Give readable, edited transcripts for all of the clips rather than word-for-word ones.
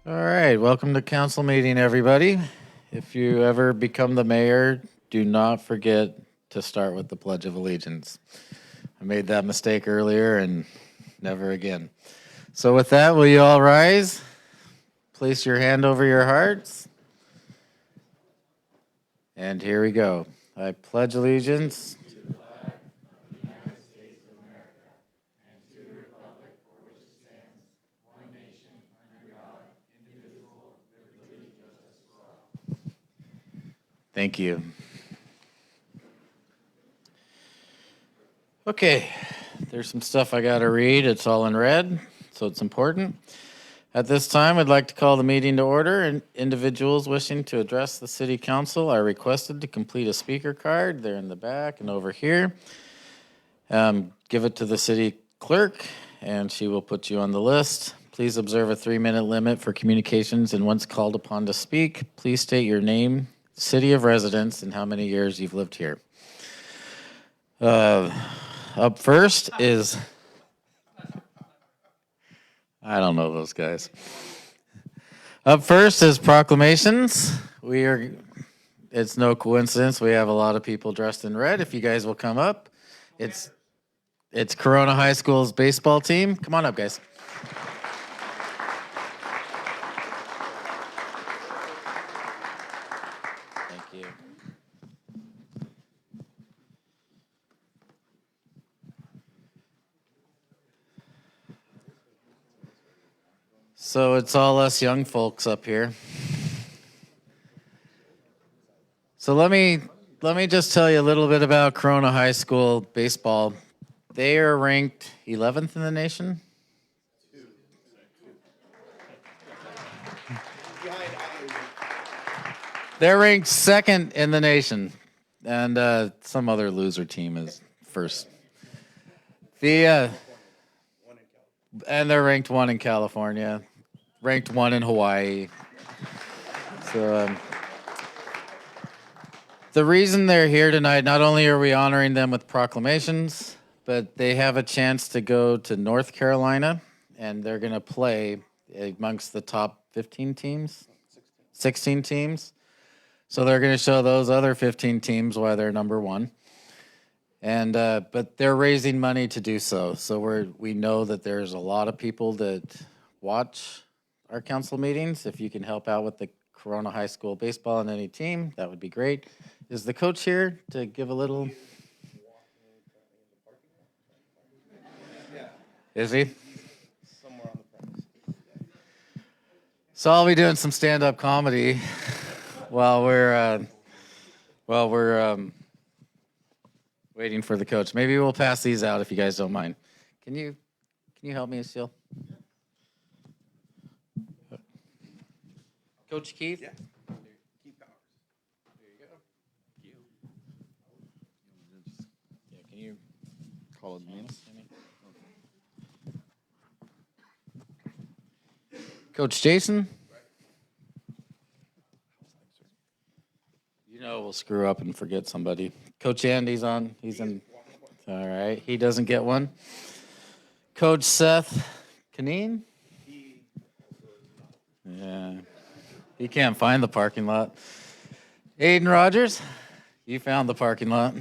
All right, welcome to council meeting, everybody. If you ever become the mayor, do not forget to start with the Pledge of Allegiance. I made that mistake earlier and never again. So with that, will you all rise? Place your hand over your hearts. And here we go. I pledge allegiance. Thank you. Okay, there's some stuff I got to read. It's all in red, so it's important. At this time, I'd like to call the meeting to order, and individuals wishing to address the city council are requested to complete a speaker card. They're in the back and over here. Give it to the city clerk, and she will put you on the list. Please observe a 3-minute limit for communications, and once called upon to speak, please state your name, city of residence, and how many years you've lived here. Up first is, I don't know those guys. Up first is proclamations. It's no coincidence we have a lot of people dressed in red. If you guys will come up, it's Corona High School's baseball team. Come on up, guys. Thank you. So it's all us young folks up here. So let me just tell you a little bit about Corona High School baseball. They are ranked 11th in the nation. They're ranked second in the nation, and some other loser team is first. And they're ranked 1 in California, ranked 1 in Hawaii. So the reason they're here tonight, not only are we honoring them with proclamations, but they have a chance to go to North Carolina, and they're going to play amongst the top 15 teams, 16 teams. So they're going to show those other 15 teams why they're number 1. And but they're raising money to do so. So we know that there's a lot of people that watch our council meetings. If you can help out with the Corona High School baseball on any team, that would be great. Is the coach here to give a little? Is he? Somewhere on the premise. So I'll be doing some stand-up comedy while we're waiting for the coach. Maybe we'll pass these out if you guys don't mind. Can you help me, Seal? Coach Keith? Yeah. Keith Powers. There you go. Yeah, can you call it names? Coach Jason? You know we'll screw up and forget somebody. Coach Andy's on. He's in. All right. He doesn't get one. Coach Seth Canine? Yeah. He can't find the parking lot. Aiden Rogers, you found the parking lot.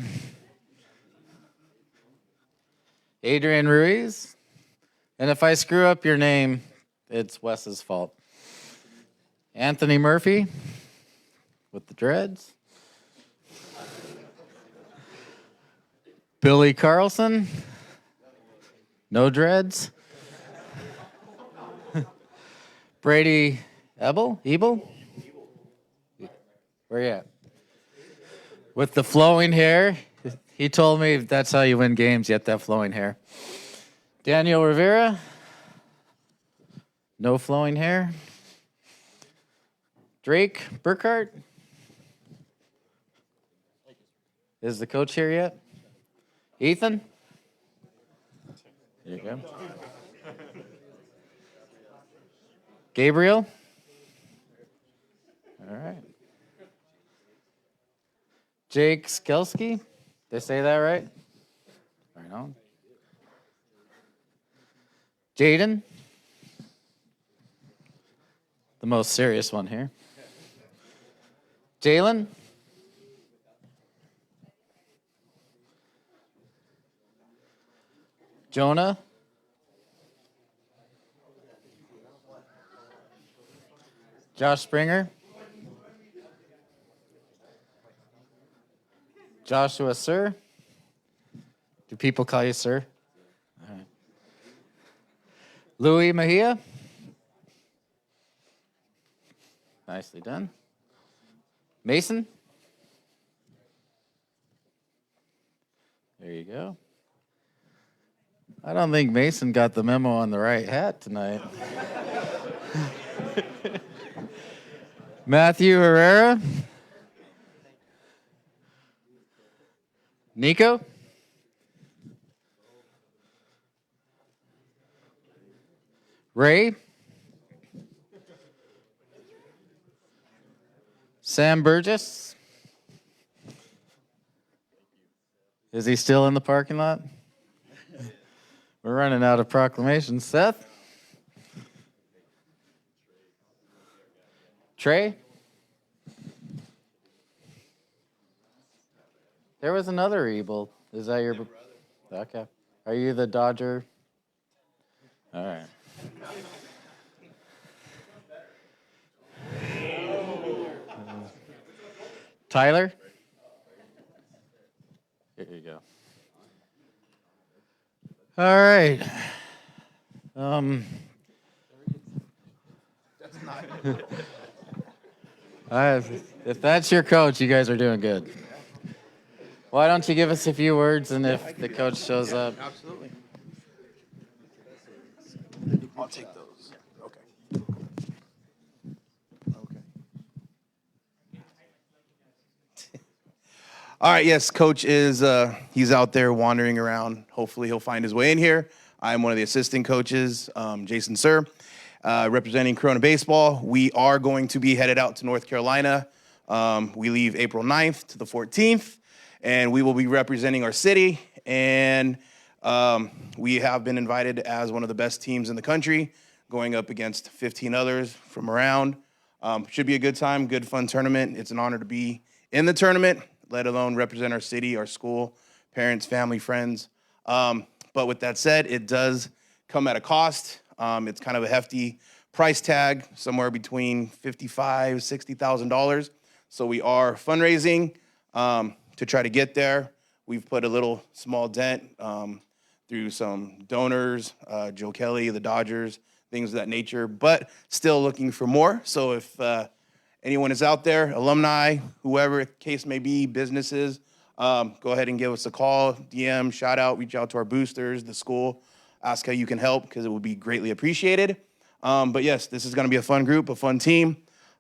Adrian Ruiz. And if I screw up your name, it's Wes's fault. Anthony Murphy with the dreads. Billy Carlson. No dreads. Brady Ebel? Where you at? With the flowing hair. He told me that's how you win games, you have to have flowing hair. Daniel Rivera. No flowing hair. Drake Burkhart. Is the coach here yet? Ethan? There you go. Gabriel? All right. Jake Skelski? Did I say that right? Right on. Jaden? the most serious one here. Jalen? Jonah? Josh Springer? Joshua Sir? Do people call you Sir? All right. Louis Mejia? Nicely done. Mason? There you go. I don't think Mason got the memo on the right hat tonight. Matthew Herrera? Nico? Ray? Sam Burgess? Is he still in the parking lot? We're running out of proclamations. Seth? Trey? There was another Ebel. Is that your... Okay. Are you the Dodger? All right. Tyler? Here you go. All right. If that's your coach, you guys are doing good. Why don't you give us a few words, and if the coach shows up. Absolutely. I'll take those. Okay. All right, yes, Coach is, he's out there wandering around. Hopefully he'll find his way in here. I'm one of the assistant coaches, Jason Sir, representing Corona Baseball. We are going to be headed out to North Carolina. We leave April 9th to the 14th, and we will be representing our city. And we have been invited as one of the best teams in the country, going up against 15 others from around. Should be a good time, good fun tournament. It's an honor to be in the tournament, let alone represent our city, our school, parents, family, friends. But with that said, it does come at a cost. It's kind of a hefty price tag, somewhere between $55,000, $60,000. So we are fundraising to try to get there. We've put a little small dent through some donors, Joe Kelly, the Dodgers, things of that nature, but still looking for more. So if anyone is out there, alumni, whoever the case may be, businesses, go ahead and give us a call, DM, shout out, reach out to our boosters, the school, ask how you can help because it would be greatly appreciated. But yes, this is going to be a fun group, a fun team.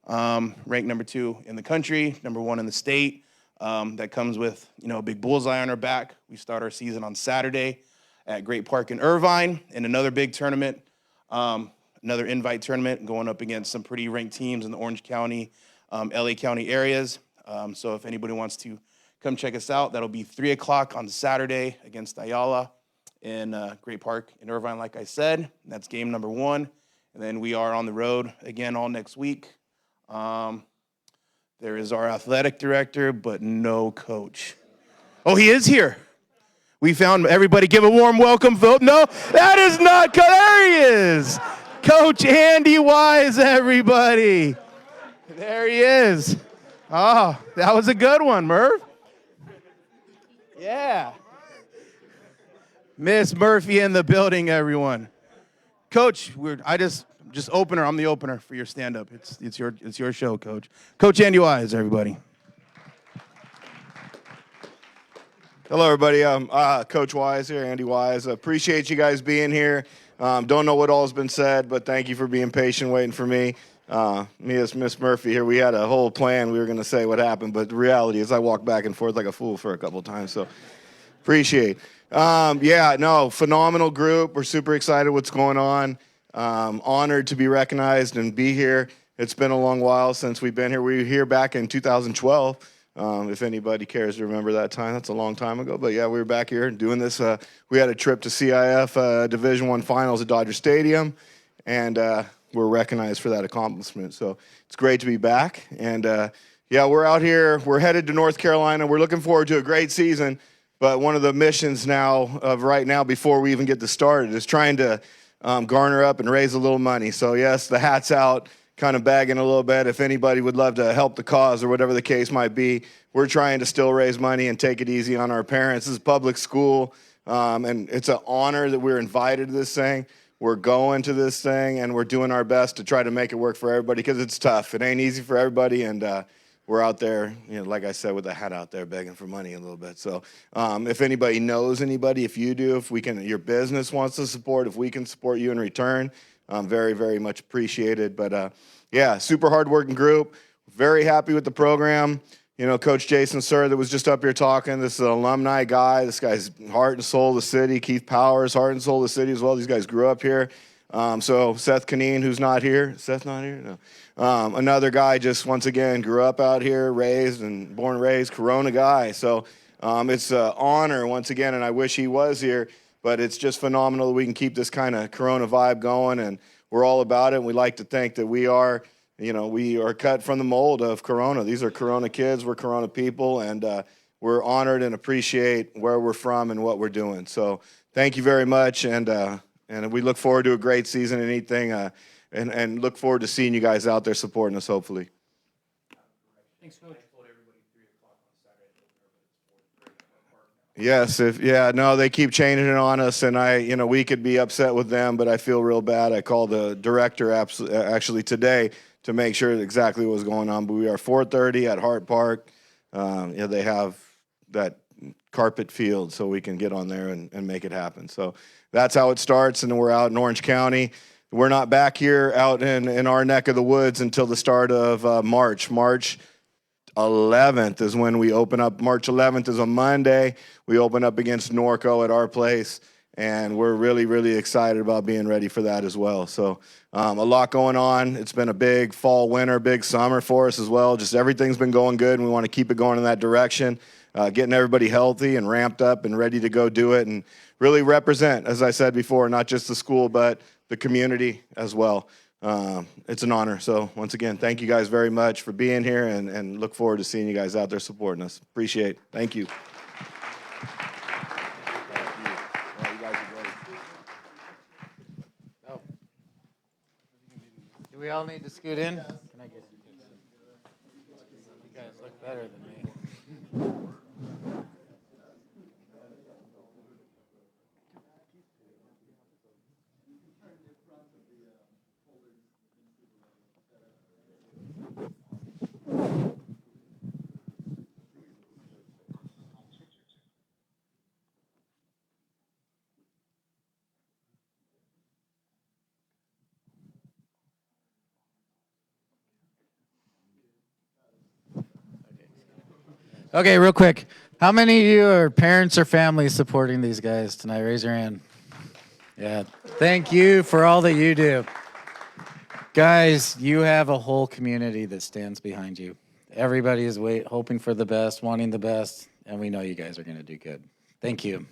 Ranked number 2 in the country, number 1 in the state. That comes with, a big bullseye on our back. We start our season on Saturday at Great Park in Irvine in another big tournament. Another invite tournament going up against some pretty ranked teams in the Orange County, LA County areas. So if anybody wants to come check us out, that'll be 3 o'clock on Saturday against Ayala in Great Park in Irvine, like I said. That's game number 1. And then we are on the road again all next week. There is our athletic director, but no coach. Oh, he is here. We found everybody. Give a warm welcome, Philip. No, that is not. There he is. Coach Andy Wise, everybody. There he is. Oh, that was a good one, Murph. Yeah. Miss Murphy in the building, everyone. Coach, just opener. I'm the opener for your stand-up. It's your show, Coach. Coach Andy Wise, everybody. Hello, everybody. I'm Coach Wise here, Andy Wise. Appreciate you guys being here. Don't know what all has been said, but thank you for being patient, waiting for me. Me as Miss Murphy here, we had a whole plan. We were going to say what happened, but the reality is I walked back and forth like a fool for a couple of times, so appreciate. Phenomenal group. We're super excited what's going on. Honored to be recognized and be here. It's been a long while since we've been here. We were here back in 2012. If anybody cares to remember that time, that's a long time ago. But yeah, we were back here doing this. We had a trip to CIF Division I Finals at Dodger Stadium, and we're recognized for that accomplishment. So it's great to be back. And yeah, we're out here. We're headed to North Carolina. We're looking forward to a great season. But one of the missions now of right now, before we even get this started, is trying to garner up and raise a little money. So yes, the hat's out, kind of bagging a little bit. If anybody would love to help the cause or whatever the case might be, we're trying to still raise money and take it easy on our parents. This is public school, and it's an honor that we're invited to this thing. We're going to this thing, and we're doing our best to try to make it work for everybody because it's tough. It ain't easy for everybody, and we're out there, like I said, with the hat out there begging for money a little bit. So if anybody knows anybody, if you do, if we can, your business wants to support, if we can support you in return, very, very much appreciated. But yeah, super hardworking group. Very happy with the program. Coach Jason Sir that was just up here talking, this is an alumni guy. This guy's heart and soul of the city. Keith Powers, heart and soul of the city as well. These guys grew up here. So Seth Kaneen, who's not here. Seth not here? No. Another guy just, once again, grew up out here, born and raised, Corona guy. So it's an honor, once again, and I wish he was here. But it's just phenomenal that we can keep this kind of Corona vibe going, and we're all about it. And we like to think that we are cut from the mold of Corona. These are Corona kids. We're Corona people, and we're honored and appreciate where we're from and what we're doing. So thank you very much, and we look forward to a great season and anything, and look forward to seeing you guys out there supporting us, hopefully. Thanks, Coach. Yes, they keep changing it on us, and we could be upset with them, but I feel real bad. I called the director actually today to make sure exactly what was going on. But we are 4:30 at Hart Park. They have that carpet field, so we can get on there and make it happen. So that's how it starts, and then we're out in Orange County. We're not back here out in our neck of the woods until the start of March. March 11th is when we open up. March 11th is a Monday. We open up against Norco at our place, and we're really, really excited about being ready for that as well. So a lot going on. It's been a big fall, winter, big summer for us as well. Just everything's been going good, and we want to keep it going in that direction, getting everybody healthy and ramped up and ready to go do it and really represent, as I said before, not just the school but the community as well. It's an honor. So once again, thank you guys very much for being here, and look forward to seeing you guys out there supporting us. Appreciate it. Thank you. Do we all need to scoot in? Can I get you guys look better than me. Okay, real quick. How many of you are parents or families supporting these guys tonight? Raise your hand. Yeah. Thank you for all that you do. Guys, you have a whole community that stands behind you. Everybody is hoping for the best, wanting the best, and we know you guys are going to do good. Thank you.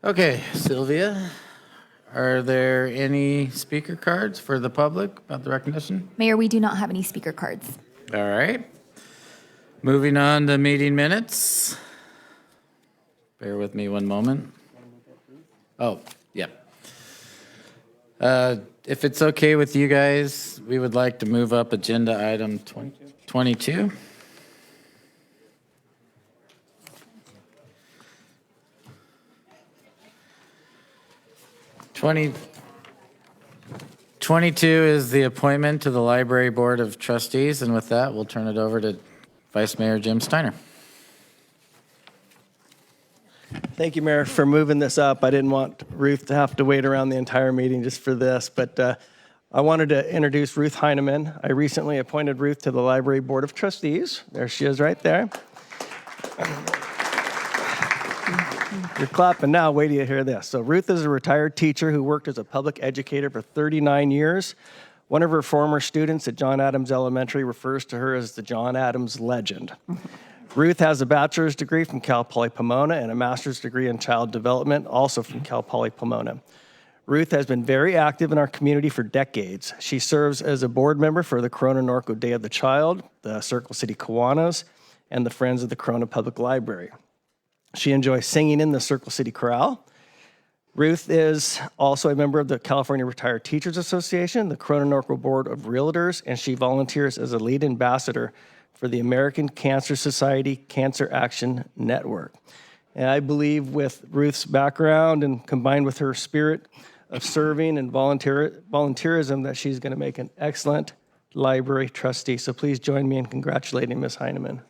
Okay, Sylvia, Are there any speaker cards for the public about the recognition? Mayor, we do not have any speaker cards. All right. Moving on to meeting minutes. Bear with me one moment. Oh, yeah. If it's okay with you guys, we would like to move up agenda item 22. 22 is the appointment to the Library Board of Trustees, and with that, we'll turn it over to Vice Mayor Jim Steiner. Thank you, Mayor, for moving this up. I didn't want Ruth to have to wait around the entire meeting just for this, but I wanted to introduce Ruth Heineman. I recently appointed Ruth to the Library Board of Trustees. There she is right there. You're clapping now. Wait till you hear this. So Ruth is a retired teacher who worked as a public educator for 39 years. One of her former students at John Adams Elementary refers to her as the John Adams legend. Ruth has a bachelor's degree from Cal Poly Pomona and a master's degree in child development, also from Cal Poly Pomona. Ruth has been very active in our community for decades. She serves as a board member for the Corona Norco Day of the Child, the Circle City Kiwanis, and the Friends of the Corona Public Library. She enjoys singing in the Circle City Chorale. Ruth is also a member of the California Retired Teachers Association, the Corona Norco Board of Realtors, and she volunteers as a lead ambassador for the American Cancer Society Cancer Action Network. And I believe with Ruth's background and combined with her spirit of serving and volunteerism that she's going to make an excellent library trustee. So please join me in congratulating Ms. Heineman.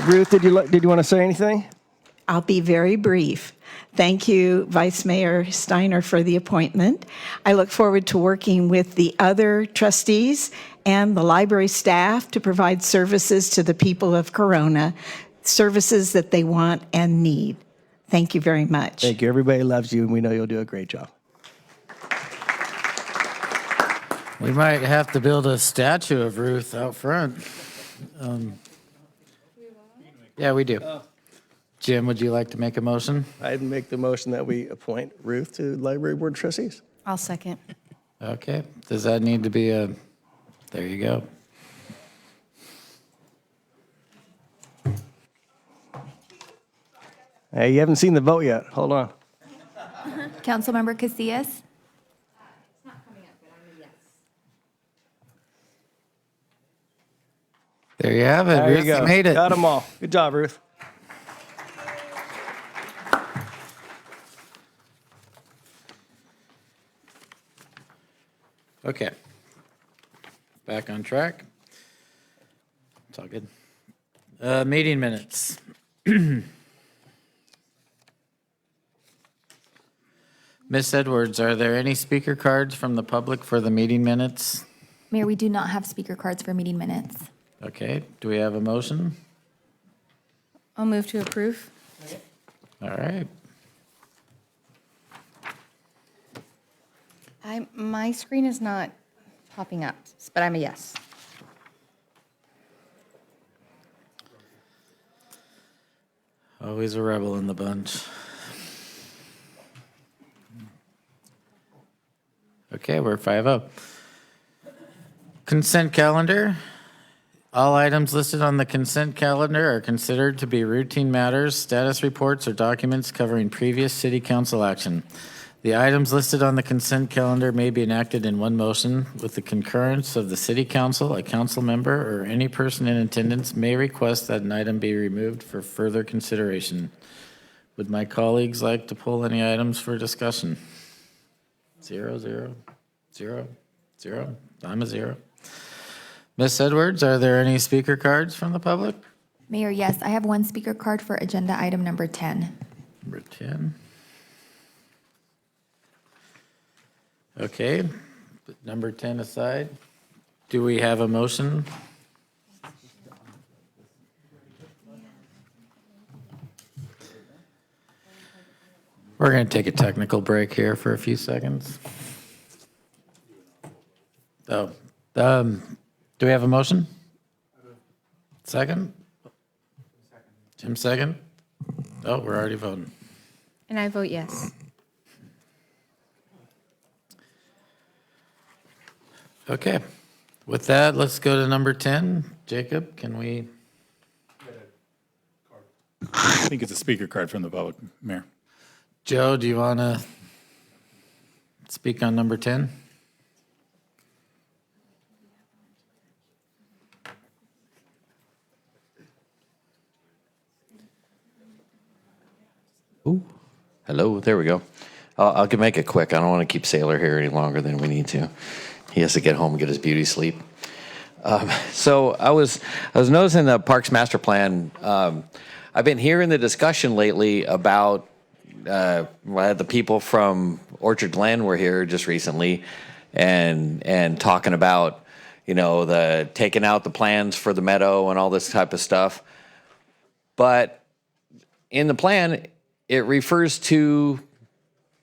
Ruth, did you want to say anything? I'll be very brief. Thank you, Vice Mayor Steiner, for the appointment. I look forward to working with the other trustees and the library staff to provide services to the people of Corona, services that they want and need. Thank you very much. Thank you. Everybody loves you, and we know you'll do a great job. We might have to build a statue of Ruth out front. Yeah, we do. Jim, would you like to make a motion? I'd make the motion that we appoint Ruth to Library Board of Trustees. I'll second. Okay. Does that need to be a, there you go. Hey, you haven't seen the vote yet. Hold on. Councilmember Casillas? There you have it. There Ruth, you go. made it. Got them all. Good job, Ruth. Okay. Back on track. It's all good. Meeting minutes. Miss Edwards, are there any speaker cards from the public for the meeting minutes? Mayor, we do not have speaker cards for meeting minutes. Okay, do we have a motion? I'll move to approve. All right. My screen is not popping up, but I'm a yes. Always a rebel in the bunch. Okay, we're 5-0. Consent calendar. All items listed on the consent calendar are considered to be routine matters, status reports, or documents covering previous city council action. The items listed on the consent calendar may be enacted in one motion with the concurrence of the city council, a council member, or any person in attendance may request that an item be removed for further consideration. Would my colleagues like to pull any items for discussion? 0, 0, 0, 0. I'm a 0. Miss Edwards, are there any speaker cards from the public? Mayor, yes, I have one speaker card for agenda item number 10. Number 10. Okay, put number 10 aside. Do we have a motion? We're going to take a technical break here for a few seconds. Oh, do we have a motion? Second? Jim, second? Oh, we're already voting. And I vote yes. Okay. With that, let's go to number 10. Jacob, can we? I think it's a speaker card from the vote, Mayor. Joe, do you want to speak on number 10? Hello, there we go. I'll make it quick. I don't want to keep Sailor here any longer than we need to. He has to get home and get his beauty sleep. So I was noticing the Parks Master Plan. I've been hearing the discussion lately about the people from Orchard Glen were here just recently, and talking about the taking out the plans for the meadow and all this type of stuff. But in the plan, it refers to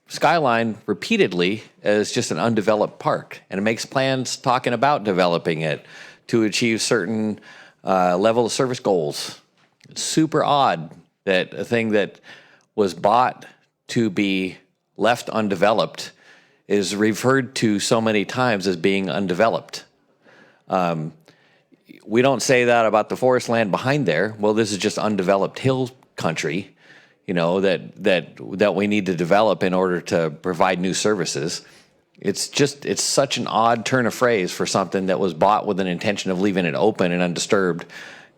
Skyline repeatedly as just an undeveloped park, and it makes plans talking about developing it to achieve certain level of service goals. It's super odd that a thing that was bought to be left undeveloped is referred to so many times as being undeveloped. We don't say that about the forest land behind there. Well, this is just undeveloped hill country, that we need to develop in order to provide new services. It's such an odd turn of phrase for something that was bought with an intention of leaving it open and undisturbed,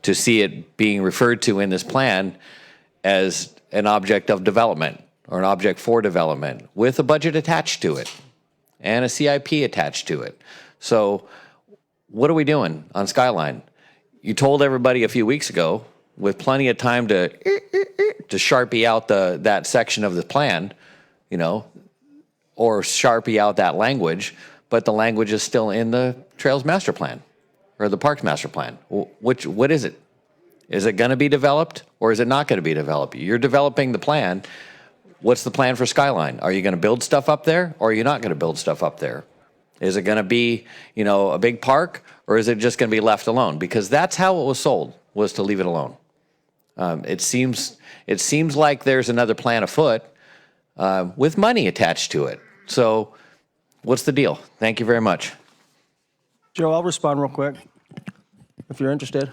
to see it being referred to in this plan as an object of development or an object for development with a budget attached to it and a CIP attached to it. So what are we doing on Skyline? You told everybody a few weeks ago, with plenty of time to Sharpie out that section of the plan, or Sharpie out that language, but the language is still in the Trails Master Plan or the Parks Master Plan. What is it? Is it going to be developed or is it not going to be developed? You're developing the plan. What's the plan for Skyline? Are you going to build stuff up there or are you not going to build stuff up there? Is it going to be, a big park, or is it just going to be left alone? Because that's how it was sold, was to leave it alone. It seems like there's another plan afoot with money attached to it. So what's the deal? Thank you very much. Joe, I'll respond real quick, if you're interested.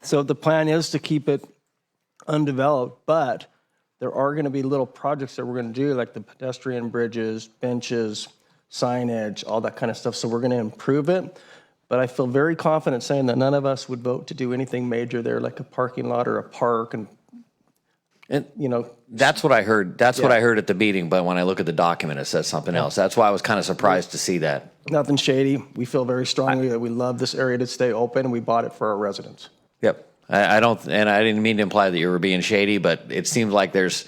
So the plan is to keep it undeveloped, but there are going to be little projects that we're going to do, like the pedestrian bridges, benches, signage, all that kind of stuff. So we're going to improve it. But I feel very confident saying that none of us would vote to do anything major there, like a parking lot or a park. And that's what I heard. That's what I heard at the meeting. But when I look at the document, it says something else. That's why I was kind of surprised to see that. Nothing shady. We feel very strongly that we love this area to stay open, and we bought it for our residents. Yep. I don't, and I didn't mean to imply that you were being shady, but it seems like there's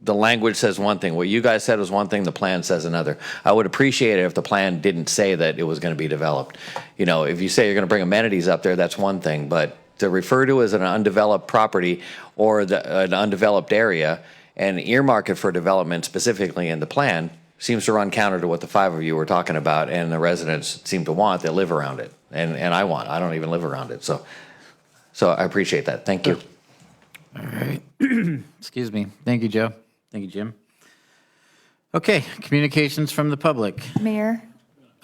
the language says one thing. What you guys said was one thing. The plan says another. I would appreciate it if the plan didn't say that it was going to be developed. If you say you're going to bring amenities up there, that's one thing. But to refer to as an undeveloped property or an undeveloped area and earmark it for development specifically in the plan seems to run counter to what the five of you were talking about and the residents seem to want that live around it. And I don't even live around it. So I appreciate that. Thank you. All right. Excuse me. Thank you, Joe. Thank you, Jim. Okay, communications from the public. Mayor?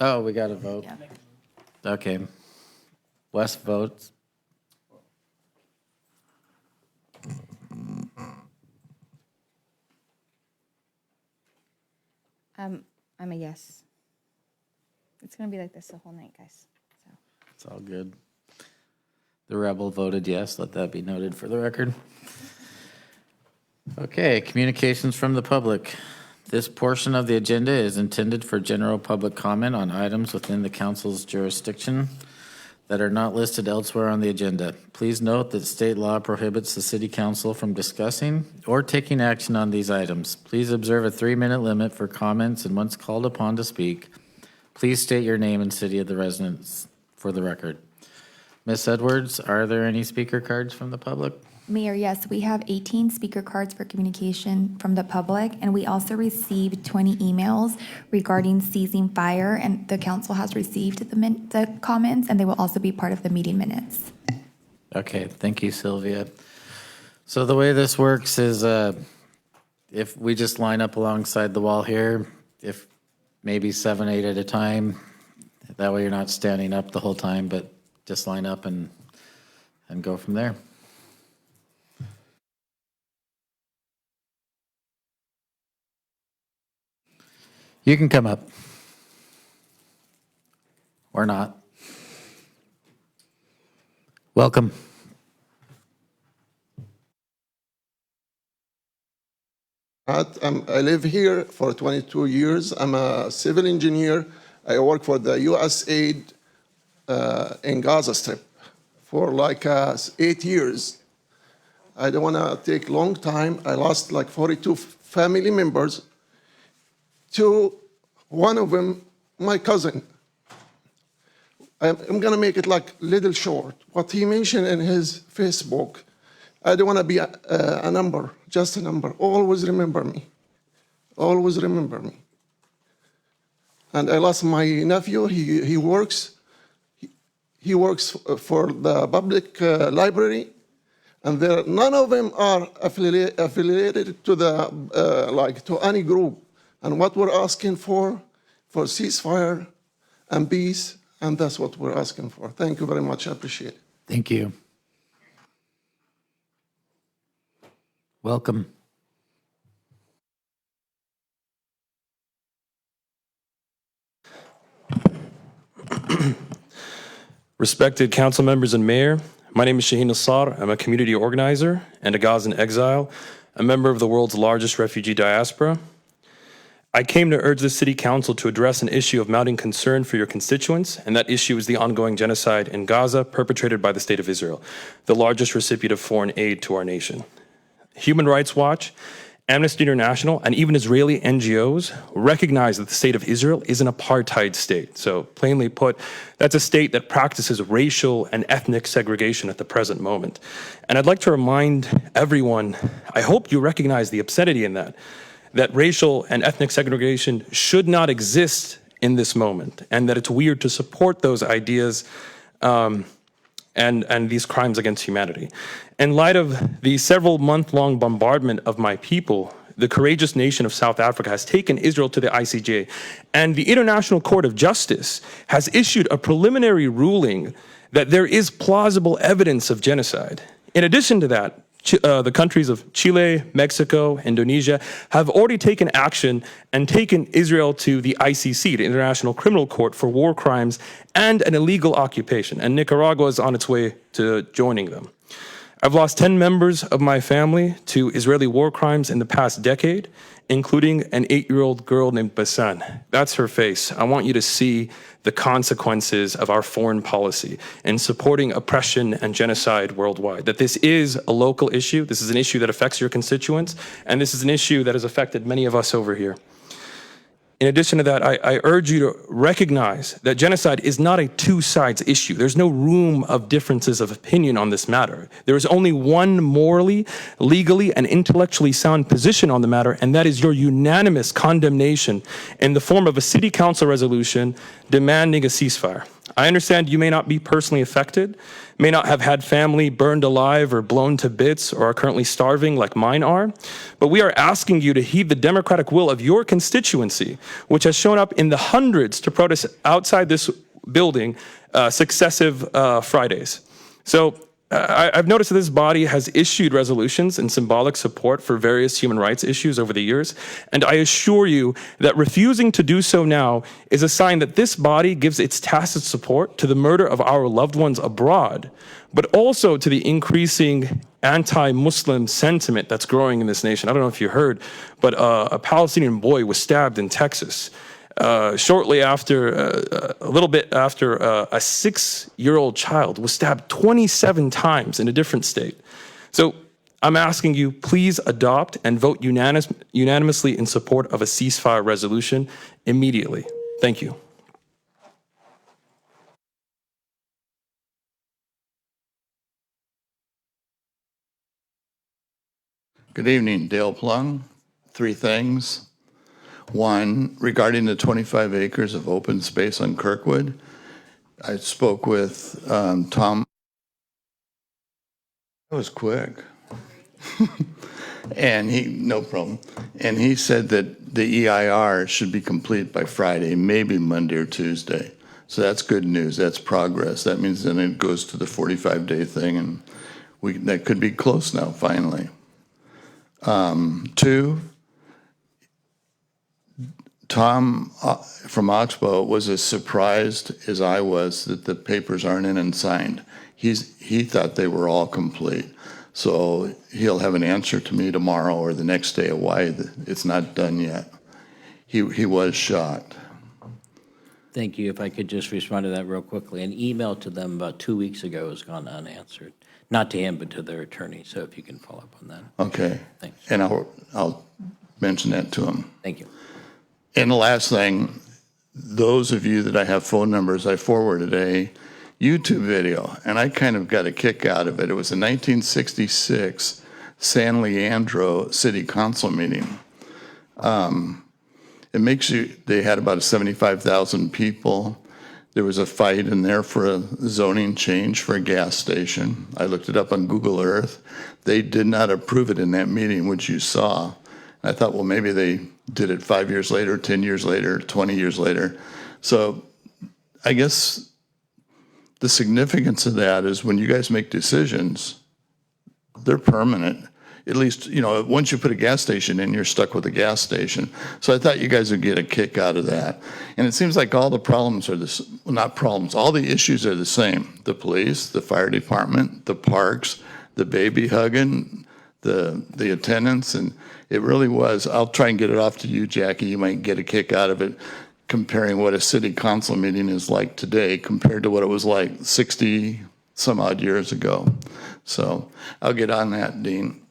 Oh, we got to vote. Yeah. Okay. Wes votes. I'm a yes. It's going to be like this the whole night, guys. So. It's all good. The rebel voted yes. Let that be noted for the record. Okay, communications from the public. This portion of the agenda is intended for general public comment on items within the council's jurisdiction that are not listed elsewhere on the agenda. Please note that state law prohibits the city council from discussing or taking action on these items. Please observe a 3-minute limit for comments, and once called upon to speak, please state your name and city of the residence for the record. Ms. Edwards, are there any speaker cards from the public? Mayor, yes, we have 18 speaker cards for communication from the public, and we also received 20 emails regarding ceasing fire, and the council has received the comments, and they will also be part of the meeting minutes. Okay, thank you, Sylvia. So the way this works is if we just line up alongside the wall here, if maybe 7, 8 at a time, that way you're not standing up the whole time, but just line up and go from there. You can come up. Or not. Welcome. I live here for 22 years. I'm a civil engineer. I work for the USAID in Gaza Strip for like 8 years. I don't want to take long time. I lost like 42 family members. One of them, my cousin. I'm going to make it like little short. What he mentioned in his Facebook, I don't want to be a number, just a number. Always remember me. Always remember me. And I lost my nephew. He works for the public library, and none of them are affiliated to the to any group. And what we're asking for ceasefire and peace, and that's what we're asking for. Thank you very much. I appreciate it. Thank you. Welcome. Respected council members and mayor, my name is Shaheen Nassar. I'm a community organizer and a Gazan exile, a member of the world's largest refugee diaspora. I came to urge the city council to address an issue of mounting concern for your constituents, and that issue is the ongoing genocide in Gaza perpetrated by the State of Israel, the largest recipient of foreign aid to our nation. Human Rights Watch, Amnesty International, and even Israeli NGOs recognize that the State of Israel is an apartheid state. So plainly put, that's a state that practices racial and ethnic segregation at the present moment. And I'd like to remind everyone, I hope you recognize the obscenity in that racial and ethnic segregation should not exist in this moment, and that it's weird to support those ideas and these crimes against humanity. In light of the several month-long bombardment of my people, the courageous nation of South Africa has taken Israel to the ICJ, and the International Court of Justice has issued a preliminary ruling that there is plausible evidence of genocide. In addition to that, the countries of Chile, Mexico, Indonesia have already taken action and taken Israel to the ICC, the International Criminal Court, for war crimes and an illegal occupation, and Nicaragua is on its way to joining them. I've lost 10 members of my family to Israeli war crimes in the past decade, including an 8-year-old girl named Basan. That's her face. I want you to see the consequences of our foreign policy in supporting oppression and genocide worldwide, that this is a local issue, this is an issue that affects your constituents, and this is an issue that has affected many of us over here. In addition to that, I urge you to recognize that genocide is not a two-sides issue. There's no room of differences of opinion on this matter. There is only one morally, legally, and intellectually sound position on the matter, and that is your unanimous condemnation in the form of a city council resolution demanding a ceasefire. I understand you may not be personally affected, may not have had family burned alive or blown to bits or are currently starving like mine are, but we are asking you to heed the democratic will of your constituency, which has shown up in the hundreds to protest outside this building successive Fridays. So I've noticed that this body has issued resolutions in symbolic support for various human rights issues over the years, and I assure you that refusing to do so now is a sign that this body gives its tacit support to the murder of our loved ones abroad, but also to the increasing anti-Muslim sentiment that's growing in this nation. I don't know if you heard, but a Palestinian boy was stabbed in Texas. Shortly after, a little bit after, a 6-year-old child was stabbed 27 times in a different state. So I'm asking you, please adopt and vote unanimously in support of a ceasefire resolution immediately. Thank you. Good evening, Dale Plung. 3 things. 1, regarding the 25 acres of open space on Kirkwood, I spoke with Tom. That was quick. And no problem. And he said that the EIR should be complete by Friday, maybe Monday or Tuesday. So that's good news. That's progress. That means then it goes to the 45-day thing, and that could be close now, finally. 2, Tom from Oxbow was as surprised as I was that the papers aren't in and signed. He thought they were all complete. So he'll have an answer to me tomorrow or the next day of why it's not done yet. He was shocked. Thank you. If I could just respond to that real quickly. An email to them about 2 weeks ago has gone unanswered. Not to him, but to their attorney. So if you can follow up on that. Okay. Thanks. And I'll mention that to him. Thank you. And the last thing, those of you that I have phone numbers, I forwarded a YouTube video, and I kind of got a kick out of it. It was a 1966 San Leandro City Council meeting. They had about 75,000 people. There was a fight in there for a zoning change for a gas station. I looked it up on Google Earth. They did not approve it in that meeting, which you saw. I thought, well, maybe they did it 5 years later, 10 years later, 20 years later. So I guess the significance of that is when you guys make decisions, they're permanent. At least, once you put a gas station in, you're stuck with a gas station. So I thought you guys would get a kick out of that. And it seems like all the problems are all the issues are the same. The police, the fire department, the parks, the baby hugging, the attendance, and it really was. I'll try and get it off to you, Jackie. You might get a kick out of it, comparing what a city council meeting is like today compared to what it was like 60 some odd years ago. So I'll get on that, Dean.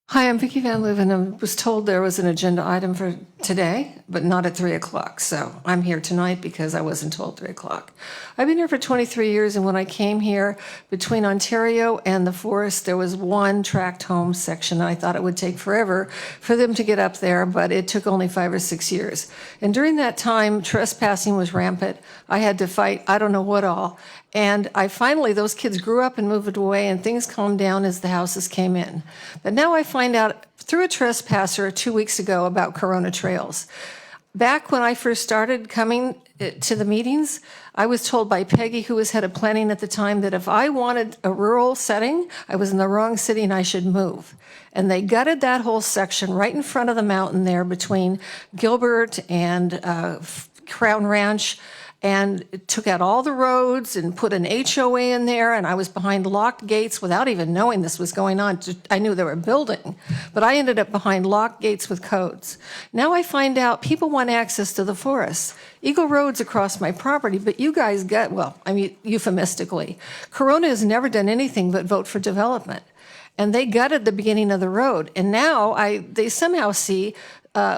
Hi, I'm Vicki Van Leuven. I was told there was an agenda item for today, but not at 3 o'clock. So I'm here tonight because I wasn't told 3 o'clock. I've been here for 23 years, and when I came here, between Ontario and the forest, there was one tract home section. I thought it would take forever for them to get up there, but it took only 5 or 6 years. And during that time, trespassing was rampant. I had to fight I don't know what all. And those kids grew up and moved away, and things calmed down as the houses came in. But now I find out through a trespasser 2 weeks ago about Corona Trails. Back when I first started coming to the meetings, I was told by Peggy, who was head of planning at the time, that if I wanted a rural setting, I was in the wrong city and I should move. And they gutted that whole section right in front of the mountain there between Gilbert and Crown Ranch, and took out all the roads and put an HOA in there, and I was behind locked gates without even knowing this was going on. I knew they were building, but I ended up behind locked gates with codes. Now I find out people want access to the forest. Eagle Road's across my property, but you guys euphemistically, Corona has never done anything but vote for development. And they gutted the beginning of the road. And now they somehow see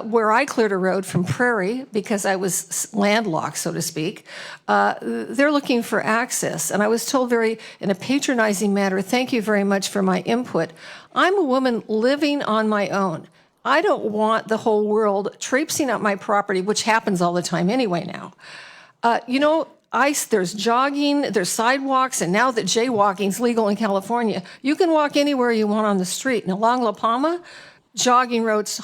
where I cleared a road from Prairie, because I was landlocked, so to speak, they're looking for access. And I was told in a patronizing manner, thank you very much for my input. I'm a woman living on my own. I don't want the whole world traipsing up my property, which happens all the time anyway now. There's jogging, there's sidewalks, and now that jaywalking's legal in California, you can walk anywhere you want on the street. And along La Palma, jogging roads,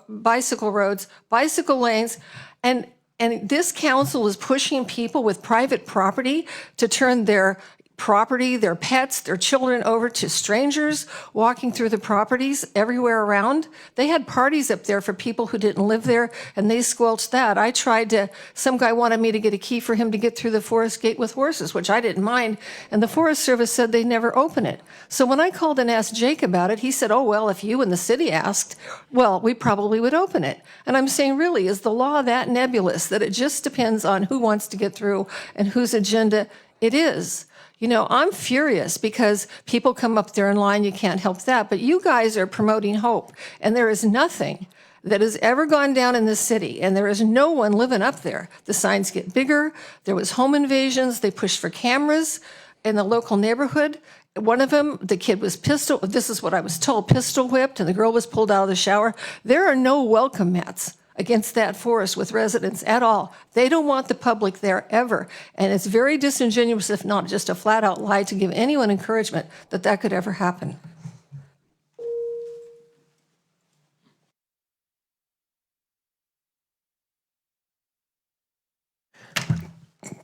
bicycle roads, bicycle lanes, and this council is pushing people with private property to turn their property, their pets, their children over to strangers walking through the properties everywhere around. They had parties up there for people who didn't live there, and they squelched that. Some guy wanted me to get a key for him to get through the forest gate with horses, which I didn't mind, and the Forest Service said they'd never open it. So when I called and asked Jake about it, he said, oh, well, if you and the city asked, well, we probably would open it. And I'm saying, really, is the law that nebulous that it just depends on who wants to get through and whose agenda it is? I'm furious because people come up there in line, you can't help that, but you guys are promoting hope, and there is nothing that has ever gone down in this city, and there is no one living up there. The signs get bigger, there was home invasions, they pushed for cameras in the local neighborhood. One of them, the kid was this is what I was told, pistol whipped, and the girl was pulled out of the shower. There are no welcome mats. against that forest with residents at all. They don't want the public there ever. And it's very disingenuous, if not just a flat out lie, to give anyone encouragement that that could ever happen.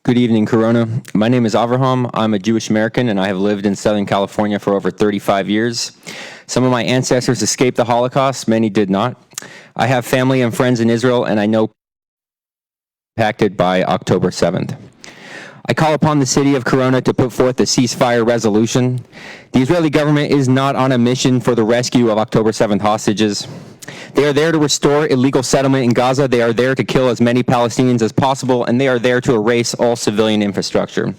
Good evening, Corona. My name is Avraham. I'm a Jewish American, and I have lived in Southern California for over 35 years. Some of my ancestors escaped the Holocaust, many did not. I have family and friends in Israel, and I know impacted by October 7th. I call upon the city of Corona to put forth a ceasefire resolution. The Israeli government is not on a mission for the rescue of October 7th hostages. They are there to restore illegal settlement in Gaza. They are there to kill as many Palestinians as possible, and they are there to erase all civilian infrastructure.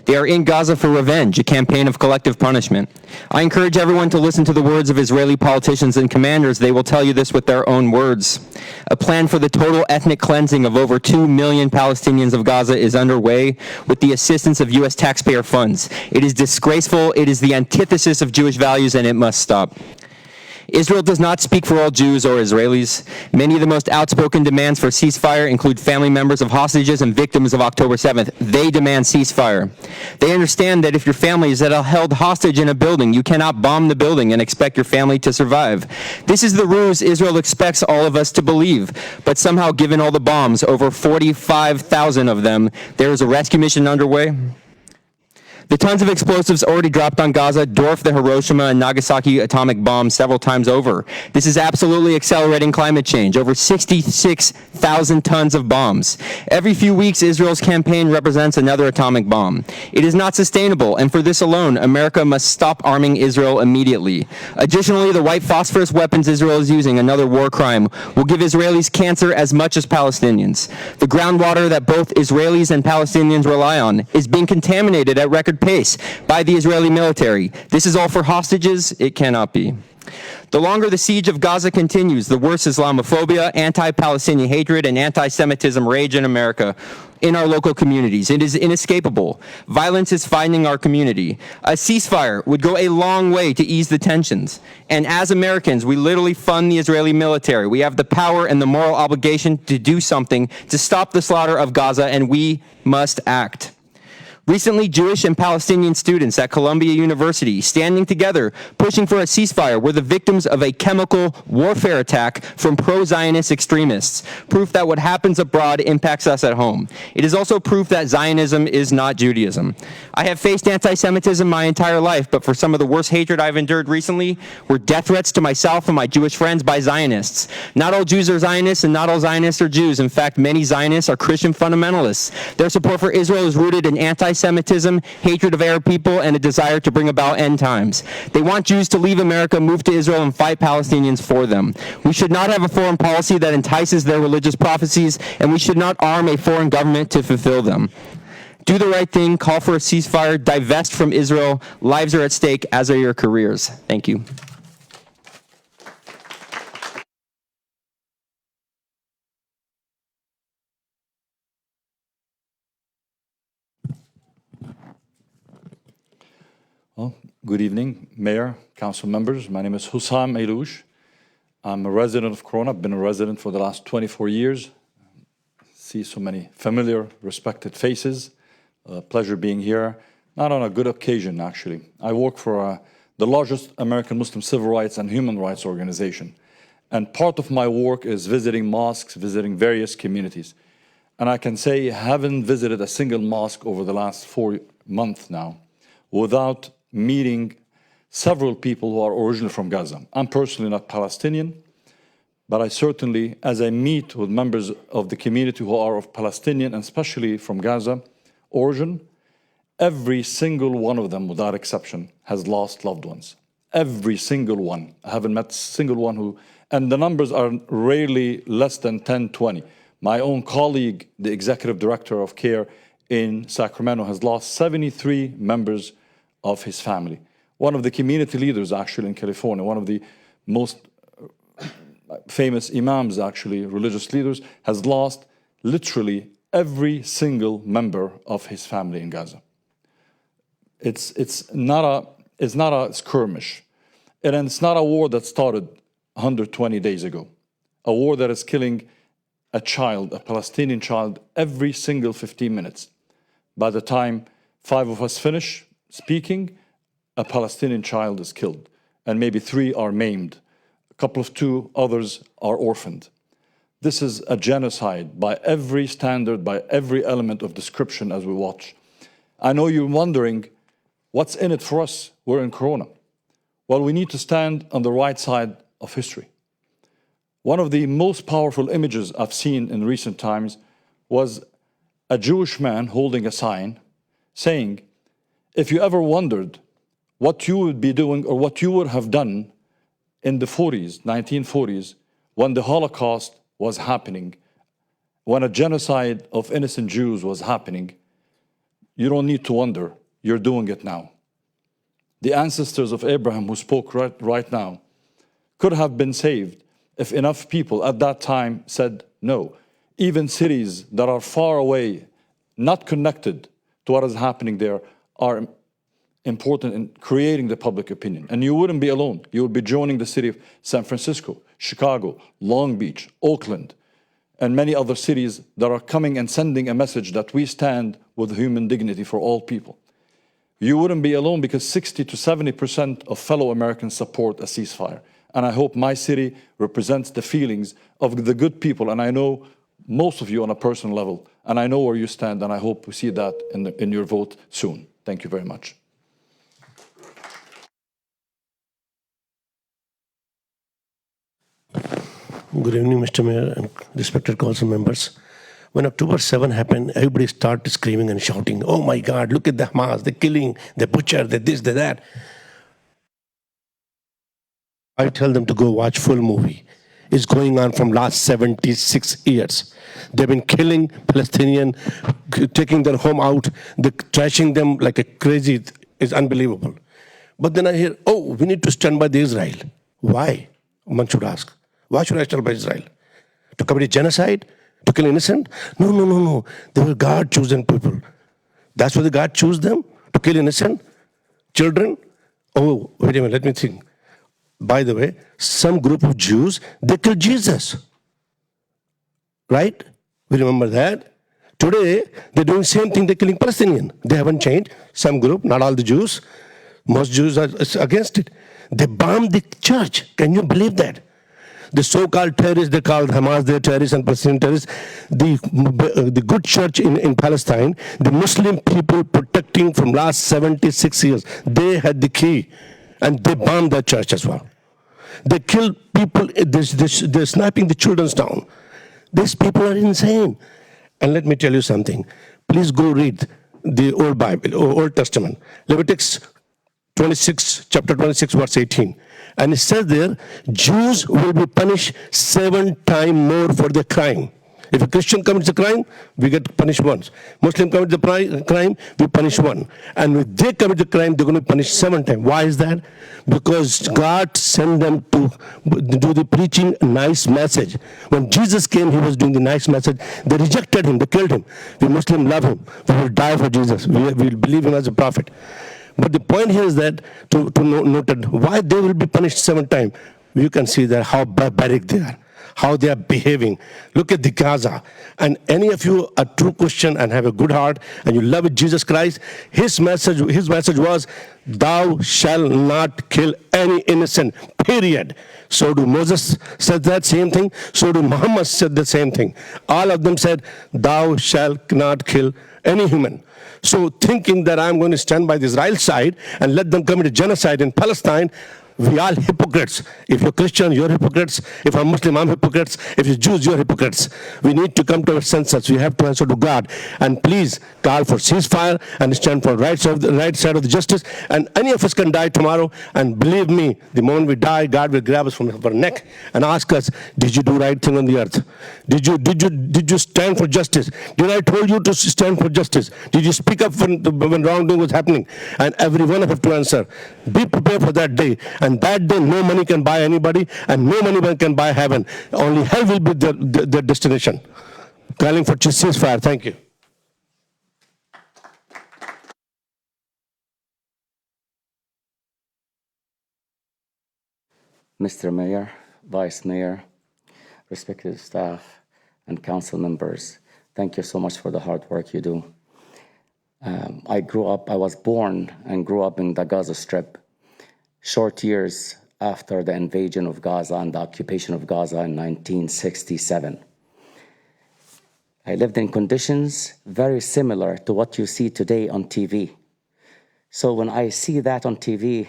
They are in Gaza for revenge, a campaign of collective punishment. I encourage everyone to listen to the words of Israeli politicians and commanders. They will tell you this with their own words. A plan for the total ethnic cleansing of over 2 million Palestinians of Gaza is underway with the assistance of U.S. taxpayer funds. It is disgraceful, it is the antithesis of Jewish values, and it must stop. Israel does not speak for all Jews or Israelis. Many of the most outspoken demands for ceasefire include family members of hostages and victims of October 7th. They demand ceasefire. They understand that if your family is held hostage in a building, you cannot bomb the building and expect your family to survive. This is the ruse Israel expects all of us to believe. But somehow, given all the bombs, over 45,000 of them, there is a rescue mission underway. The tons of explosives already dropped on Gaza dwarf the Hiroshima and Nagasaki atomic bombs several times over. This is absolutely accelerating climate change. Over 66,000 tons of bombs. Every few weeks, Israel's campaign represents another atomic bomb. It is not sustainable, and for this alone, America must stop arming Israel immediately. Additionally, the white phosphorus weapons Israel is using, another war crime, will give Israelis cancer as much as Palestinians. The groundwater that both Israelis and Palestinians rely on is being contaminated at record pace by the Israeli military. This is all for hostages? It cannot be. The longer the siege of Gaza continues, the worse Islamophobia, anti-Palestinian hatred, and anti-Semitism rage in America, in our local communities. It is inescapable. Violence is finding our community. A ceasefire would go a long way to ease the tensions. And as Americans, we literally fund the Israeli military. We have the power and the moral obligation to do something to stop the slaughter of Gaza, and we must act. Recently, Jewish and Palestinian students at Columbia University, standing together, pushing for a ceasefire, were the victims of a chemical warfare attack from pro-Zionist extremists, proof that what happens abroad impacts us at home. It is also proof that Zionism is not Judaism. I have faced anti-Semitism my entire life, but for some of the worst hatred I've endured recently were death threats to myself and my Jewish friends by Zionists. Not all Jews are Zionists, and not all Zionists are Jews. In fact, many Zionists are Christian fundamentalists. Their support for Israel is rooted in anti-Semitism, hatred of Arab people, and a desire to bring about end times. They want Jews to leave America, move to Israel, and fight Palestinians for them. We should not have a foreign policy that entices their religious prophecies, and we should not arm a foreign government to fulfill them. Do the right thing, call for a ceasefire, divest from Israel. Lives are at stake, as are your careers. Thank you. Well, good evening, Mayor, Council members. My name is Hussam Eiloush. I'm a resident of Corona. I've been a resident for the last 24 years. See so many familiar, respected faces. Pleasure being here. Not on a good occasion, actually. I work for the largest American Muslim civil rights and human rights organization. And part of my work is visiting mosques, visiting various communities. And I can say I haven't visited a single mosque over the last 4 months now without meeting several people who are originally from Gaza. I'm personally not Palestinian, but I certainly, as I meet with members of the community who are of Palestinian and especially from Gaza origin, every single one of them, without exception, has lost loved ones. Every single one. I haven't met a single one who, and the numbers are rarely less than 10, 20. My own colleague, the executive director of CARE in Sacramento, has lost 73 members of his family. One of the community leaders, actually, in California, one of the most famous imams, actually, religious leaders, has lost literally every single member of his family in Gaza. It's not a skirmish, and it's not a war that started 120 days ago. A war that is killing a child, a Palestinian child, every single 15 minutes. By the time 5 of us finish speaking, a Palestinian child is killed, and maybe 3 are maimed. A couple of 2 others are orphaned. This is a genocide by every standard, by every element of description as we watch. I know you're wondering, what's in it for us? We're in Corona. Well, we need to stand on the right side of history. One of the most powerful images I've seen in recent times was a Jewish man holding a sign saying, if you ever wondered what you would be doing or what you would have done in the 1940s, when the Holocaust was happening, when a genocide of innocent Jews was happening, you don't need to wonder, you're doing it now. The ancestors of Abraham who spoke right now could have been saved if enough people at that time said no. Even cities that are far away, not connected to what is happening there, are important in creating the public opinion. And you wouldn't be alone. You would be joining the city of San Francisco, Chicago, Long Beach, Oakland, and many other cities that are coming and sending a message that we stand with human dignity for all people. You wouldn't be alone because 60 to 70% of fellow Americans support a ceasefire. And I hope my city represents the feelings of the good people. And I know most of you on a personal level. And I know where you stand. And I hope we see that in your vote soon. Thank you very much. Good evening, Mr. Mayor and respected council members. When October 7 happened, everybody started screaming and shouting, oh my God, look at the Hamas, the killing, the butcher, the this, the that. I tell them to go watch full movie. It's going on from last 76 years. They've been killing Palestinians, taking their home out, trashing them like a crazy. It's unbelievable. But then I hear, oh, we need to stand by the Israel. Why? One should ask. Why should I stand by Israel? To commit a genocide? To kill innocent? No. They were God-chosen people. That's why the God chose them? To kill innocent children? Oh, wait a minute, let me think. By the way, some group of Jews, they killed Jesus. Right? We remember that. Today, they're doing the same thing, they're killing Palestinians. They haven't changed. Some group, not all the Jews. Most Jews are against it. They bombed the church. Can you believe that? The so-called terrorists, they called Hamas, they're terrorists and Palestinian terrorists. The good church in Palestine, the Muslim people protecting from last 76 years, they had the key. And they bombed that church as well. They killed people, they're sniping the children down. These people are insane. And let me tell you something. Please go read the Old Bible, Old Testament. Leviticus 26, chapter 26, verse 18. And it says there, Jews will be punished 7 times more for their crime. If a Christian commits a crime, we get punished once. Muslim commits the crime, we punish 1. And if they commit the crime, they're going to punish 7 times. Why is that? Because God sent them to do the preaching a nice message. When Jesus came, he was doing the nice message. They rejected him, they killed him. We Muslims love him. We will die for Jesus. We will believe him as a prophet. But the point here is that to note why they will be punished 7 times. You can see that how barbaric they are, how they are behaving. Look at the Gaza. And any of you are true Christian and have a good heart and you love Jesus Christ, his message was, thou shalt not kill any innocent, period. So do Moses said that same thing. So do Muhammad said the same thing. All of them said, thou shalt not kill any human. So thinking that I'm going to stand by the Israel side and let them commit a genocide in Palestine, we are hypocrites. If you're Christian, you're hypocrites. If I'm Muslim, I'm hypocrites. If you're Jews, you're hypocrites. We need to come to our senses. We have to answer to God. And please call for ceasefire and stand for right side of the justice. And any of us can die tomorrow. And believe me, the moment we die, God will grab us from our neck and ask us, did you do right thing on the earth? Did you stand for justice? Did I told you to stand for justice? Did you speak up when wrongdoing was happening? And every one of us have to answer. Be prepared for that day. And that day, no money can buy anybody, and no money can buy heaven. Only hell will be their destination. Calling for ceasefire. Thank you. Mr. Mayor, Vice Mayor, respected staff, and council members, thank you so much for the hard work you do. I was born and grew up in the Gaza Strip, short years after the invasion of Gaza and the occupation of Gaza in 1967. I lived in conditions very similar to what you see today on TV. So when I see that on TV, it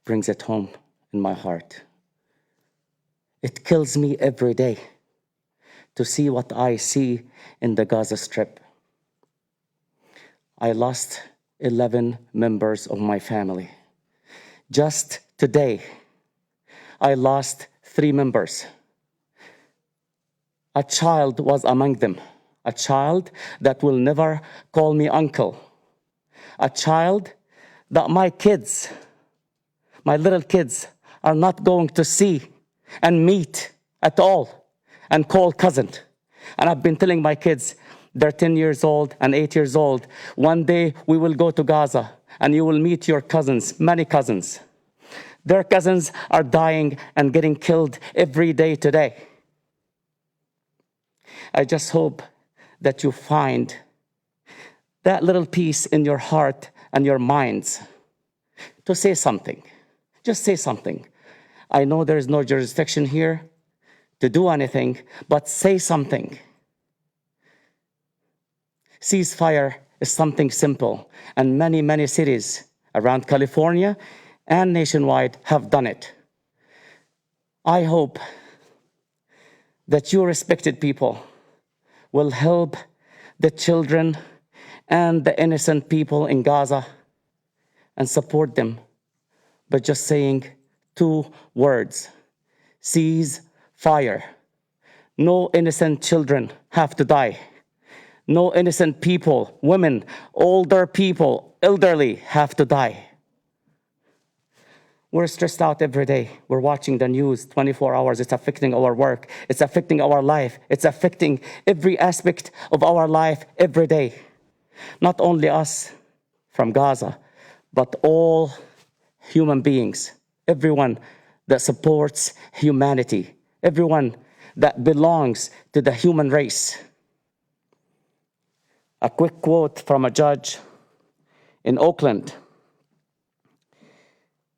brings it home in my heart. It kills me every day to see what I see in the Gaza Strip. I lost 11 members of my family. Just today, I lost 3 members. A child was among them, a child that will never call me uncle, a child that my kids, my little kids, are not going to see and meet at all and call cousin. And I've been telling my kids, they're 10 years old and 8 years old, one day we will go to Gaza and you will meet your cousins, many cousins. Their cousins are dying and getting killed every day today. I just hope that you find that little peace in your heart and your minds to say something. Just say something. I know there is no jurisdiction here to do anything, but say something. Ceasefire is something simple, and many, many cities around California and nationwide have done it. I hope that you respected people will help the children and the innocent people in Gaza and support them by just saying 2 words: cease fire. No innocent children have to die. No innocent people, women, older people, elderly have to die. We're stressed out every day. We're watching the news 24 hours. It's affecting our work. It's affecting our life. It's affecting every aspect of our life every day. Not only us from Gaza, but all human beings, everyone that supports humanity, everyone that belongs to the human race. A quick quote from a judge in Oakland.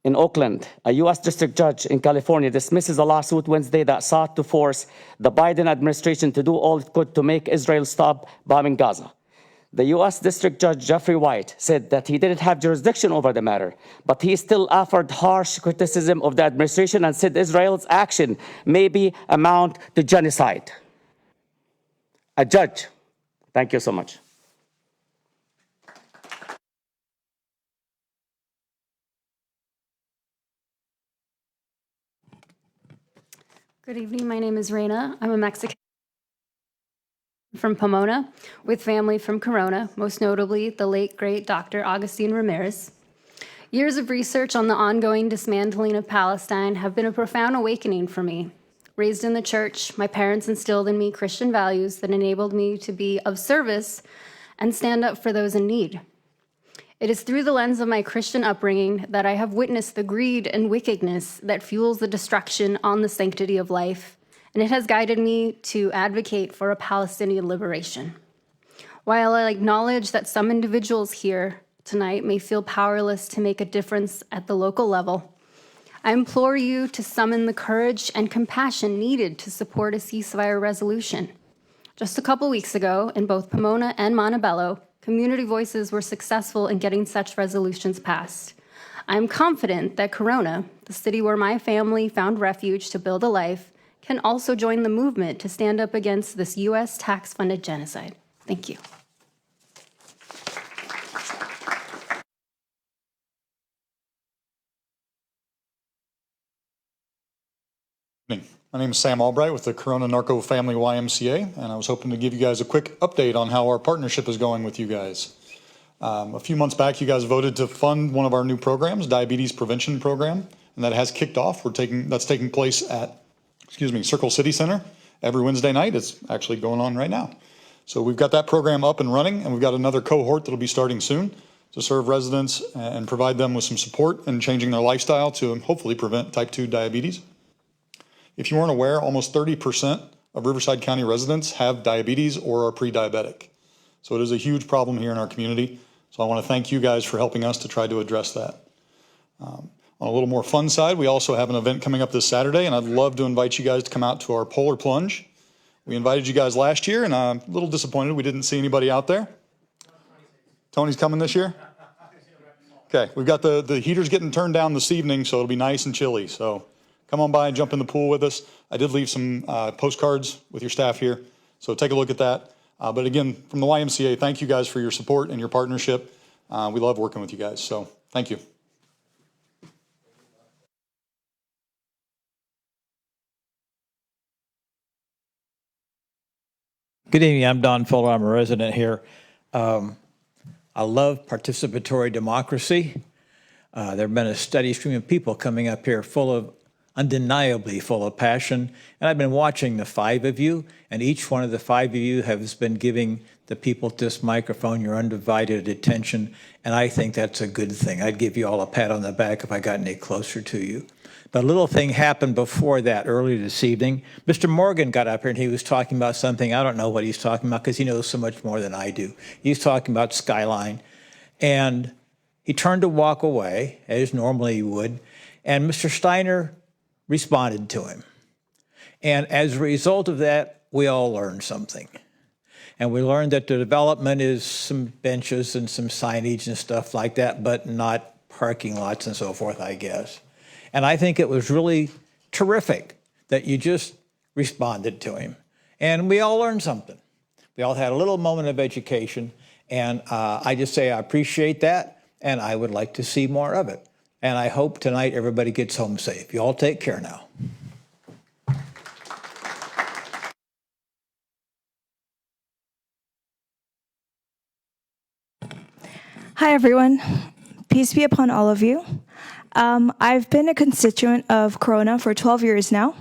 In Oakland, a U.S. district judge in California dismisses a lawsuit Wednesday that sought to force the Biden administration to do all it could to make Israel stop bombing Gaza. The U.S. District Judge Jeffrey White said that he didn't have jurisdiction over the matter, but he still offered harsh criticism of the administration and said Israel's action maybe amount to genocide. A judge. Thank you so much. Good evening. My name is Reina. I'm a Mexican from Pomona with family from Corona, most notably the late, great Dr. Agustin Ramirez. Years of research on the ongoing dismantling of Palestine have been a profound awakening for me. Raised in the church, my parents instilled in me Christian values that enabled me to be of service and stand up for those in need. It is through the lens of my Christian upbringing that I have witnessed the greed and wickedness that fuels the destruction on the sanctity of life, and it has guided me to advocate for a Palestinian liberation. While I acknowledge that some individuals here tonight may feel powerless to make a difference at the local level, I implore you to summon the courage and compassion needed to support a ceasefire resolution. Just a couple weeks ago, in both Pomona and Montebello, community voices were successful in getting such resolutions passed. I am confident that Corona, the city where my family found refuge to build a life, can also join the movement to stand up against this U.S. tax-funded genocide. Thank you. My name is Sam Albright with the Corona Narco Family YMCA, and I was hoping to give you guys a quick update on how our partnership is going with you guys. A few months back, you guys voted to fund one of our new programs, Diabetes Prevention Program, and that has kicked off. That's taking place at, Circle City Center every Wednesday night. It's actually going on right now. So we've got that program up and running, and we've got another cohort that'll be starting soon to serve residents and provide them with some support in changing their lifestyle to hopefully prevent type 2 diabetes. If you weren't aware, almost 30% of Riverside County residents have diabetes or are pre-diabetic. So it is a huge problem here in our community. So I want to thank you guys for helping us to try to address that. On a little more fun side, we also have an event coming up this Saturday, and I'd love to invite you guys to come out to our Polar Plunge. We invited you guys last year, and I'm a little disappointed we didn't see anybody out there. Tony's coming this year? Okay, we've got the heaters getting turned down this evening, so it'll be nice and chilly. So come on by and jump in the pool with us. I did leave some postcards with your staff here, so take a look at that. But again, from the YMCA, thank you guys for your support and your partnership. We love working with you guys, so thank you. Good evening, I'm Don Fuller, I'm a resident here. I love participatory democracy. There have been a steady stream of people coming up here undeniably full of passion. And I've been watching the five of you, and each one of the five of you has been giving the people at this microphone your undivided attention, and I think that's a good thing. I'd give you all a pat on the back if I got any closer to you. But a little thing happened before that earlier this evening. Mr. Morgan got up here and he was talking about something. I don't know what he's talking about because he knows so much more than I do. He's talking about Skyline. And he turned to walk away, as normally he would, and Mr. Steiner responded to him. And as a result of that, we all learned something. And we learned that the development is some benches and some signage and stuff like that, but not parking lots and so forth, I guess. And I think it was really terrific that you just responded to him. And we all learned something. We all had a little moment of education. And I just say I appreciate that, and I would like to see more of it. And I hope tonight everybody gets home safe. You all take care now. Hi, everyone. Peace be upon all of you. I've been a constituent of Corona for 12 years now.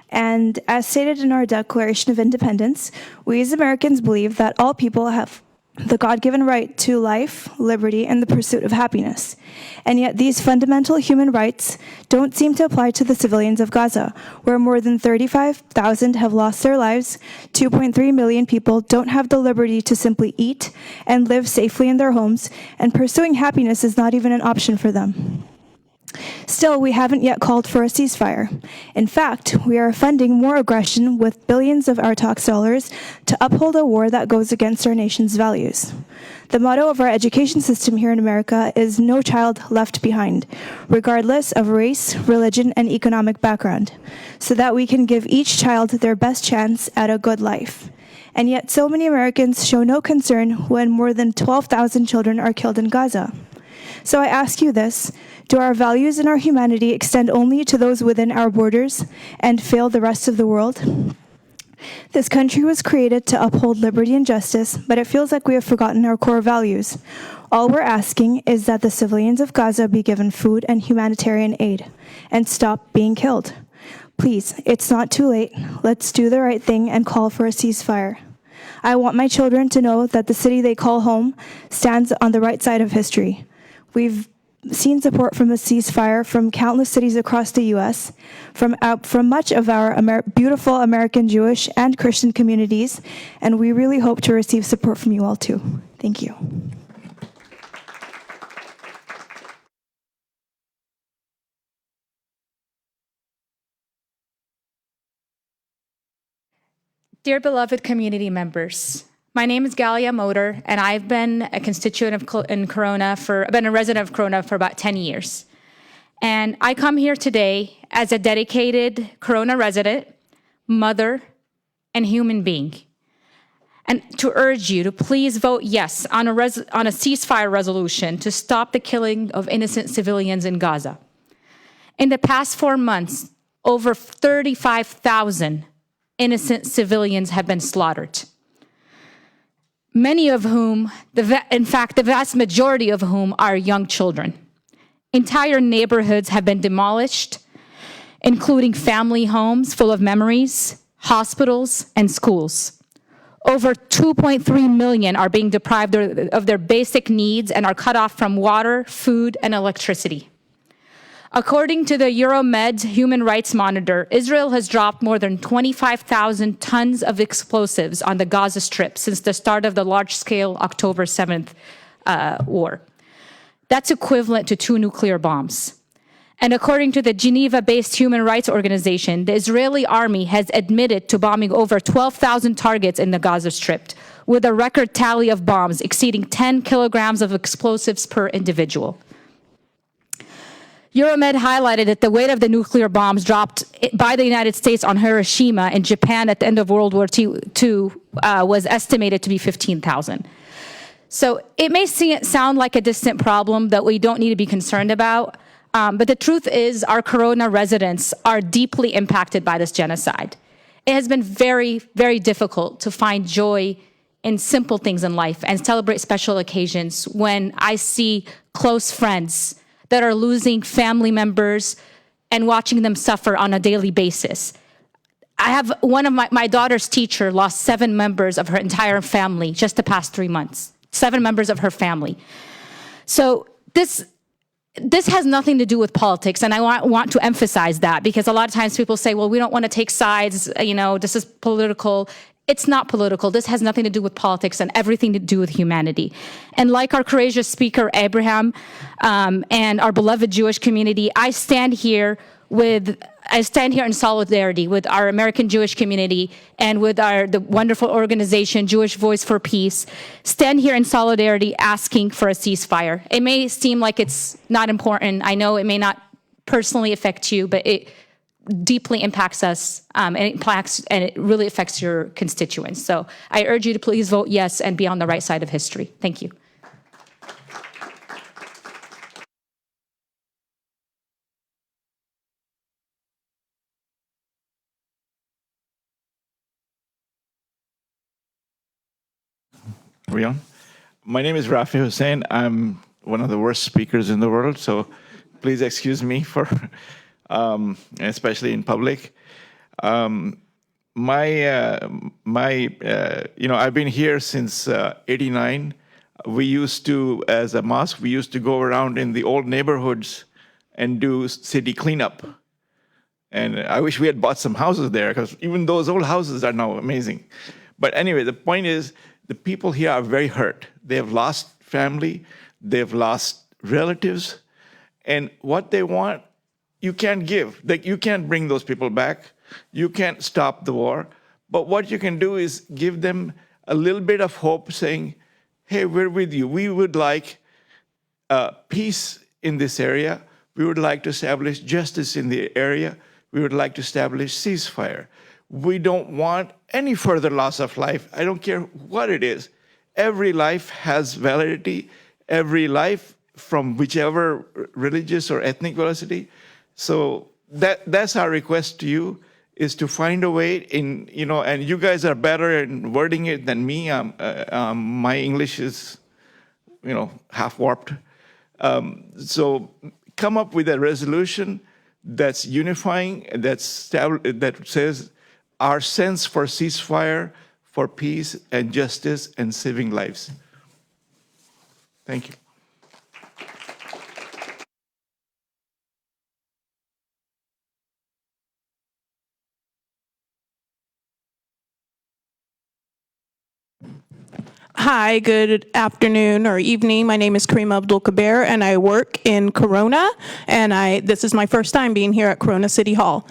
And as stated in our Declaration of Independence, we as Americans believe that all people have the God-given right to life, liberty, and the pursuit of happiness. And yet these fundamental human rights don't seem to apply to the civilians of Gaza, where more than 35,000 have lost their lives, 2.3 million people don't have the liberty to simply eat and live safely in their homes, and pursuing happiness is not even an option for them. Still, we haven't yet called for a ceasefire. In fact, we are funding more aggression with billions of our tax dollars to uphold a war that goes against our nation's values. The motto of our education system here in America is "No child left behind," regardless of race, religion, and economic background, so that we can give each child their best chance at a good life. And yet so many Americans show no concern when more than 12,000 children are killed in Gaza. So I ask you this: do our values and our humanity extend only to those within our borders and fail the rest of the world? This country was created to uphold liberty and justice, but it feels like we have forgotten our core values. All we're asking is that the civilians of Gaza be given food and humanitarian aid and stop being killed. Please, it's not too late. Let's do the right thing and call for a ceasefire. I want my children to know that the city they call home stands on the right side of history. We've seen support from a ceasefire from countless cities across the U.S., from much of our beautiful American Jewish and Christian communities, and we really hope to receive support from you all too. Thank you. Dear beloved community members, my name is Galia Motor, and I've been a constituent of I've been a resident of Corona for about 10 years. And I come here today as a dedicated Corona resident, mother, and human being, and to urge you to please vote yes on a ceasefire resolution to stop the killing of innocent civilians in Gaza. In the past 4 months, over 35,000 innocent civilians have been slaughtered. Many of whom, in fact, the vast majority of whom are young children. Entire neighborhoods have been demolished, including family homes full of memories, hospitals, and schools. Over 2.3 million are being deprived of their basic needs and are cut off from water, food, and electricity. According to the Euromed Human Rights Monitor, Israel has dropped more than 25,000 tons of explosives on the Gaza Strip since the start of the large-scale October 7th war. That's equivalent to 2 nuclear bombs. And according to the Geneva-based human rights organization, the Israeli army has admitted to bombing over 12,000 targets in the Gaza Strip, with a record tally of bombs exceeding 10 kilograms of explosives per individual. Euromed highlighted that the weight of the nuclear bombs dropped by the United States on Hiroshima and Japan at the end of World War II was estimated to be 15,000. So it may sound like a distant problem that we don't need to be concerned about, but the truth is our Corona residents are deeply impacted by this genocide. It has been very, very difficult to find joy in simple things in life and celebrate special occasions when I see close friends that are losing family members and watching them suffer on a daily basis. I have one of my daughter's teacher lost 7 members of her entire family just the past 3 months, 7 members of her family. So this has nothing to do with politics, and I want to emphasize that, because a lot of times people say, well, we don't want to take sides, this is political. It's not political. This has nothing to do with politics and everything to do with humanity. And like our courageous speaker, Abraham, and our beloved Jewish community, I stand here in solidarity with our American Jewish community and with the wonderful organization, Jewish Voice for Peace, stand here in solidarity asking for a ceasefire. It may seem like it's not important. I know it may not personally affect you, but it deeply impacts us, and it really affects your constituents. So I urge you to please vote yes and be on the right side of history. Thank you. Rion. My name is Rafi Hussein. I'm one of the worst speakers in the world, so please excuse me for, especially in public. I've been here since '89. We used to, as a mosque, we used to go around in the old neighborhoods and do city cleanup. And I wish we had bought some houses there, because even those old houses are now amazing. But anyway, the point is, the people here are very hurt. They have lost family, they've lost relatives, and what they want, you can't give. You can't bring those people back. You can't stop the war. But what you can do is give them a little bit of hope, saying, hey, we're with you. We would like peace in this area. We would like to establish justice in the area. We would like to establish ceasefire. We don't want any further loss of life. I don't care what it is. Every life has validity. Every life, from whichever religious or ethnic velocity. So that's our request to you, is to find a way and you guys are better in wording it than me. My English is, half warped. So come up with a resolution that's unifying, that says our sense for ceasefire, for peace and justice and saving lives. Thank you. Hi, good afternoon or evening. My name is Karima Abdul-Kabir, and I work in Corona, and this is my first time being here at Corona City Hall.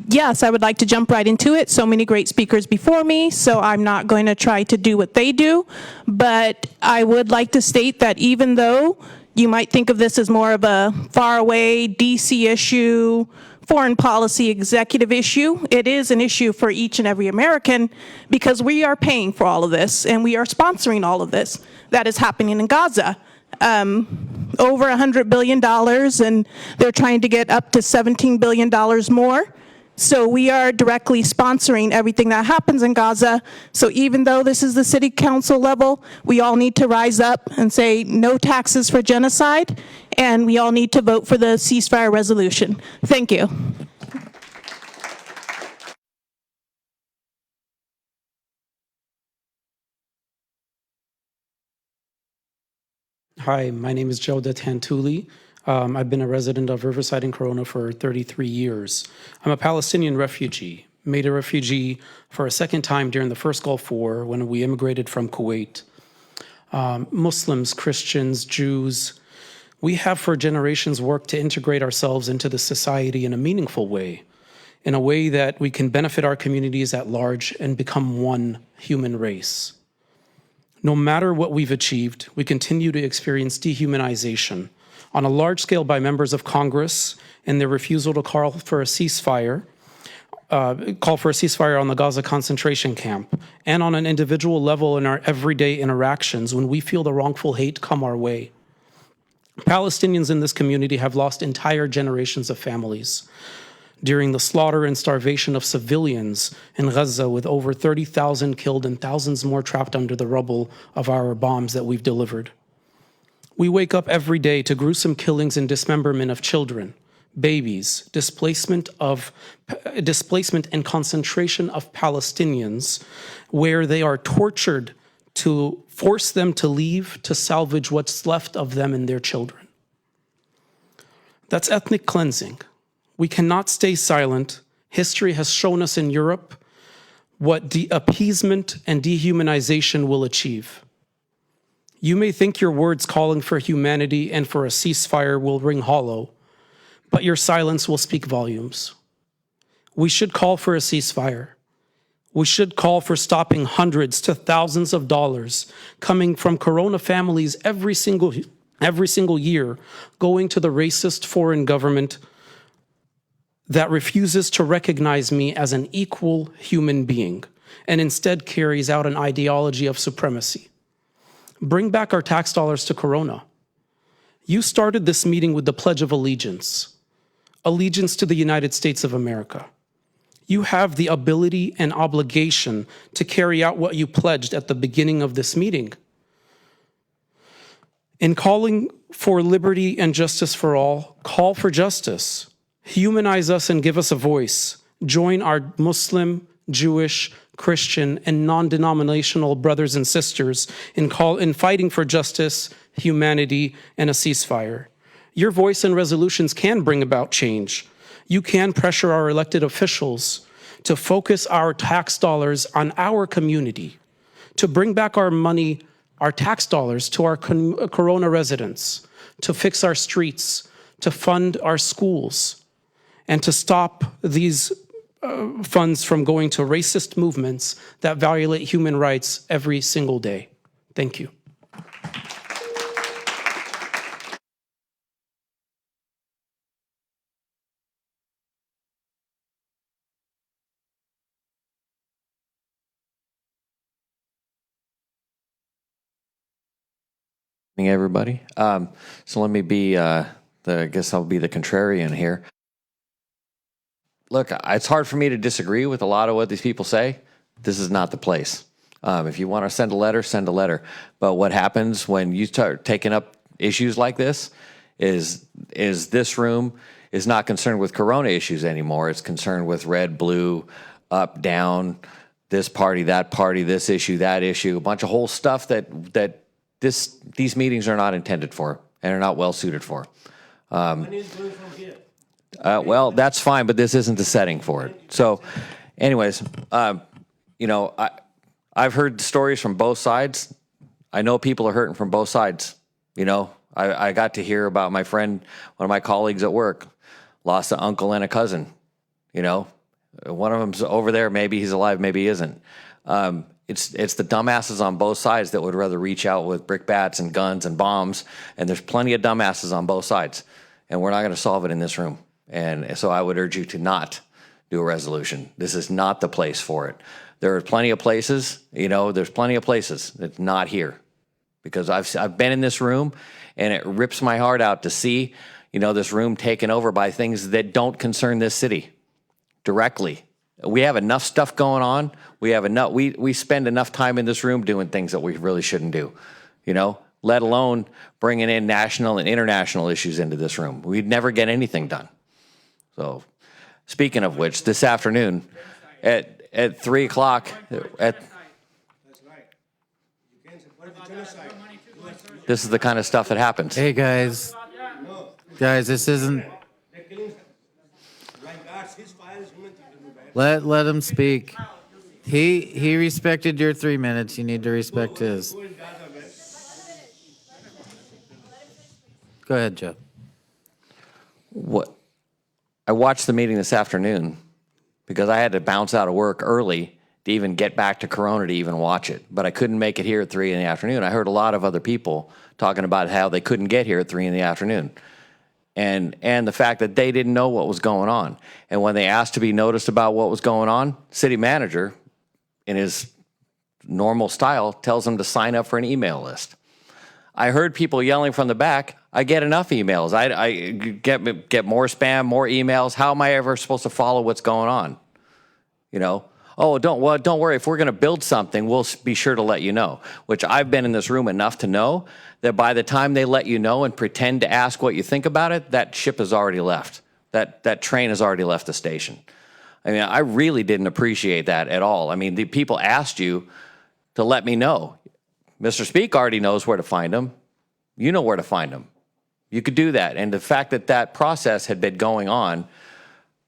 Yes, I would like to jump right into it. So many great speakers before me, so I'm not going to try to do what they do, but I would like to state that even though you might think of this as more of a faraway DC issue, foreign policy executive issue, it is an issue for each and every American, because we are paying for all of this and we are sponsoring all of this that is happening in Gaza. Over $100 billion, and they're trying to get up to $17 billion more. So we are directly sponsoring everything that happens in Gaza. So even though this is the city council level, we all need to rise up and say no taxes for genocide, and we all need to vote for the ceasefire resolution. Thank you. Hi, my name is Jawdat Hantuli. I've been a resident of Riverside and Corona for 33 years. I'm a Palestinian refugee, made a refugee for a second time during the first Gulf War when we immigrated from Kuwait. Muslims, Christians, Jews, we have for generations worked to integrate ourselves into the society in a meaningful way, in a way that we can benefit our communities at large and become one human race. No matter what we've achieved, we continue to experience dehumanization on a large scale by members of Congress and their refusal to call for a ceasefire on the Gaza concentration camp, and on an individual level in our everyday interactions when we feel the wrongful hate come our way. Palestinians in this community have lost entire generations of families during the slaughter and starvation of civilians in Gaza, with over 30,000 killed and thousands more trapped under the rubble of our bombs that we've delivered. We wake up every day to gruesome killings and dismemberment of children, babies, displacement and concentration of Palestinians, where they are tortured to force them to leave to salvage what's left of them and their children. That's ethnic cleansing. We cannot stay silent. History has shown us in Europe what appeasement and dehumanization will achieve. You may think your words calling for humanity and for a ceasefire will ring hollow, but your silence will speak volumes. We should call for a ceasefire. We should call for stopping hundreds to thousands of dollars coming from Corona families every single year going to the racist foreign government that refuses to recognize me as an equal human being and instead carries out an ideology of supremacy. Bring back our tax dollars to Corona. You started this meeting with the Pledge of Allegiance, allegiance to the United States of America. You have the ability and obligation to carry out what you pledged at the beginning of this meeting. In calling for liberty and justice for all, call for justice. Humanize us and give us a voice. Join our Muslim, Jewish, Christian, and non-denominational brothers and sisters in fighting for justice, humanity, and a ceasefire. Your voice and resolutions can bring about change. You can pressure our elected officials to focus our tax dollars on our community, to bring back our money, our tax dollars to our Corona residents, to fix our streets, to fund our schools, and to stop these funds from going to racist movements that violate human rights every single day. Thank you. Everybody. So let me be I guess I'll be the contrarian here. Look, it's hard for me to disagree with a lot of what these people say. This is not the place. If you want to send a letter, send a letter. But what happens when you start taking up issues like this is this room is not concerned with Corona issues anymore. It's concerned with red, blue, up, down, this party, this issue, that issue, a bunch of whole stuff that these meetings are not intended for and are not well suited for. Well, that's fine, but this isn't the setting for it. So, anyways, I've heard stories from both sides. I know people are hurting from both sides. I got to hear about my friend, one of my colleagues at work, lost an uncle and a cousin. One of them's over there. Maybe he's alive, maybe he isn't. It's the dumbasses on both sides that would rather reach out with brickbats and guns and bombs. And there's plenty of dumbasses on both sides. And we're not going to solve it in this room. And so I would urge you to not do a resolution. This is not the place for it. There are plenty of places, there's plenty of places that's not here. Because I've been in this room and it rips my heart out to see, this room taken over by things that don't concern this city directly. We have enough stuff going on. We spend enough time in this room doing things that we really shouldn't do, let alone bringing in national and international issues into this room. We'd never get anything done. So speaking of which, this afternoon at 3 o'clock, this is the kind of stuff that happens. Hey guys, Guys, this isn't. Let him speak. He respected your 3 minutes. You need to respect his. Go ahead, Joe. What? I watched the meeting this afternoon because I had to bounce out of work early to even get back to Corona to even watch it. But I couldn't make it here at 3 in the afternoon. I heard a lot of other people talking about how they couldn't get here at 3 in the afternoon. And the fact that they didn't know what was going on. And when they asked to be noticed about what was going on, city manager, in his normal style, tells them to sign up for an email list. I heard people yelling from the back, I get enough emails. I get more spam, more emails. How am I ever supposed to follow what's going on? You know, oh, don't worry. If we're going to build something, we'll be sure to let you know, which I've been in this room enough to know that by the time they let you know and pretend to ask what you think about it, that ship has already left. That train has already left the station. I mean, I really didn't appreciate that at all. I mean, the people asked you to let me know. Mr. Speak already knows where to find them. You know where to find them. You could do that. And the fact that that process had been going on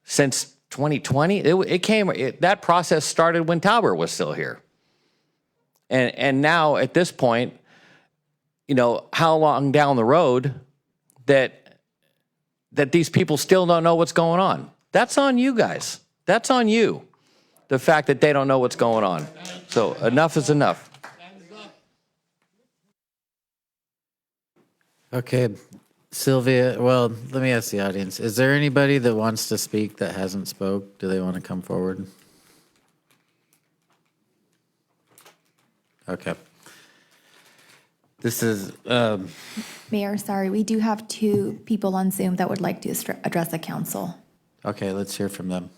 since 2020, that process started when Talbert was still here. And now at this point, you know, how long down the road that these people still don't know what's going on? That's on you guys. That's on you. The fact that they don't know what's going on. So enough is enough. Okay, Sylvia, well, let me ask the audience. Is there anybody that wants to speak that hasn't spoke? Do they want to come forward? Okay. This is... Mayor, sorry, we do have 2 people on Zoom that would like to address the council. Okay, let's hear from them.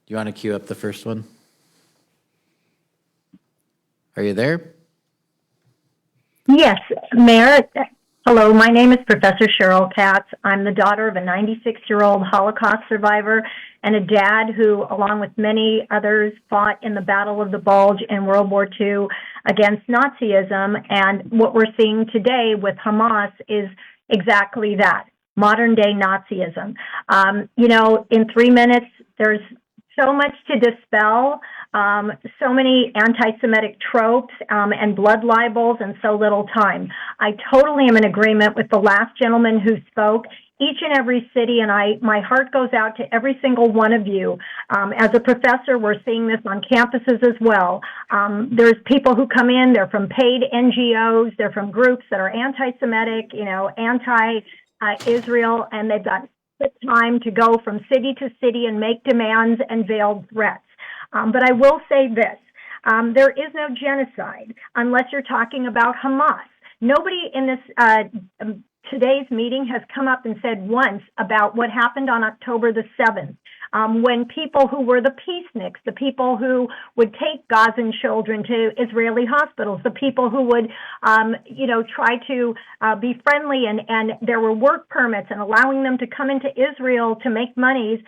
You want to queue up the first one? Are you there? Yes, Mayor. Hello, my name is Professor Cheryl Katz. I'm the daughter of a 96-year-old Holocaust survivor and a dad who, along with many others, fought in the Battle of the Bulge in World War II against Nazism. And what we're seeing today with Hamas is exactly that, modern-day Nazism. You know, in 3 minutes, there's so much to dispel, so many anti-Semitic tropes and blood libels and so little time. I totally am in agreement with the last gentleman who spoke. Each and every city, and my heart goes out to every single one of you. As a professor, we're seeing this on campuses as well. There's people who come in, they're from paid NGOs, they're from groups that are anti-Semitic, you know, anti-Israel, and they've got time to go from city to city and make demands and veiled threats. But I will say this, there is no genocide unless you're talking about Hamas. Nobody in this today's meeting has come up and said once about what happened on October the 7th, when people who were the peaceniks, the people who would take Gazan children to Israeli hospitals, the people who would, you know, try to be friendly, and there were work permits and allowing them to come into Israel to make monies.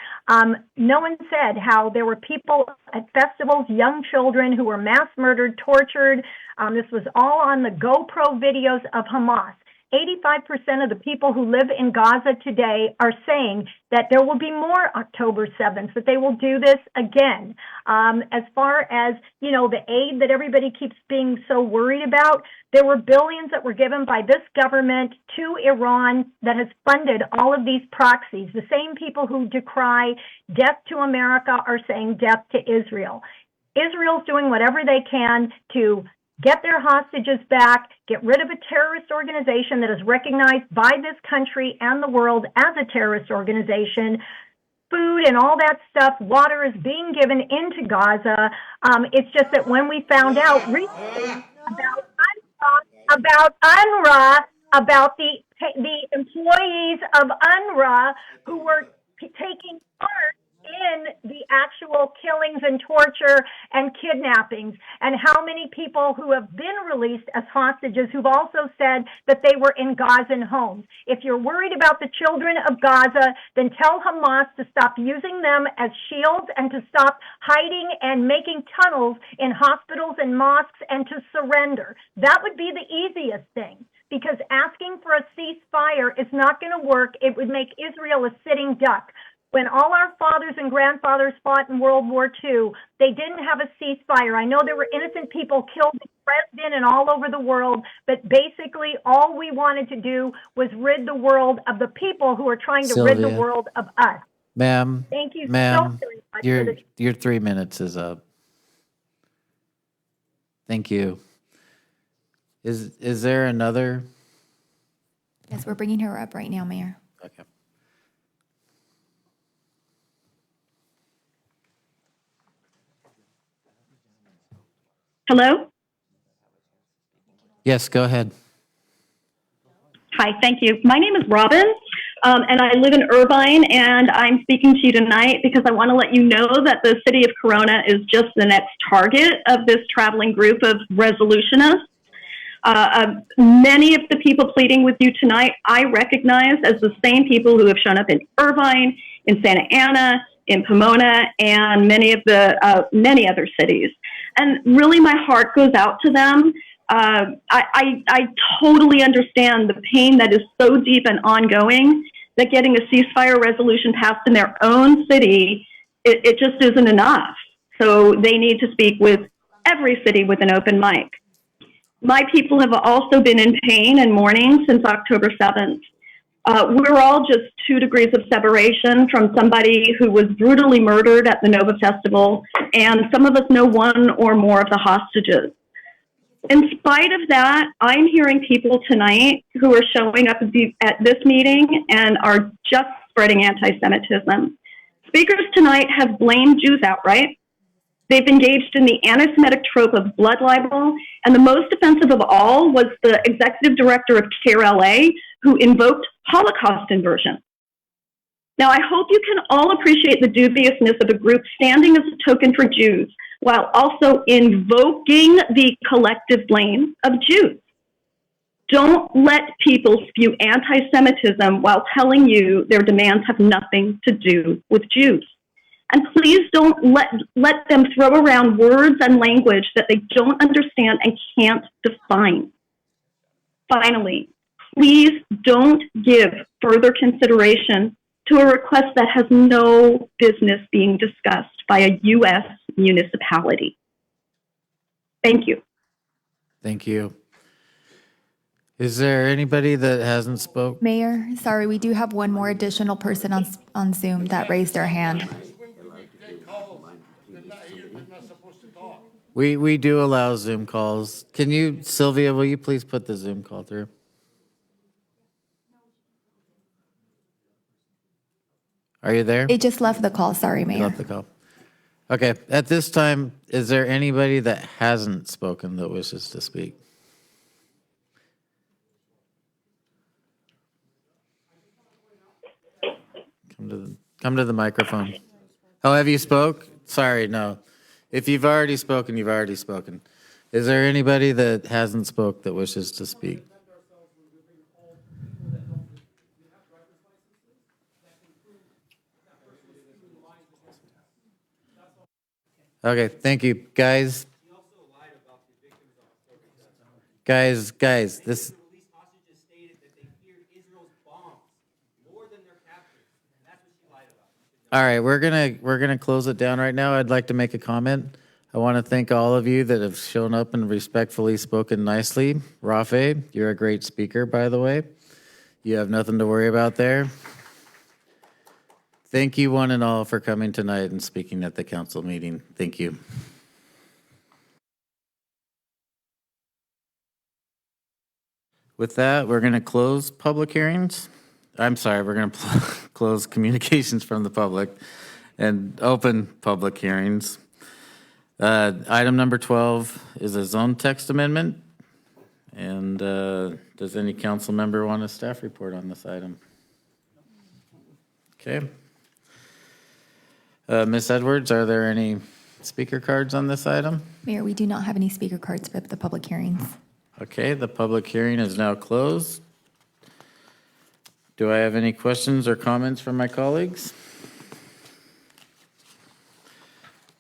No one said how there were people at festivals, young children who were mass murdered, tortured. This was all on the GoPro videos of Hamas. 85% of the people who live in Gaza today are saying that there will be more October 7th, that they will do this again. As far as, you know, the aid that everybody keeps being so worried about, there were billions that were given by this government to Iran that has funded all of these proxies. The same people who decry death to America are saying death to Israel. Israel's doing whatever they can to get their hostages back, get rid of a terrorist organization that is recognized by this country and the world as a terrorist organization. Food and all that stuff, water is being given into Gaza. It's just that when we found out recently about UNRWA, about the employees of UNRWA who were taking part in the actual killings and torture and kidnappings, and how many people who have been released as hostages who've also said that they were in Gazan homes. If you're worried about the children of Gaza, then tell Hamas to stop using them as shields and to stop hiding and making tunnels in hospitals and mosques and to surrender. That would be the easiest thing. because asking for a ceasefire is not going to work. It would make Israel a sitting duck. When all our fathers and grandfathers fought in World War II, they didn't have a ceasefire. I know there were innocent people killed in Dresden and all over the world, but basically all we wanted to do was rid the world of the people who are trying to rid the Sylvia. world of us. Ma'am. Thank you so Ma'am, very much for this. your 3 minutes is up. Thank you. Is there another? Yes, we're bringing her up right now, Mayor. Okay. Hello? Yes, go ahead. Hi, thank you. My name is Robin, and I live in Irvine, and I'm speaking to you tonight because I want to let you know that the city of Corona is just the next target of this traveling group of resolutionists. Many of the people pleading with you tonight, I recognize as the same people who have shown up in Irvine, in Santa Ana, in Pomona, and many other cities. And really, my heart goes out to them. I totally understand the pain that is so deep and ongoing that getting a ceasefire resolution passed in their own city, it just isn't enough. So they need to speak with every city with an open mic. My people have also been in pain and mourning since October 7th. We're all just 2 degrees of separation from somebody who was brutally murdered at the Nova Festival, and some of us know one or more of the hostages. In spite of that, I'm hearing people tonight who are showing up at this meeting and are just spreading anti-Semitism. Speakers tonight have blamed Jews outright. They've engaged in the anti-Semitic trope of blood libel, and the most offensive of all was the executive director of CARE LA, who invoked Holocaust inversion. Now, I hope you can all appreciate the dubiousness of a group standing as a token for Jews, while also invoking the collective blame of Jews. Don't let people spew anti-Semitism while telling you their demands have nothing to do with Jews. And please don't let them throw around words and language that they don't understand and can't define. Finally, please don't give further consideration to a request that has no business being discussed by a U.S. municipality. Thank you. Thank you. Is there anybody that hasn't spoke? Mayor, sorry, we do have one more additional person on Zoom that raised their hand. We do allow Zoom calls. Can you, Sylvia, will you please put the Zoom call through? Are you there? It just left the call, sorry, Mayor. Left the call. Okay, at this time, is there anybody that hasn't spoken that wishes to speak? Come to the microphone. Oh, have you spoke? Sorry, no. If you've already spoken, you've already spoken. Is there anybody that hasn't spoke that wishes to speak? Okay, thank you, guys. Guys, this. All right, we're gonna close it down right now. I'd like to make a comment. I want to thank all of you that have shown up and respectfully spoken nicely. Rafe, you're a great speaker, by the way. You have nothing to worry about there. Thank you one and all for coming tonight and speaking at the council meeting. Thank you. With that, we're going to close public hearings. I'm sorry, we're going to close communications from the public and open public hearings. Item number 12 is a zone text amendment. And does any council member want a staff report on this item? Okay. Ms. Edwards, are there any speaker cards on this item? Mayor, we do not have any speaker cards for the public hearings. Okay, the public hearing is now closed. Do I have any questions or comments from my colleagues?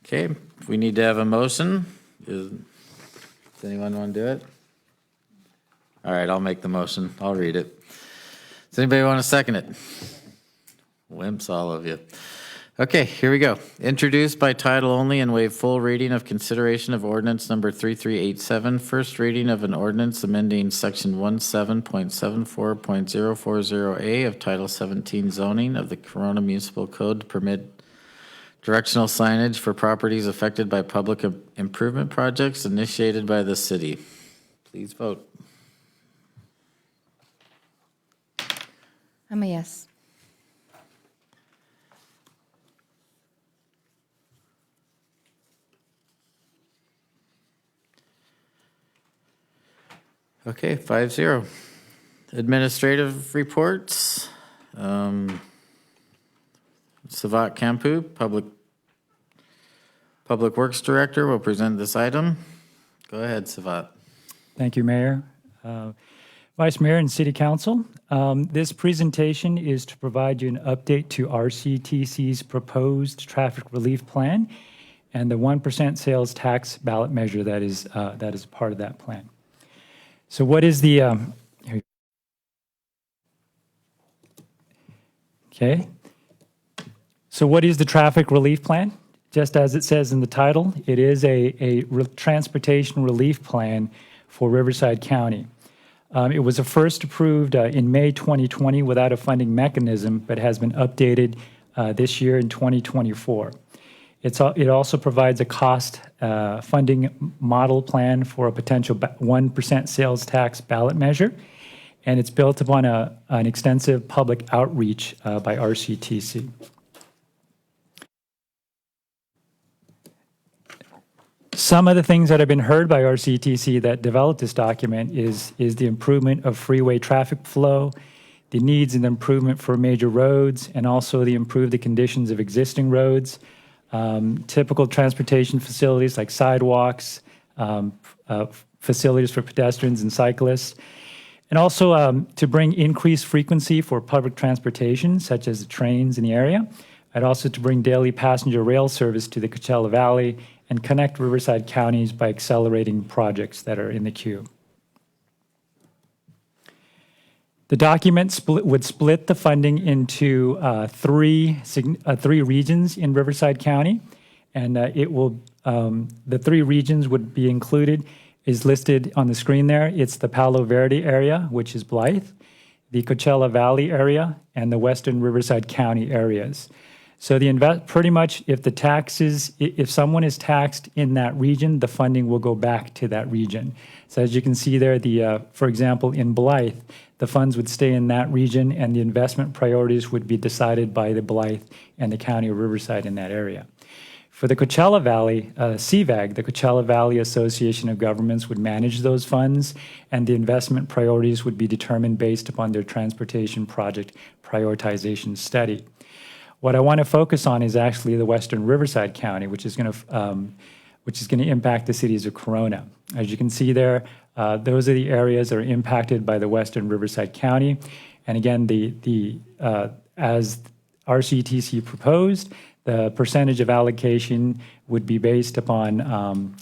Okay, we need to have a motion. Does anyone want to do it? All right, I'll make the motion. I'll read it. Does anybody want to second it? Wimps, all of you. Okay, here we go. Introduced by title only and waive full reading of consideration of ordinance number 3387, first reading of an ordinance amending section 17.74.040A of Title 17 zoning of the Corona Municipal Code to permit directional signage for properties affected by public improvement projects initiated by the city. Please vote. I'm a yes. Okay, 5-0. Administrative reports. Savat Kampu, Public Works Director, will present this item. Go ahead, Savat. Thank you, Mayor. Vice Mayor and City Council, this presentation is to provide you an update to RCTC's proposed traffic relief plan and the 1% sales tax ballot measure that is part of that plan. So what is the, okay. So what is the traffic relief plan? Just as it says in the title, it is a transportation relief plan for Riverside County. It was first approved in May 2020 without a funding mechanism, but has been updated this year in 2024. It also provides a cost funding model plan for a potential 1% sales tax ballot measure, and it's built upon an extensive public outreach by RCTC. Some of the things that have been heard by RCTC that developed this document is the improvement of freeway traffic flow, the needs and improvement for major roads, and also the improve the conditions of existing roads. Typical transportation facilities like sidewalks, facilities for pedestrians and cyclists, and also to bring increased frequency for public transportation, such as the trains in the area, and also to bring daily passenger rail service to the Coachella Valley and connect Riverside counties by accelerating projects that are in the queue. The document would split the funding into three regions in Riverside County, and the three regions would be included is listed on the screen there. It's the Palo Verde area, which is Blythe, the Coachella Valley area, and the Western Riverside County areas. So pretty much if someone is taxed in that region, the funding will go back to that region. So as you can see there, for example, in Blythe, the funds would stay in that region and the investment priorities would be decided by the Blythe and the County of Riverside in that area. For the Coachella Valley, CVAG, the Coachella Valley Association of Governments, would manage those funds, and the investment priorities would be determined based upon their transportation project prioritization study. What I want to focus on is actually the Western Riverside County, which is going to impact the cities of Corona. As you can see there, those are the areas that are impacted by the Western Riverside County. And again, as RCTC proposed, the percentage of allocation would be based upon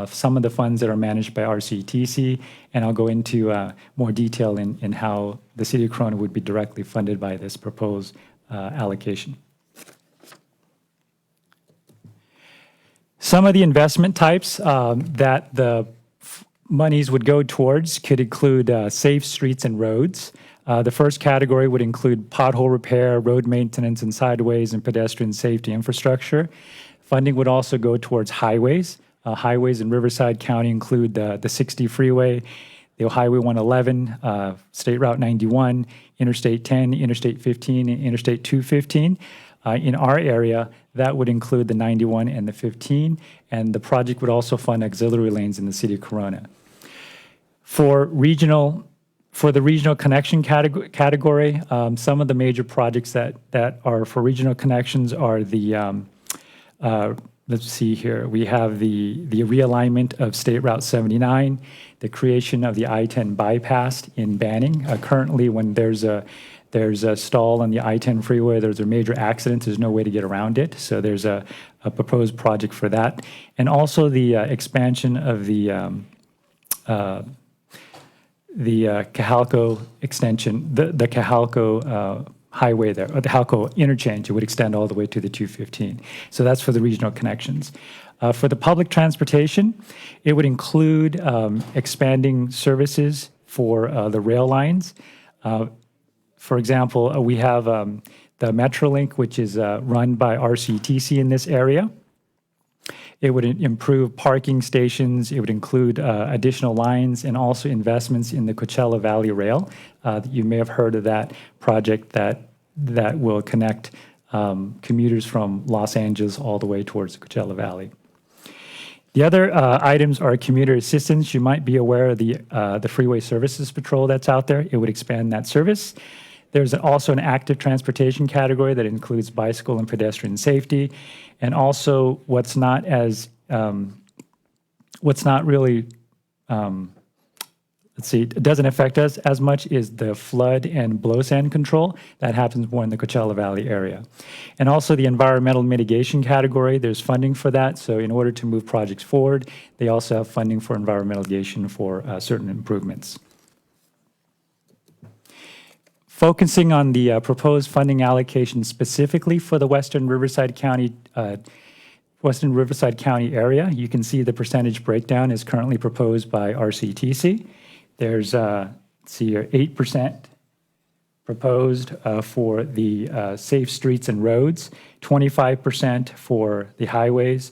some of the funds that are managed by RCTC, and I'll go into more detail in how the city of Corona would be directly funded by this proposed allocation. Some of the investment types that the monies would go towards could include safe streets and roads. The first category would include pothole repair, road maintenance, and sideways and pedestrian safety infrastructure. Funding would also go towards highways. Highways in Riverside County include the 60 freeway, the Highway 111, State Route 91, Interstate 10, Interstate 15, and Interstate 215. In our area, that would include the 91 and the 15, and the project would also fund auxiliary lanes in the city of Corona. For the regional connection category, some of the major projects that are for regional connections are the, let's see here, we have the realignment of State Route 79, the creation of the I-10 bypass in Banning. Currently, when there's a stall on the I-10 freeway, there's a major accident, there's no way to get around it. So there's a proposed project for that. And also the expansion of Cajalco extension, the Cajalco highway there, or the Cajalco interchange. It would extend all the way to the 215. So that's for the regional connections. For the public transportation, it would include expanding services for the rail lines. For example, we have the Metrolink, which is run by RCTC in this area. It would improve parking stations. It would include additional lines and also investments in the Coachella Valley Rail. You may have heard of that project that will connect commuters from Los Angeles all the way towards the Coachella Valley. The other items are commuter assistance. You might be aware of the Freeway Services Patrol that's out there. It would expand that service. There's also an active transportation category that includes bicycle and pedestrian safety, and also what's not really, it doesn't affect us as much is the flood and blow sand control. That happens more in the Coachella Valley area. And also the environmental mitigation category, there's funding for that. So in order to move projects forward, they also have funding for environmental mitigation for certain improvements. Focusing on the proposed funding allocation specifically for the Western Riverside County area, you can see the percentage breakdown is currently proposed by RCTC. There's, let's see here, 8% proposed for the safe streets and roads, 25% for the highways.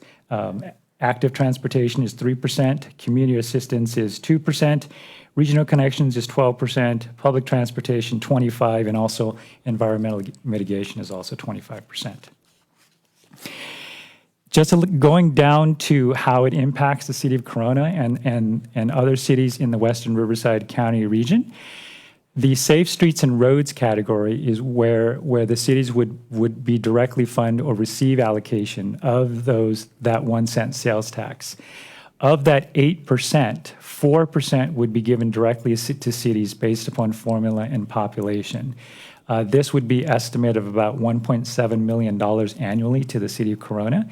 Active transportation is 3%, community assistance is 2%, regional connections is 12%, public transportation 25%, and also environmental mitigation is also 25%. Just going down to how it impacts the city of Corona and other cities in the Western Riverside County region, the safe streets and roads category is where the cities would be directly fund or receive allocation of that 1 cent sales tax. Of that 8%, 4% would be given directly to cities based upon formula and population. This would be estimate of about $1.7 million annually to the city of Corona.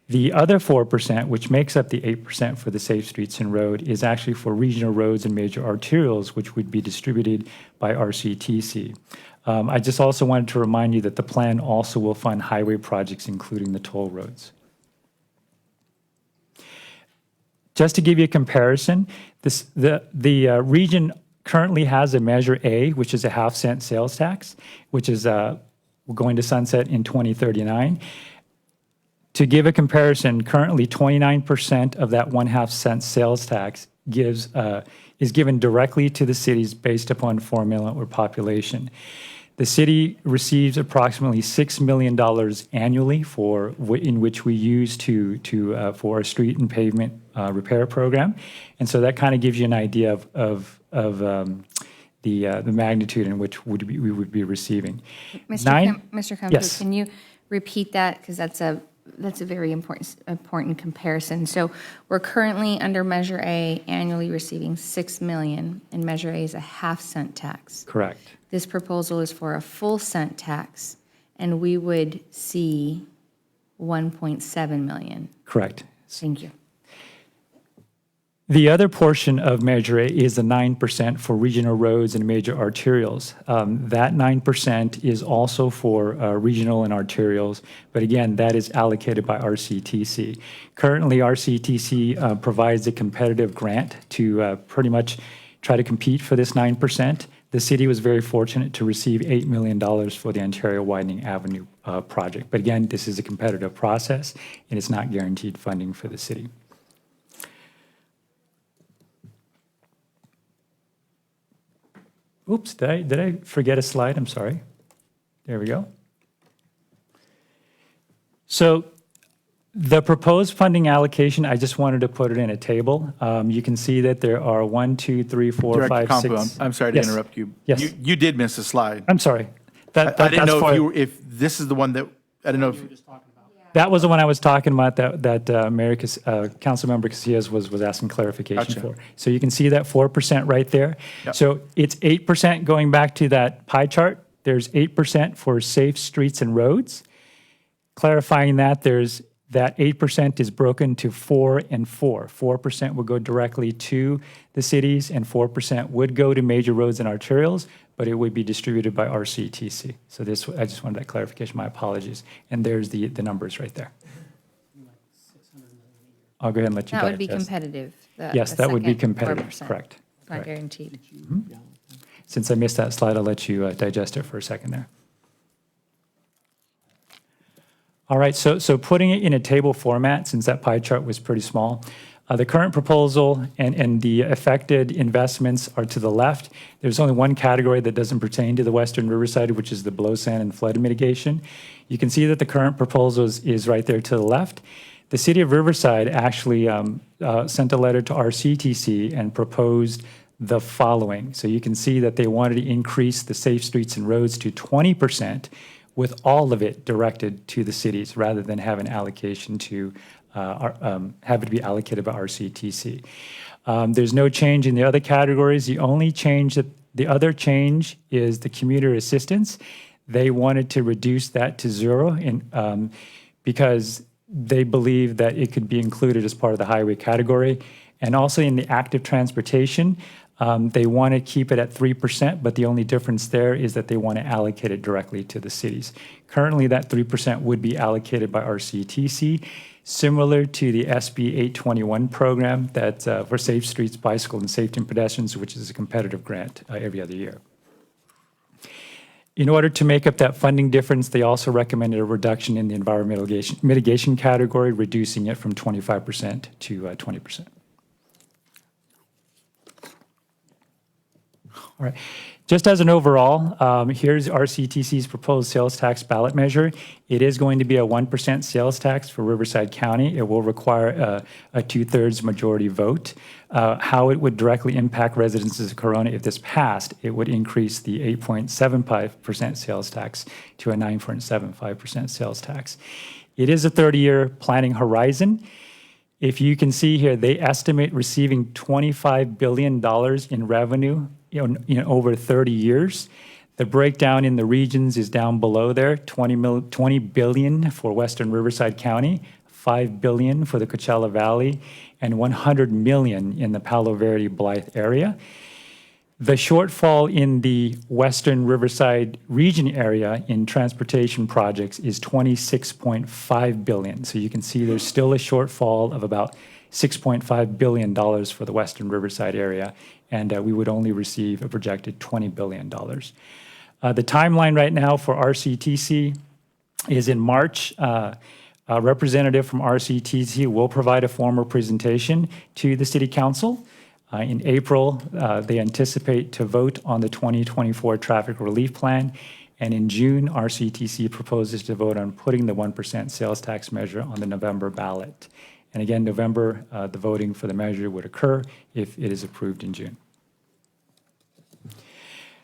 The other 4%, which makes up the 8% for the safe streets and road, is actually for regional roads and major arterials, which would be distributed by RCTC. I just also wanted to remind you that the plan also will fund highway projects, including the toll roads. Just to give you a comparison, the region currently has a Measure A, which is a half-cent sales tax, which is going to sunset in 2039. To give a comparison, currently 29% of that 1/2 cent sales tax is given directly to the cities based upon formula or population. The city receives approximately $6 million annually in which we use for our street and pavement repair program, and so that kind of gives you an idea of the magnitude in which we would be receiving. Mr. Kempf, Yes. can you repeat that, because that's a very important comparison. So we're currently under Measure A annually receiving $6 million, and Measure A is a 1/2 cent tax. Correct. This proposal is for a full cent tax, and we would see 1.7 million. Correct. Thank you. The other portion of Measure A is the 9% for regional roads and major arterials. That 9% is also for regional and arterials, but again, that is allocated by RCTC. Currently, RCTC provides a competitive grant to pretty much try to compete for this 9%. The city was very fortunate to receive $8 million for the Ontario Widening Avenue project. But again, this is a competitive process, and it's not guaranteed funding for the city. Oops, did I forget a slide? I'm sorry. There we go. So the proposed funding allocation, I just wanted to put it in a table. You can see that there are 1, 2, 3, 4, Director 5, Campo, 6. I'm sorry to Yes. interrupt you. Yes. You did miss a slide. I'm sorry. I didn't know that's if this is the one that, I don't know if. That was the one I was talking about that Councilmember Casillas was asking clarification Gotcha. for. So you can see that 4% right there. Yep. So it's 8% going back to that pie chart. There's 8% for safe streets and roads. Clarifying that, there's that 8% is broken to 4 and 4. 4% would go directly to the cities, and 4% would go to major roads and arterials, but it would be distributed by RCTC. So this, I just wanted that clarification. My apologies. And there's the numbers right there. I'll go ahead and let you That would be digest. competitive. Yes, that would be second competitive. 4%. Correct. It's not guaranteed. Since I missed that slide, I'll let you digest it for a second there. All right, so putting it in a table format, since that pie chart was pretty small, the current proposal and the affected investments are to the left. There's only one category that doesn't pertain to the Western Riverside, which is the below sand and flood mitigation. You can see that the current proposal is right there to the left. The city of Riverside actually sent a letter to RCTC and proposed the following. So you can see that they wanted to increase the safe streets and roads to 20%, with all of it directed to the cities rather than have an allocation to have it be allocated by RCTC. There's no change in the other categories. The other change is the commuter assistance. They wanted to reduce that to 0 because they believe that it could be included as part of the highway category. And also in the active transportation, they want to keep it at 3%, but the only difference there is that they want to allocate it directly to the cities. Currently, that 3% would be allocated by RCTC, similar to the SB 821 program that for Safe Streets, Bicycle, and Safety and Pedestrians, which is a competitive grant every other year. In order to make up that funding difference, they also recommended a reduction in the environmental mitigation category, reducing it from 25% to 20%. All right. Just as an overall, here's RCTC's proposed sales tax ballot measure. It is going to be a 1% sales tax for Riverside County. It will require a 2/3 majority vote. How it would directly impact residents of Corona if this passed, it would increase the 8.75% sales tax to a 9.75% sales tax. It is a 30-year planning horizon. If you can see here, they estimate receiving $25 billion in revenue over 30 years. The breakdown in the regions is down below there, $20 billion for Western Riverside County, $5 billion for the Coachella Valley, and $100 million in the Palo Verde Blythe area. The shortfall in the Western Riverside region area in transportation projects is $26.5 billion. So you can see there's still a shortfall of about $6.5 billion for the Western Riverside area, and we would only receive a projected $20 billion. The timeline right now for RCTC is in March. A representative from RCTC will provide a formal presentation to the City Council. In April, they anticipate to vote on the 2024 traffic relief plan. And in June, RCTC proposes to vote on putting the 1% sales tax measure on the November ballot. And again, November, the voting for the measure would occur if it is approved in June.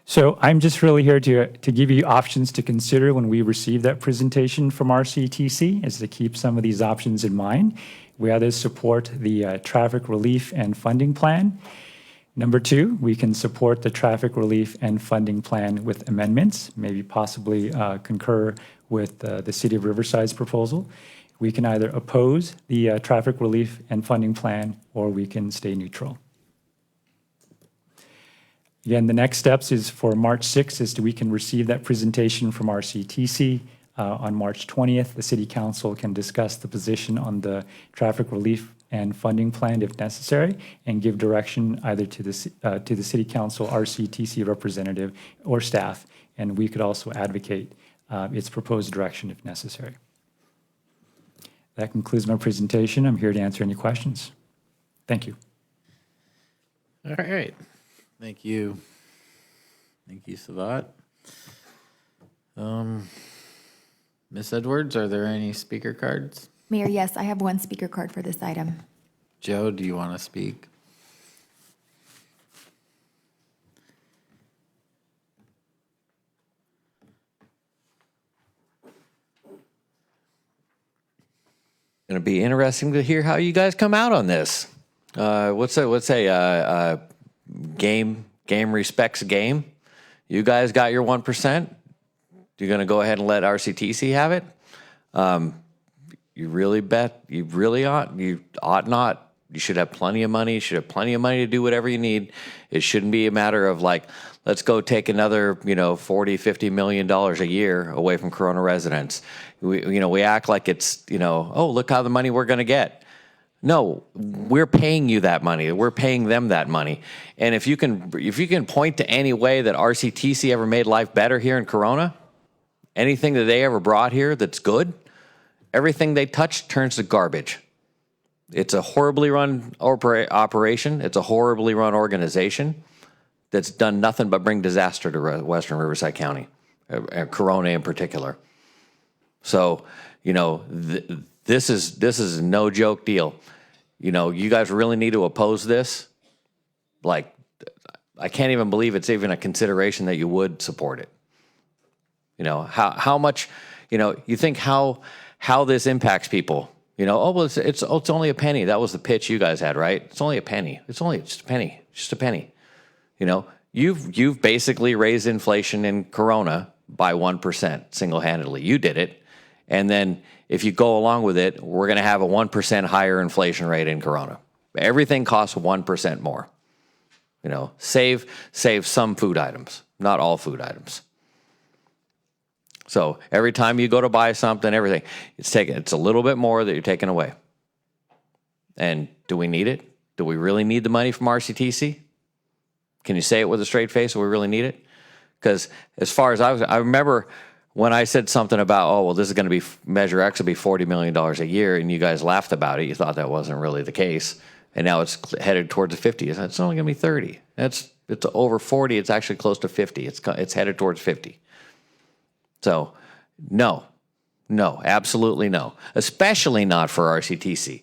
So I'm just really here to give you options to consider when we receive that presentation from RCTC, is to keep some of these options in mind. We either support the traffic relief and funding plan. Number 2, we can support the traffic relief and funding plan with amendments, maybe possibly concur with the City of Riverside's proposal. We can either oppose the traffic relief and funding plan, or we can stay neutral. Again, the next steps is for March 6th is we can receive that presentation from RCTC. On March 20th, the City Council can discuss the position on the traffic relief and funding plan if necessary, and give direction either to the City Council, RCTC representative, or staff, and we could also advocate its proposed direction if necessary. That concludes my presentation. I'm here to answer any questions. Thank you. All right. Thank you. Thank you, Savat. Ms. Edwards, are there any speaker cards? Mayor, yes, I have one speaker card for this item. Joe, do you want to speak? Going to be interesting to hear how you guys come out on this. Game respects game. You guys got your 1%. You're going to go ahead and let RCTC have it. You really ought not. You should have plenty of money. You should have plenty of money to do whatever you need. It shouldn't be a matter of like, let's go take another, $40, $50 million a year away from Corona residents. We act like it's, oh, look how the money we're going to get. No, we're paying you that money. We're paying them that money. And if you can point to any way that RCTC ever made life better here in Corona, anything that they ever brought here that's good, everything they touch turns to garbage. It's a horribly run operation. It's a horribly run organization that's done nothing but bring disaster to Western Riverside County, Corona in particular. So, this is a no joke deal. You guys really need to oppose this. Like, I can't even believe it's even a consideration that you would support it. How much, you think how this impacts people. It's only a penny. That was the pitch you guys had, right? It's only a penny. It's just a penny. Just a penny. You've basically raised inflation in Corona by 1% single-handedly. You did it. And then if you go along with it, we're going to have a 1% higher inflation rate in Corona. Everything costs 1% more. Save some food items, not all food items. So every time you go to buy something, everything, it's a little bit more that you're taking away. And do we need it? Do we really need the money from RCTC? Can you say it with a straight face? Do we really need it? Because as far as I remember when I said something about, this is going to be, Measure X will be $40 million a year, and you guys laughed about it. You thought that wasn't really the case. And now it's headed towards the 50. It's only going to be 30. It's over 40. It's actually close to 50. It's headed towards 50. So, no, absolutely no. Especially not for RCTC.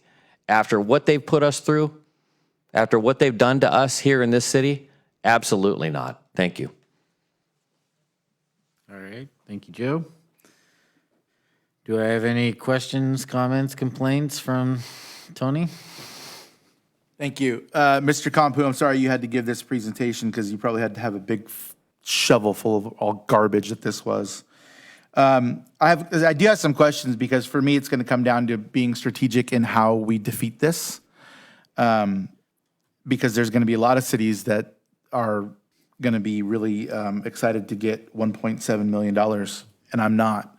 After what they've put us through, after what they've done to us here in this city, absolutely not. Thank you. All right. Thank you, Joe. Do I have any questions, comments, complaints from Tony? Thank you. Mr. Compu, I'm sorry you had to give this presentation because you probably had to have a big shovel full of all garbage that this was. I do have some questions because for me, it's going to come down to being strategic in how we defeat this. Because there's going to be a lot of cities that are going to be really excited to get $1.7 million, and I'm not.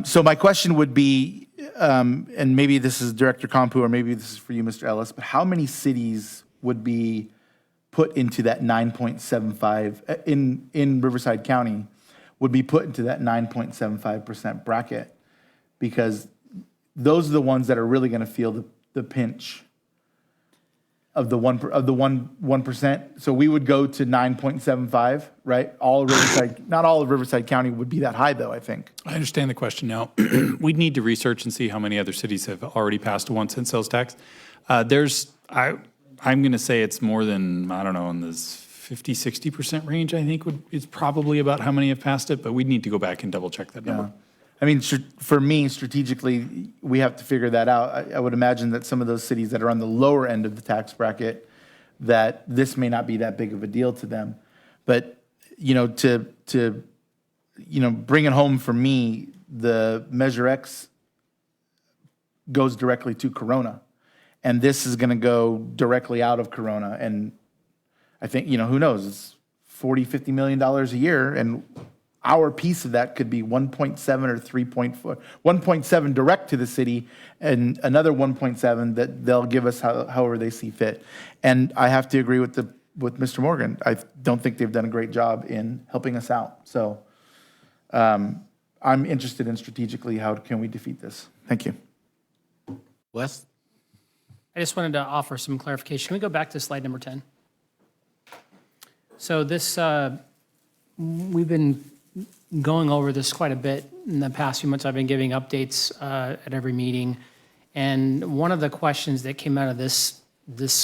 So my question would be, and maybe this is Director Compu, or maybe this is for you, Mr. Ellis, but how many cities would be put into that 9.75 in Riverside County would be put into that 9.75% bracket? Because those are the ones that are really going to feel the pinch of the 1%. So we would go to 9.75, right? Not all of Riverside County would be that high, though, I think. I understand the question now. We'd need to research and see how many other cities have already passed a 1-cent sales tax. I'm going to say it's more than, I don't know, in this 50, 60% range, I think is probably about how many have passed it, but we'd need to go back and double check that number. I mean, for me, strategically, we have to figure that out. I would imagine that some of those cities that are on the lower end of the tax bracket, that this may not be that big of a deal to them. But, to bring it home for me, the Measure X goes directly to Corona. And this is going to go directly out of Corona. And I think, who knows, it's $40, $50 million a year. And our piece of that could be 1.7 or 3.4, 1.7 direct to the city, and another 1.7 that they'll give us however they see fit. And I have to agree with Mr. Morgan. I don't think they've done a great job in helping us out. So I'm interested in strategically how can we defeat this. Thank you. Wes? I just wanted to offer some clarification. Can we go back to slide number 10? So this, we've been going over this quite a bit in the past few months. I've been giving updates at every meeting. And one of the questions that came out of this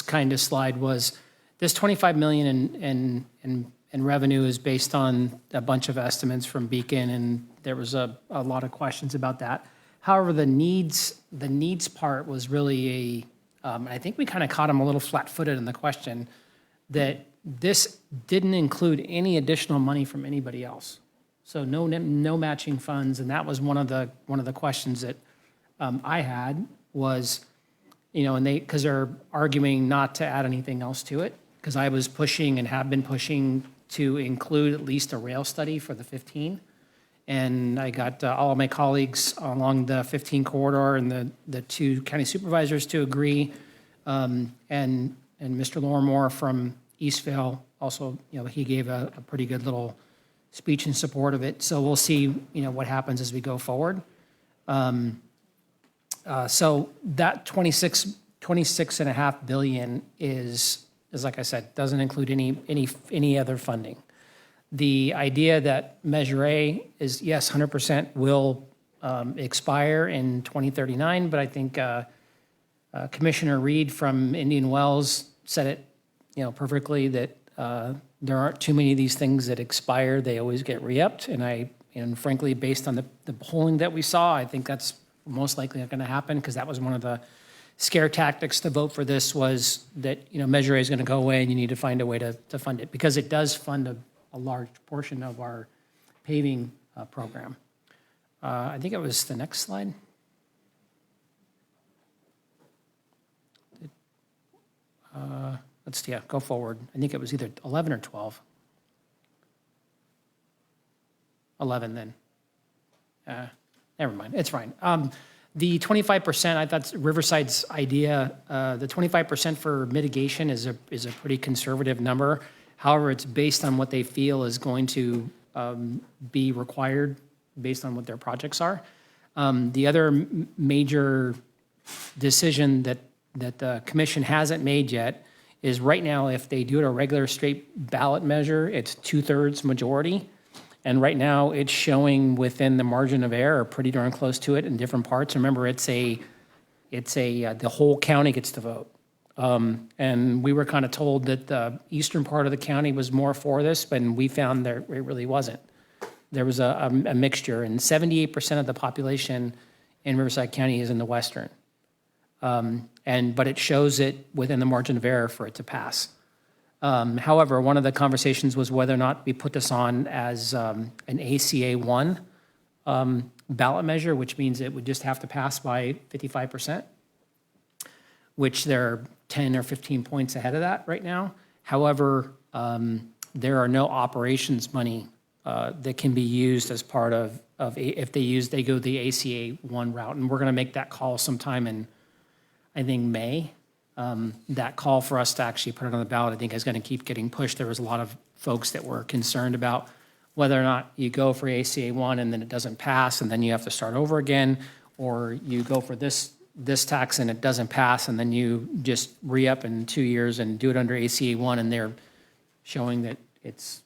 kind of slide was, this $25 million in revenue is based on a bunch of estimates from Beacon, and there was a lot of questions about that. However, the needs part was really I think we kind of caught them a little flat-footed in the question, that this didn't include any additional money from anybody else. So no matching funds, and that was one of the questions that I had was, and because they're arguing not to add anything else to it, because I was pushing and have been pushing to include at least a rail study for the 15. And I got all of my colleagues along the 15 corridor and the two county supervisors to agree. And Mr. Lorimore from Eastvale also, he gave a pretty good little speech in support of it. So we'll see, what happens as we go forward. So that 26.5 billion is like I said, doesn't include any other funding. The idea that Measure A is, yes, 100% will expire in 2039, but I think Commissioner Reed from Indian Wells said it, perfectly, that there aren't too many of these things that expire. They always get re-upped, and frankly, based on the polling that we saw, I think that's most likely not going to happen, because that was one of the scare tactics to vote for this, was that Measure A is going to go away and you need to find a way to fund it, because it does fund a large portion of our paving program. I think it was the next slide. Let's go forward. I think it was either 11 or 12. 11 then. Never mind, it's fine. The 25%, I thought Riverside's idea, the 25% for mitigation is a pretty conservative number. However, it's based on what they feel is going to be required based on what their projects are. The other major decision that the commission hasn't made yet is right now, if they do it a regular straight ballot measure, it's 2/3 majority. And right now, it's showing within the margin of error, pretty darn close to it in different parts. Remember, the whole county gets to vote. And we were kind of told that the eastern part of the county was more for this, but we found that it really wasn't. There was a mixture, and 78% of the population in Riverside County is in the western. But it shows it within the margin of error for it to pass. However, one of the conversations was whether or not we put this on as an ACA 1 ballot measure, which means it would just have to pass by 55%, which they're 10 or 15 points ahead of that right now. However, there are no operations money that can be used as part of if they go the ACA 1 route. And we're going to make that call sometime in, I think, May. That call for us to actually put it on the ballot, I think, is going to keep getting pushed. There was a lot of folks that were concerned about whether or not you go for ACA 1 and then it doesn't pass and then you have to start over again, or you go for this tax and it doesn't pass and then you just re-up in 2 years and do it under ACA 1 and they're showing that it's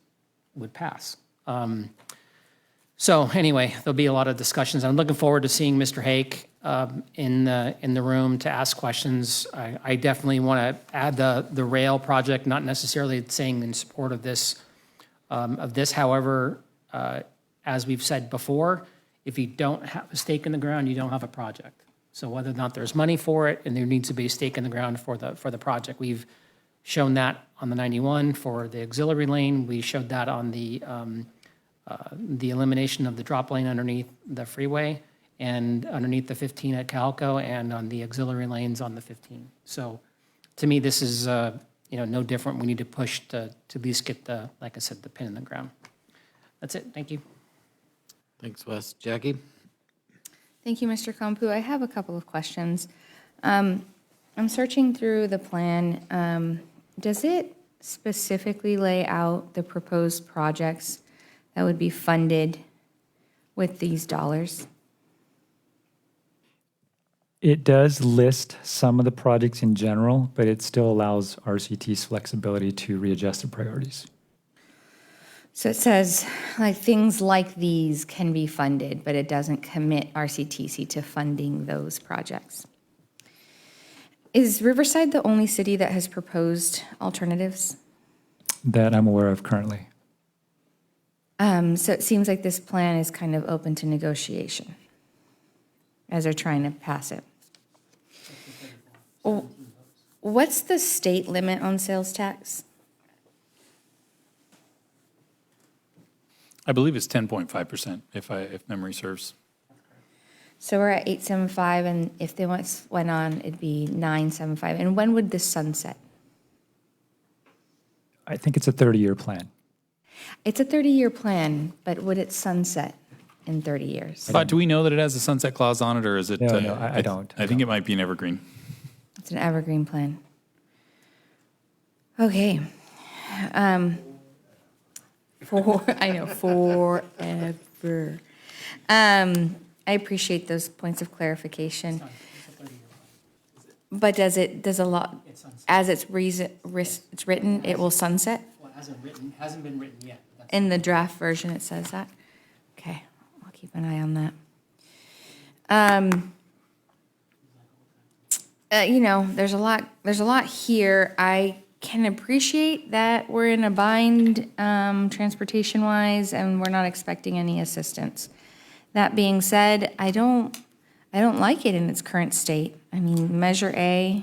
would pass. So anyway, there'll be a lot of discussions. I'm looking forward to seeing Mr. Hake in the room to ask questions. I definitely want to add the rail project, not necessarily saying in support of this. However, as we've said before, if you don't have a stake in the ground, you don't have a project. So whether or not there's money for it, and there needs to be a stake in the ground for the project. We've shown that on the 91 for the auxiliary lane. We showed that on the elimination of the drop lane underneath the freeway and underneath the 15 at Calco and on the auxiliary lanes on the 15. So to me, this is no different. We need to push to at least get like I said, the pin in the ground. That's it. Thank you. Thanks, Wes. Jackie? Thank you, Mr. Kampu. I have a couple of questions. I'm searching through the plan. Does it specifically lay out the proposed projects that would be funded with these dollars? It does list some of the projects in general, but it still allows RCT's flexibility to readjust the priorities. So it says things like these can be funded, but it doesn't commit RCTC to funding those projects. Is Riverside the only city that has proposed alternatives? That I'm aware of currently. So it seems like this plan is kind of open to negotiation as they're trying to pass it. What's the state limit on sales tax? I believe it's 10.5%, if memory serves. So we're at 875, and if they went on, it'd be 975. And when would this sunset? I think it's a 30-year plan. It's a 30-year plan, but would it sunset in 30 years? But do we know that it has a sunset clause on it, or is it? No, I don't. I think it might be an evergreen. It's an evergreen plan. Okay. I know, forever. I appreciate those points of clarification. But does a lot, as it's written, it will sunset? Well, it hasn't been written yet. In the draft version, it says that? Okay, I'll keep an eye on that. There's a lot here. I can appreciate that we're in a bind, transportation-wise, and we're not expecting any assistance. That being said, I don't like it in its current state. I mean, Measure A,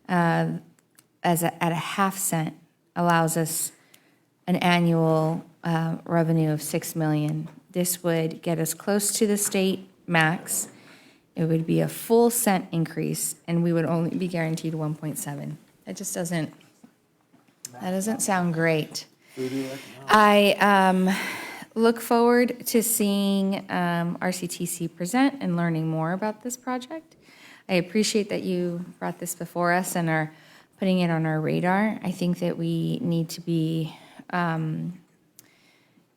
at a half cent, allows us an annual revenue of $6 million. This would get us close to the state max. It would be a full cent increase, and we would only be guaranteed 1.7. That just doesn't sound great. I look forward to seeing RCTC present and learning more about this project. I appreciate that you brought this before us and are putting it on our radar. I think that we need to be,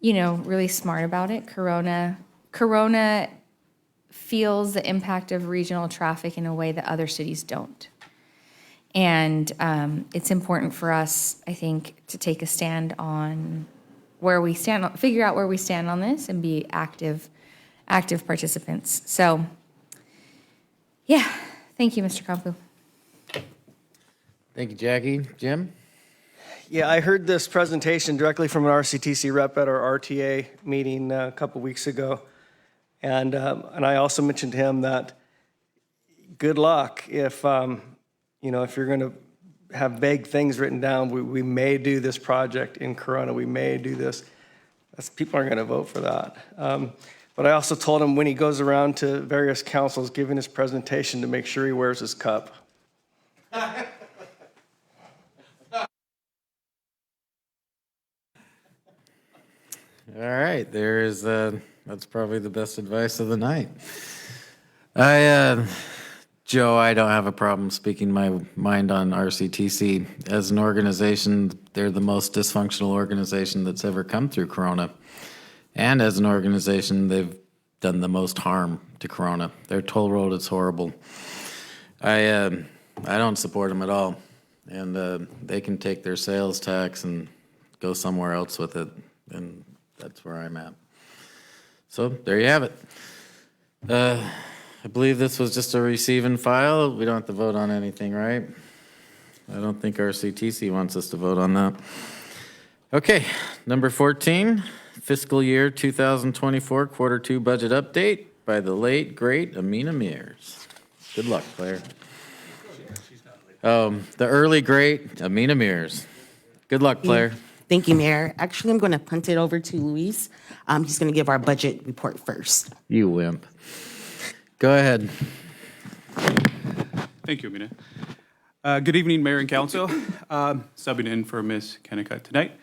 really smart about it. Corona feels the impact of regional traffic in a way that other cities don't. And it's important for us, I think, to take a stand on where we stand, figure out where we stand on this and be active participants. So, yeah, thank you, Mr. Kampu. Thank you, Jackie. Jim? Yeah, I heard this presentation directly from an RCTC rep at our RTA meeting a couple weeks ago. And I also mentioned to him that good luck if you're going to have vague things written down. We may do this project in Corona. We may do this. People aren't going to vote for that. But I also told him when he goes around to various councils giving his presentation to make sure he wears his cup. All right, that's probably the best advice of the night. Joe, I don't have a problem speaking my mind on RCTC. As an organization, they're the most dysfunctional organization that's ever come through Corona. And as an organization, they've done the most harm to Corona. Their toll road is horrible. I don't support them at all. And they can take their sales tax and go somewhere else with it. And that's where I'm at. So there you have it. I believe this was just a receive and file. We don't have to vote on anything, right? I don't think RCTC wants us to vote on that. Okay, number 14, fiscal year 2024 quarter 2 budget update by the late, great Amina Mears. Good luck, Claire. The early, great Amina Mears. Good luck, Claire. Thank you, Mayor. Actually, I'm going to punt it over to Luis. He's going to give our budget report first. You wimp. Go ahead. Thank you, Amina. Good evening, Mayor and Council. Subbing in for Ms. Kennicott tonight.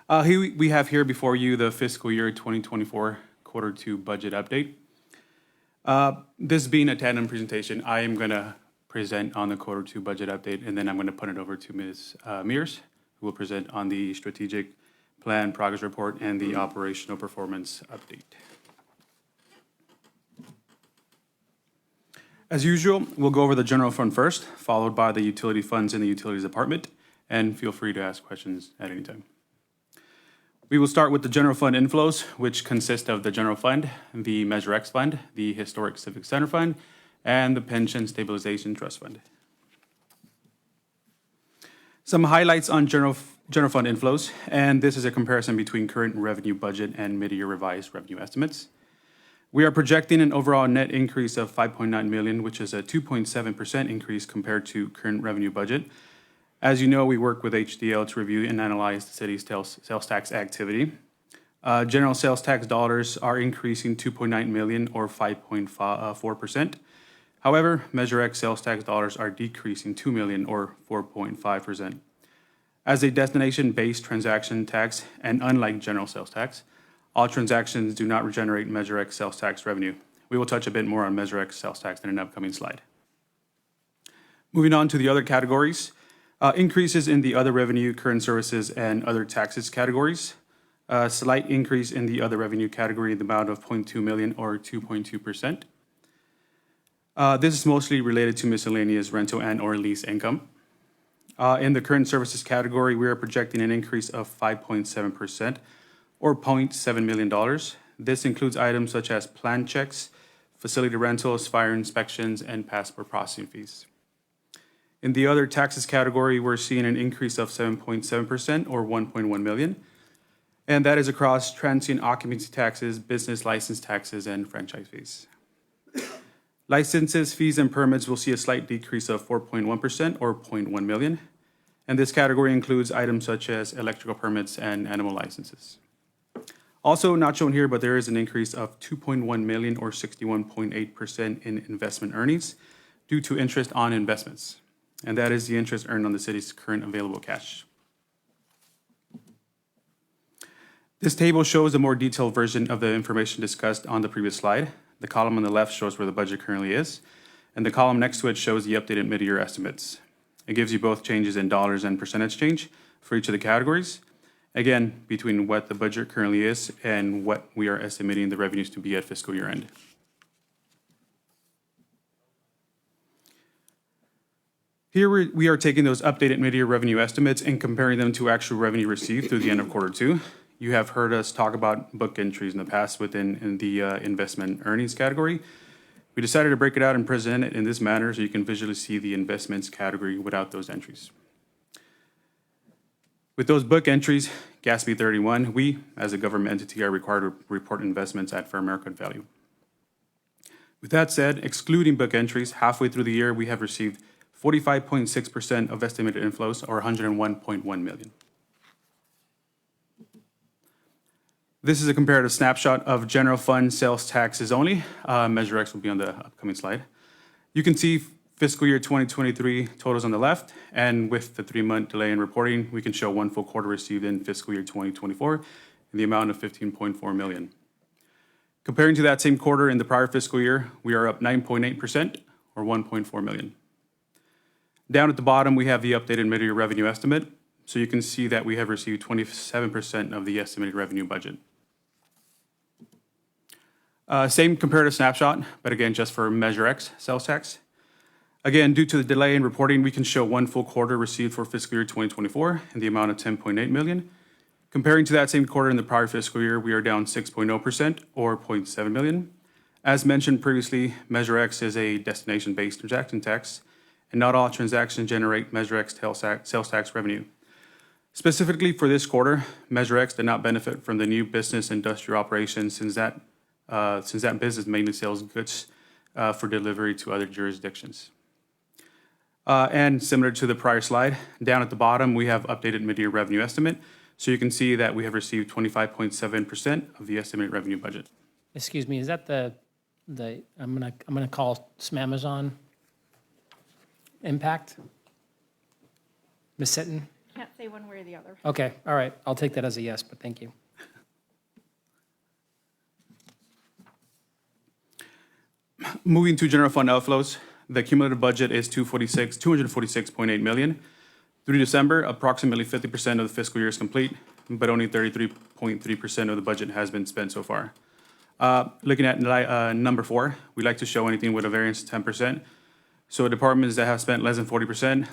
We have here before you the fiscal year 2024 quarter 2 budget update. This being a tandem presentation, I am going to present on the quarter 2 budget update, and then I'm going to put it over to Ms. Mears, who will present on the strategic plan progress report and the operational performance update. As usual, we'll go over the general fund first, followed by the utility funds in the utilities department, and feel free to ask questions at any time. We will start with the general fund inflows, which consist of the general fund, the Measure X fund, the Historic Civic Center fund, and the Pension Stabilization Trust fund. Some highlights on general fund inflows, and this is a comparison between current revenue budget and mid-year revised revenue estimates. We are projecting an overall net increase of $5.9 million, which is a 2.7% increase compared to current revenue budget. As you know, we work with HDL to review and analyze the city's sales tax activity. General sales tax dollars are increasing 2.9 million or 5.4%. However, Measure X sales tax dollars are decreasing 2 million or 4.5%. As a destination-based transaction tax, and unlike general sales tax, all transactions do not regenerate Measure X sales tax revenue. We will touch a bit more on Measure X sales tax in an upcoming slide. Moving on to the other categories, increases in the other revenue, current services, and other taxes categories. A slight increase in the other revenue category in the amount of 0.2 million or 2.2%. This is mostly related to miscellaneous rental and or lease income. In the current services category, we are projecting an increase of 5.7% or $0.7 million. This includes items such as plan checks, facility rentals, fire inspections, and passport processing fees. In the other taxes category, we're seeing an increase of 7.7% or 1.1 million. And that is across transient occupancy taxes, business license taxes, and franchise fees. Licenses, fees, and permits will see a slight decrease of 4.1% or 0.1 million. And this category includes items such as electrical permits and animal licenses. Also not shown here, but there is an increase of 2.1 million or 61.8% in investment earnings due to interest on investments. And that is the interest earned on the city's current available cash. This table shows a more detailed version of the information discussed on the previous slide. The column on the left shows where the budget currently is, and the column next to it shows the updated mid-year estimates. It gives you both changes in dollars and percentage change for each of the categories, again, between what the budget currently is and what we are estimating the revenues to be at fiscal year end. Here we are taking those updated mid-year revenue estimates and comparing them to actual revenue received through the end of quarter two. You have heard us talk about book entries in the past within the investment earnings category. We decided to break it out and present it in this manner so you can visually see the investments category without those entries. With those book entries, GASB 31, we, as a government entity, are required to report investments at fair market value. With that said, excluding book entries, halfway through the year, we have received 45.6% of estimated inflows, or 101.1 million. This is a comparative snapshot of general fund sales taxes only. Measure X will be on the upcoming slide. You can see fiscal year 2023 totals on the left, and with the 3-month delay in reporting, we can show one full quarter received in fiscal year 2024 in the amount of 15.4 million. Comparing to that same quarter in the prior fiscal year, we are up 9.8% or 1.4 million. Down at the bottom, we have the updated mid-year revenue estimate. So you can see that we have received 27% of the estimated revenue budget. Same comparative snapshot, but again, just for Measure X sales tax. Again, due to the delay in reporting, we can show one full quarter received for fiscal year 2024 in the amount of 10.8 million. Comparing to that same quarter in the prior fiscal year, we are down 6.0% or 0.7 million. As mentioned previously, Measure X is a destination-based transaction tax, and not all transactions generate Measure X sales tax revenue. Specifically for this quarter, Measure X did not benefit from the new business industrial operations since that business mainly sells goods for delivery to other jurisdictions. And similar to the prior slide, down at the bottom, we have updated mid-year revenue estimate. So you can see that we have received 25.7% of the estimated revenue budget. Excuse me, is that the I'm gonna call Smamazon impact? Ms. Sitton? Can't say one way or the other. Okay, all right, I'll take that as a yes, but thank you. Moving to general fund outflows, the cumulative budget is 246.8 million. Through December, approximately 50% of the fiscal year is complete, but only 33.3% of the budget has been spent so far. Looking at number 4, we like to show anything with a variance of 10%. So departments that have spent less than 40%,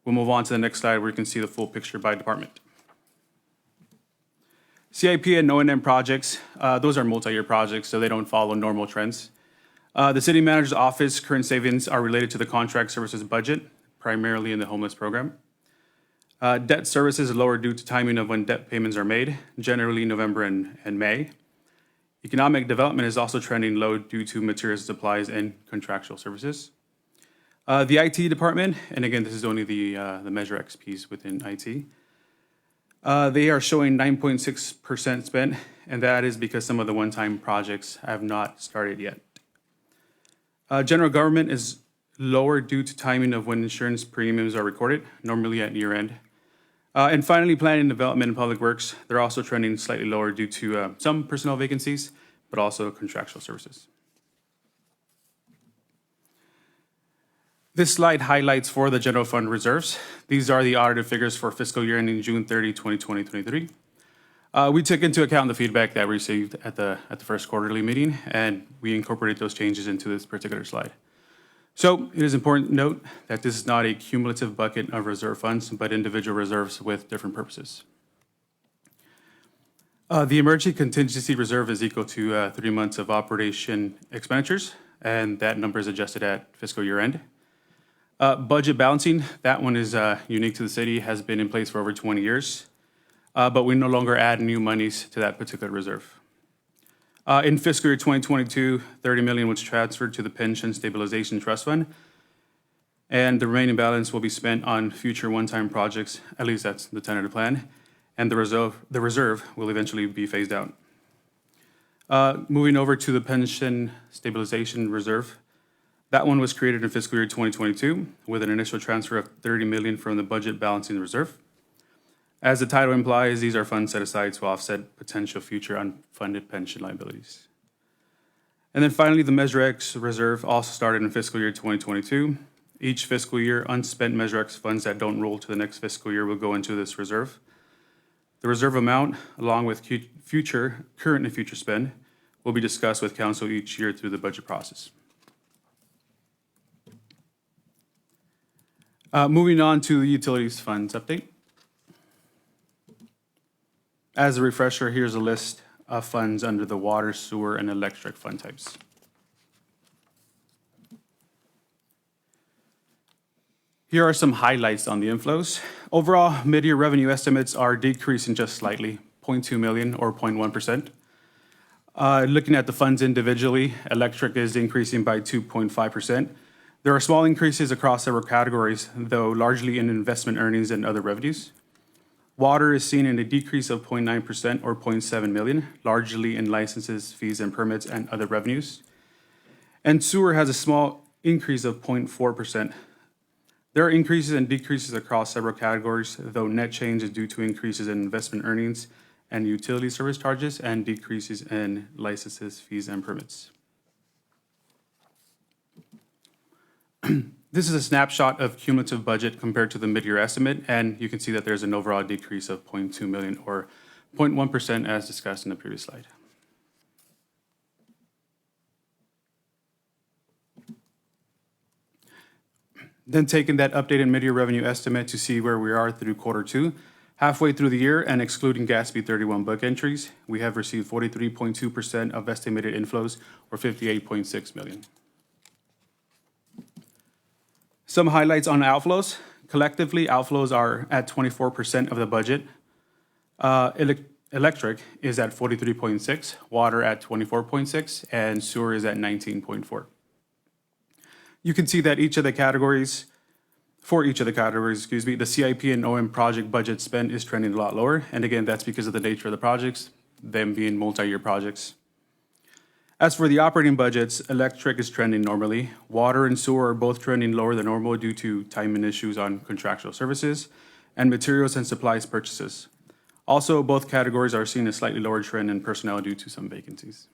we'll move on to the next slide where you can see the full picture by department. CIP and O&M projects, those are multi-year projects, so they don't follow normal trends. The city manager's office current savings are related to the contract services budget, primarily in the homeless program. Debt services is lower due to timing of when debt payments are made, generally November and May. Economic development is also trending low due to materials, supplies, and contractual services. The IT department, and again, this is only the Measure X piece within IT. They are showing 9.6% spent, and that is because some of the one-time projects have not started yet. General government is lower due to timing of when insurance premiums are recorded, normally at year end. And finally, planning and development and public works, they're also trending slightly lower due to some personnel vacancies, but also contractual services. This slide highlights for the general fund reserves. These are the audited figures for fiscal year ending June 30, 2023. We took into account the feedback that we received at the first quarterly meeting, and we incorporated those changes into this particular slide. So it is important to note that this is not a cumulative bucket of reserve funds, but individual reserves with different purposes. The emergency contingency reserve is equal to 3 months of operation expenditures, and that number is adjusted at fiscal year end. Budget balancing, that one is unique to the city, has been in place for over 20 years, but we no longer add new monies to that particular reserve. In fiscal year 2022, $30 million was transferred to the Pension Stabilization Trust Fund, and the remaining balance will be spent on future one-time projects, at least that's the tentative plan, and the reserve will eventually be phased out. Moving over to the Pension Stabilization Reserve, that one was created in fiscal year 2022 with an initial transfer of $30 million from the Budget Balancing Reserve. As the title implies, these are funds set aside to offset potential future unfunded pension liabilities. And then finally, the Measure X reserve also started in fiscal year 2022. Each fiscal year, unspent Measure X funds that don't roll to the next fiscal year will go into this reserve. The reserve amount, along with current and future spend, will be discussed with council each year through the budget process. Moving on to the utilities funds update. As a refresher, here's a list of funds under the water, sewer, and electric fund types. Here are some highlights on the inflows. Overall, mid-year revenue estimates are decreasing just slightly, 0.2 million or 0.1%. Looking at the funds individually, electric is increasing by 2.5%. There are small increases across several categories, though largely in investment earnings and other revenues. Water is seen in a decrease of 0.9% or 0.7 million, largely in licenses, fees, and permits and other revenues. And sewer has a small increase of 0.4%. There are increases and decreases across several categories, though net change is due to increases in investment earnings and utility service charges and decreases in licenses, fees, and permits. This is a snapshot of cumulative budget compared to the mid-year estimate, and you can see that there's an overall decrease of 0.2 million or 0.1% as discussed in the previous slide. Then taking that updated mid-year revenue estimate to see where we are through quarter two, halfway through the year and excluding GASB 31 book entries, we have received 43.2% of estimated inflows or 58.6 million. Some highlights on outflows. Collectively, outflows are at 24% of the budget. Electric is at 43.6, water at 24.6, and sewer is at 19.4. You can see that the CIP and OM project budget spend is trending a lot lower. And again, that's because of the nature of the projects, them being multi-year projects. As for the operating budgets, electric is trending normally. Water and sewer are both trending lower than normal due to timing issues on contractual services and materials and supplies purchases. Also, both categories are seeing a slightly lower trend in personnel due to some vacancies.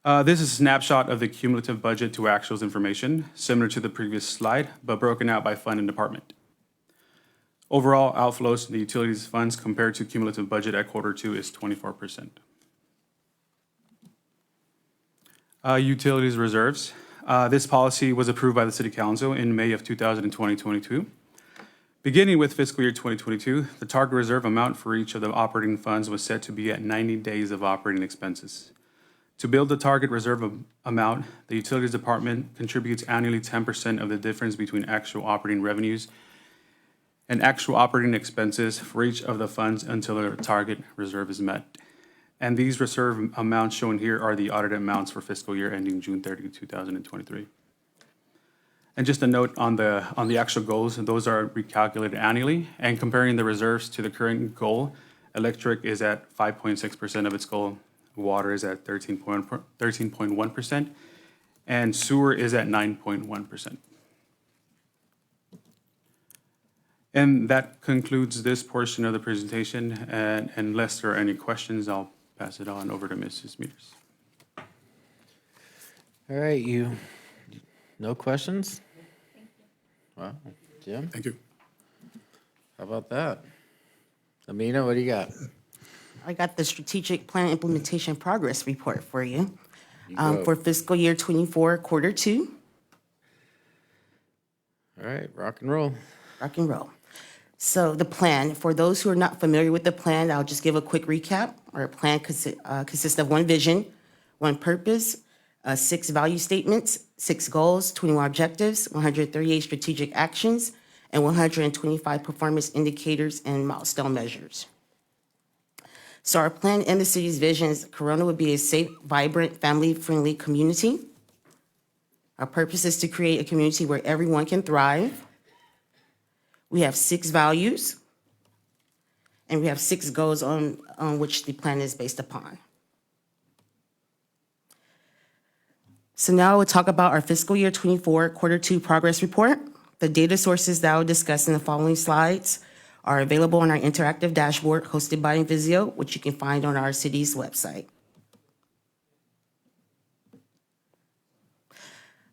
This is a snapshot of the cumulative budget to actuals information, similar to the previous slide, but broken out by fund and department. Overall, outflows in the utilities funds compared to cumulative budget at quarter two is 24%. Utilities reserves. This policy was approved by the City Council in May of 2022. Beginning with fiscal year 2022, the target reserve amount for each of the operating funds was set to be at 90 days of operating expenses. To build the target reserve amount, the Utilities Department contributes annually 10% of the difference between actual operating revenues and actual operating expenses for each of the funds until their target reserve is met. And these reserve amounts shown here are the audited amounts for fiscal year ending June 30, 2023. And just a note on the actual goals, those are recalculated annually. And comparing the reserves to the current goal, electric is at 5.6% of its goal, water is at 13.1%, and sewer is at 9.1%. And that concludes this portion of the presentation. And unless there are any questions, I'll pass it on over to Mrs. Meters. All right, no questions? Wow, Jim? Thank you. How about that? Amina, what do you got? I got the strategic plan implementation progress report for you go. for fiscal year 24, quarter 2. All right, rock and roll. Rock and roll. So the plan, for those who are not familiar with the plan, I'll just give a quick recap. Our plan consists of one vision, one purpose, 6 value statements, 6 goals, 21 objectives, 138 strategic actions, and 125 performance indicators and milestone measures. So our plan and the city's vision is Corona would be a safe, vibrant, family-friendly community. Our purpose is to create a community where everyone can thrive. We have 6 values, and we have 6 goals on which the plan is based upon. So now we'll talk about our fiscal year 24 quarter 2 progress report. The data sources that I will discuss in the following slides are available on our interactive dashboard hosted by Invisio, which you can find on our city's website.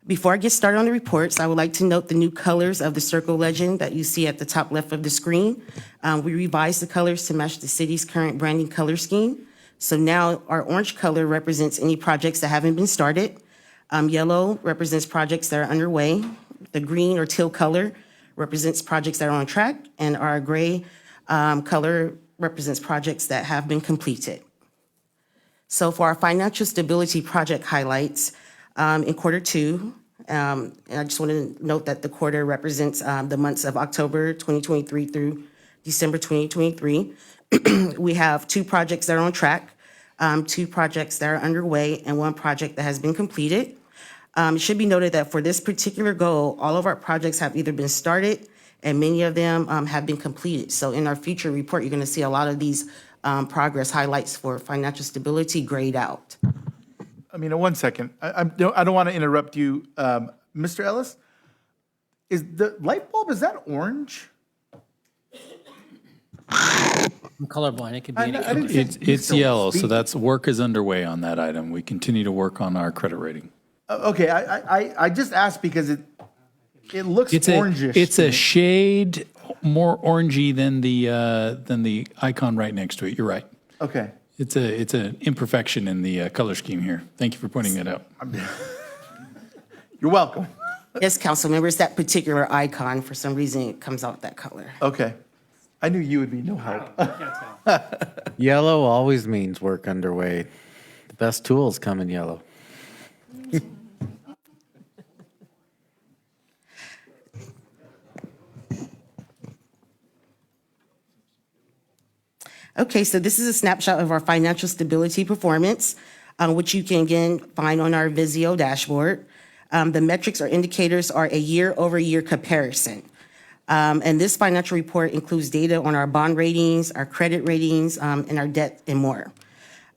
Before I get started on the reports, I would like to note the new colors of the circle legend that you see at the top left of the screen. We revised the colors to match the city's current branding color scheme. So now our orange color represents any projects that haven't been started. Yellow represents projects that are underway. The green or teal color represents projects that are on track, and our gray color represents projects that have been completed. So for our financial stability project highlights, in quarter 2, and I just want to note that the quarter represents the months of October 2023 through December 2023. We have 2 projects that are on track, 2 projects that are underway, and 1 project that has been completed. It should be noted that for this particular goal, all of our projects have either been started and many of them have been completed. So in our future report, you're going to see a lot of these progress highlights for financial stability grayed out. I mean, 1 second. I don't want to interrupt you. Mr. Ellis, is the light bulb, is that orange? I'm colorblind. It could be anything. It's yellow, so that's work is underway on that item. We continue to work on our credit rating. Okay, I just asked because it looks orangish. It's a shade more orangey than the icon right next to it. You're right. Okay. It's an imperfection in the color scheme here. Thank you for pointing that out. You're welcome. Yes, council members, that particular icon, for some reason, it comes out that color. Okay. I knew you would be no help. Yellow always means work underway. The best tools come in yellow. Okay, so this is a snapshot of our financial stability performance, which you can again find on our Visio dashboard. The metrics or indicators are a year-over-year comparison. And this financial report includes data on our bond ratings, our credit ratings, and our debt and more.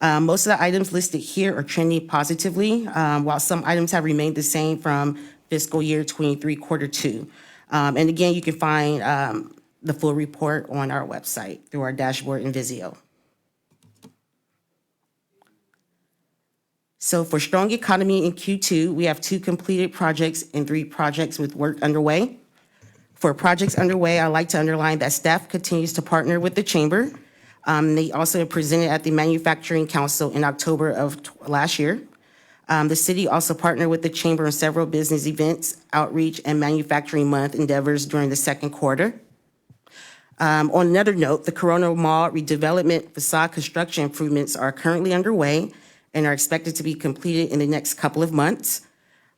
Most of the items listed here are trending positively, while some items have remained the same from fiscal year 23, quarter 2. And again, you can find the full report on our website through our dashboard in Visio. So for strong economy in Q2, we have 2 completed projects and 3 projects with work underway. For projects underway, I'd like to underline that staff continues to partner with the chamber. They also presented at the Manufacturing Council in October of last year. The city also partnered with the chamber on several business events, outreach, and manufacturing month endeavors during the 2nd quarter. On another note, the Corona Mall redevelopment facade construction improvements are currently underway and are expected to be completed in the next couple of months.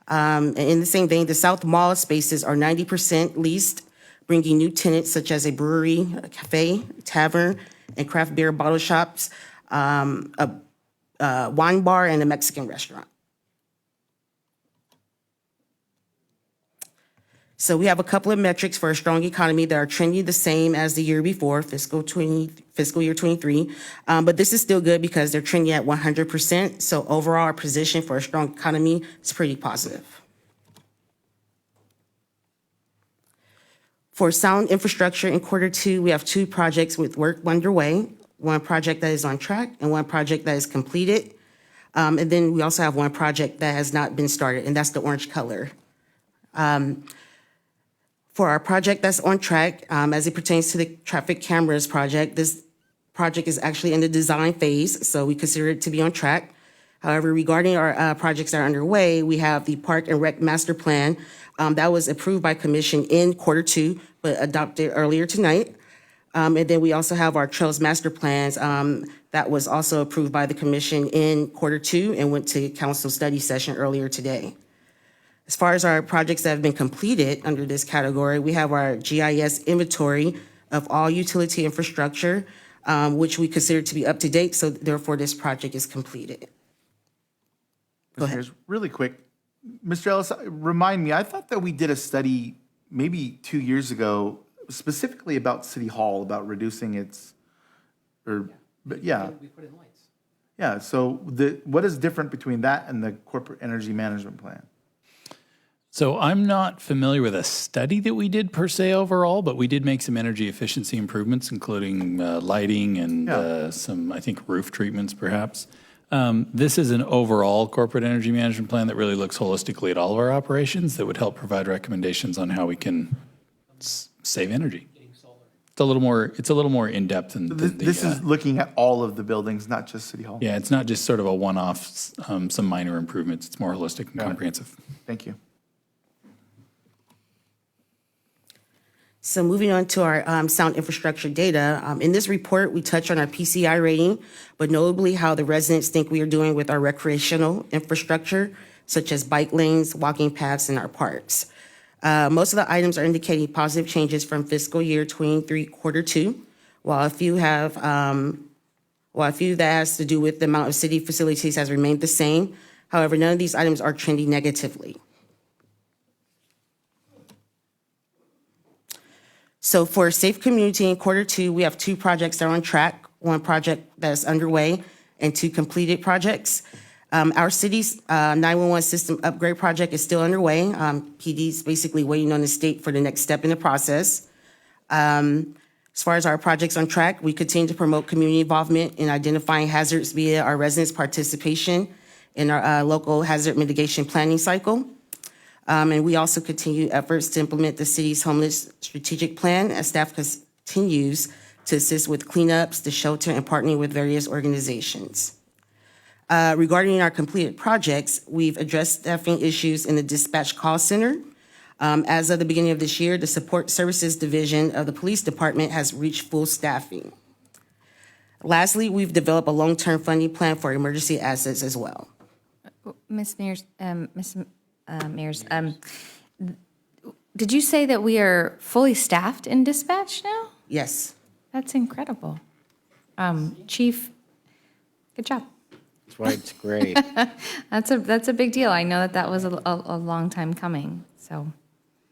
And in the same vein, the South Mall spaces are 90% leased, bringing new tenants such as a brewery, a cafe, tavern, and craft beer bottle shops, a wine bar, and a Mexican restaurant. So we have a couple of metrics for a strong economy that are trending the same as the year before, fiscal year 23. But this is still good because they're trending at 100%. So overall, our position for a strong economy is pretty positive. For sound infrastructure in Q2, we have 2 projects with work underway, 1 project that is on track and 1 project that is completed. And then we also have 1 project that has not been started, and that's the orange color. For our project that's on track, as it pertains to the traffic cameras project, this project is actually in the design phase, so we consider it to be on track. However, regarding our projects that are underway, we have the Park and Rec Master Plan that was approved by Commission in Q2, but adopted earlier tonight. And then we also have our Trails Master Plans that was also approved by the Commission in Q2 and went to Council study session earlier today. As far as our projects that have been completed under this category, we have our GIS inventory of all utility infrastructure, which we consider to be up to date, so therefore this project is completed. Go ahead. Here's really quick. Mr. Ellis, remind me, I thought that we did a study maybe 2 years ago specifically about City Hall, about reducing its, but yeah. We put in lights. Yeah, so what is different between that and the corporate energy management plan? So I'm not familiar with a study that we did per se overall, but we did make some energy efficiency improvements, including lighting and some, I think, roof treatments perhaps. This is an overall corporate energy management plan that really looks holistically at all of our operations that would help provide recommendations on how we can save energy. It's a little more in depth than This is looking at all of the buildings, not just City Hall. Yeah, it's not just sort of a one-off, some minor improvements. It's more holistic and comprehensive. Thank you. So moving on to our sound infrastructure data, in this report, we touch on our PCI rating, but notably how the residents think we are doing with our recreational infrastructure, such as bike lanes, walking paths, and our parks. Most of the items are indicating positive changes from fiscal year 23 Q2, while a few that has to do with the amount of city facilities has remained the same. However, none of these items are trending negatively. So for Safe Community in Q2, we have 2 projects that are on track, 1 project that is underway, and 2 completed projects. Our city's 911 system upgrade project is still underway. PD is basically waiting on the state for the next step in the process. As far as our projects on track, we continue to promote community involvement in identifying hazards via our residents' participation in our local hazard mitigation planning cycle. And we also continue efforts to implement the city's homeless strategic plan as staff continues to assist with cleanups, the shelter, and partnering with various organizations. Regarding our completed projects, we've addressed staffing issues in the dispatch call center. As of the beginning of this year, the support services division of the police department has reached full staffing. Lastly, we've developed a long-term funding plan for emergency assets as well. Ms. Mears, did you say that we are fully staffed in dispatch now? Yes. That's incredible. Chief, good job. That's why it's great. That's a big deal. I know that was a long time coming, so.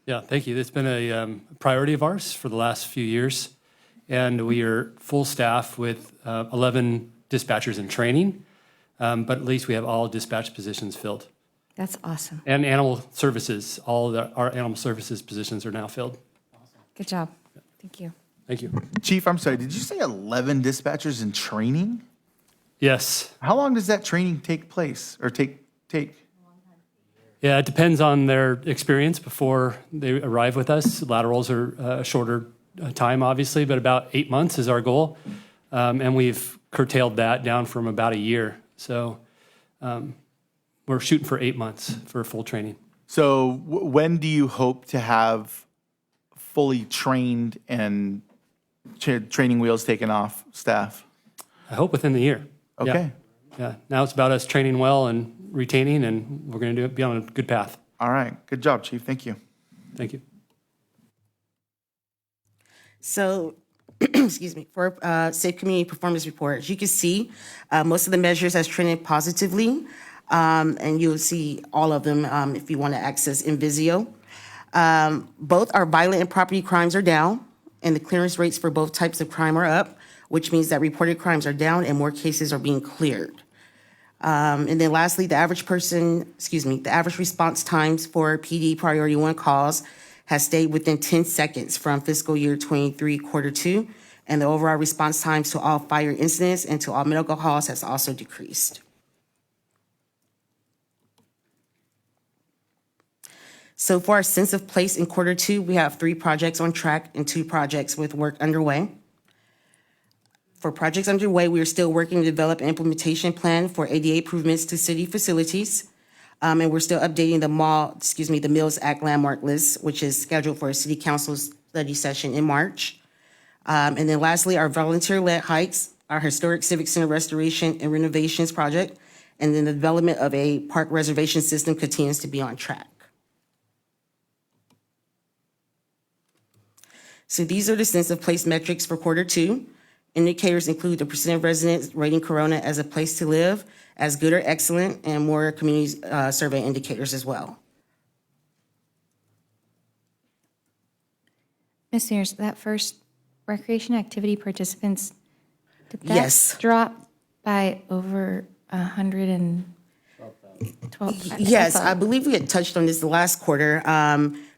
Yeah, thank you. It's been a priority of ours for the last few years, and we are full staff with 11 dispatchers in training, but at least we have all dispatch positions filled. That's awesome. And animal services, our animal services positions are now filled. Good job. Thank you. Thank you. Chief, I'm sorry, did you say 11 dispatchers in training? Yes. How long does that training take place, or take? Yeah, it depends on their experience before they arrive with us. Laterals are a shorter time, obviously, but about 8 months is our goal. And we've curtailed that down from about a year. So we're shooting for 8 months for full training. So when do you hope to have fully trained and training wheels taken off staff? I hope within the year. Okay. Yeah. Now it's about us training well and retaining, and we're going to be on a good path. All right. Good job, Chief. Thank you. Thank you. So, excuse me, for Safe Community Performance Report, as you can see, most of the measures has trended positively, and you'll see all of them if you want to access Invisio. Both our violent and property crimes are down, and the clearance rates for both types of crime are up, which means that reported crimes are down and more cases are being cleared. And then lastly, the average response times for PD Priority 1 calls has stayed within 10 seconds from fiscal year 23 quarter 2, and the overall response times to all fire incidents and to all medical calls has also decreased. So for our sense of place in quarter 2, we have 3 projects on track and 2 projects with work underway. For projects underway, we are still working to develop an implementation plan for ADA improvements to city facilities. And we're still updating the Mills Act landmark list, which is scheduled for a city council study session in March. And then lastly, our volunteer-led hikes, our historic civic center restoration and renovations project, and then the development of a park reservation system continues to be on track. So these are the sense of place metrics for quarter 2. Indicators include the percent of residents rating Corona as a place to live, as good or excellent, and more community survey indicators as well. Ms. Sears, that first recreation activity participants, did that Yes. drop by over 112? Yes, I believe we had touched on this the last quarter.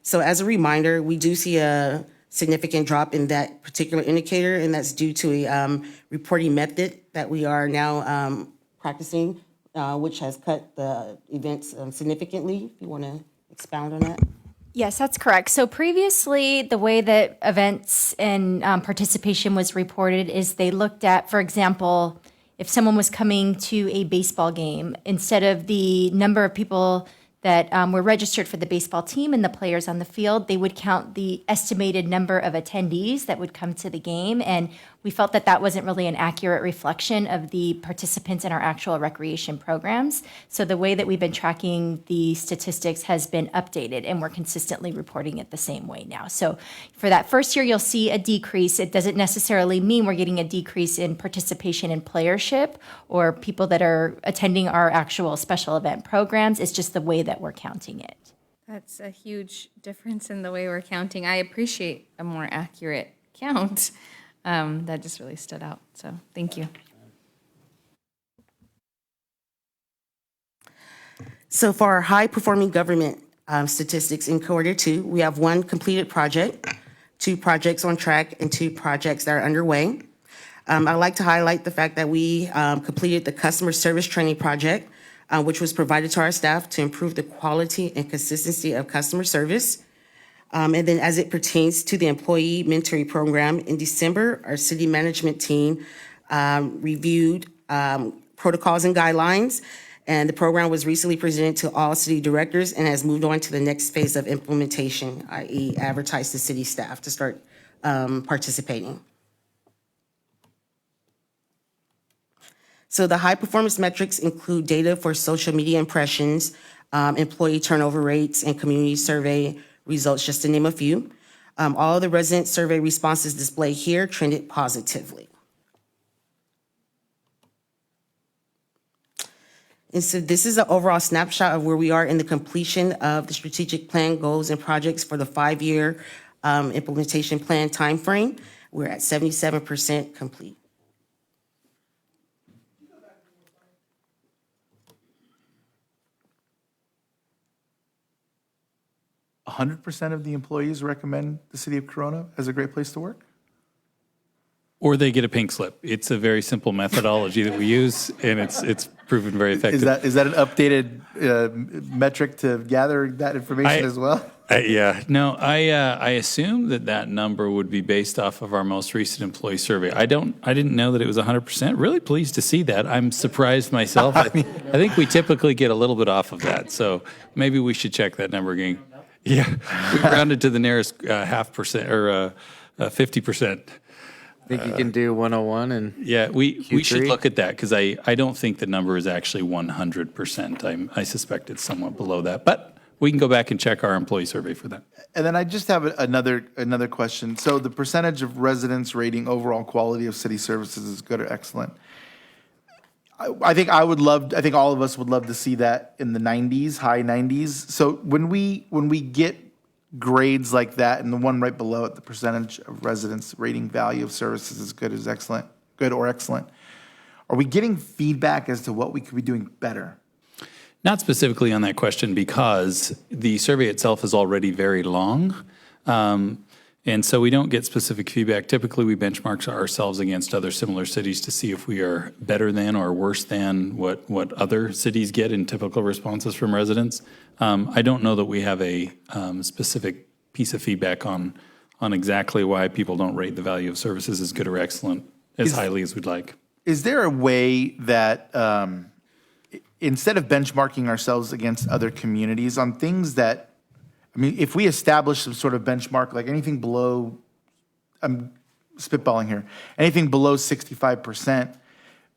So as a reminder, we do see a significant drop in that particular indicator, and that's due to a reporting method that we are now practicing, which has cut the events significantly. If you want to expound on that. Yes, that's correct. So previously, the way that events and participation was reported is they looked at, for example, if someone was coming to a baseball game, instead of the number of people that were registered for the baseball team and the players on the field, they would count the estimated number of attendees that would come to the game. And we felt that that wasn't really an accurate reflection of the participants in our actual recreation programs. So the way that we've been tracking the statistics has been updated, and we're consistently reporting it the same way now. So for that first year, you'll see a decrease. It doesn't necessarily mean we're getting a decrease in participation in playership or people that are attending our actual special event programs. It's just the way that we're counting it. That's a huge difference in the way we're counting. I appreciate a more accurate count. That just really stood out. So thank you. So for our high-performing government statistics in quarter 2, we have 1 completed project, 2 projects on track, and 2 projects that are underway. I'd like to highlight the fact that we completed the customer service training project, which was provided to our staff to improve the quality and consistency of customer service. And then as it pertains to the employee mentoring program, in December, our city management team reviewed protocols and guidelines, and the program was recently presented to all city directors and has moved on to the next phase of implementation, i.e. advertise to city staff to start participating. So the high performance metrics include data for social media impressions, employee turnover rates, and community survey results, just to name a few. All of the resident survey responses displayed here trended positively. And so this is an overall snapshot of where we are in the completion of the strategic plan goals and projects for the 5-year implementation plan timeframe. We're at 77% complete. 100% of the employees recommend the city of Corona as a great place to work? Or they get a pink slip. It's a very simple methodology that we use, and it's proven very effective. Is that an updated metric to gather that information as well? Yeah. No, I assume that number would be based off of our most recent employee survey. I didn't know that it was 100%. Really pleased to see that. I'm surprised myself. I think we typically get a little bit off of that, so maybe we should check that number again. Yeah, we rounded to the nearest 0.5% or 50%. I think you can do 101 and yeah, we should Q3. look at that because I don't think the number is actually 100%. I suspect it's somewhat below that, but we can go back and check our employee survey for that. And then I just have another question. So the percentage of residents rating overall quality of city services is good or excellent. I think all of us would love to see that in the 90s, high 90s. So when we get grades like that, and the one right below it, the percentage of residents rating value of services as good as excellent, good or excellent. Are we getting feedback as to what we could be doing better? Not specifically on that question, because the survey itself is already very long. And so we don't get specific feedback. Typically, we benchmark ourselves against other similar cities to see if we are better than or worse than what other cities get in typical responses from residents. I don't know that we have a specific piece of feedback on exactly why people don't rate the value of services as good or excellent as highly as we'd like. Is there a way that instead of benchmarking ourselves against other communities on things that, I mean, if we establish some sort of benchmark, like anything below, I'm spitballing here, anything below 65%,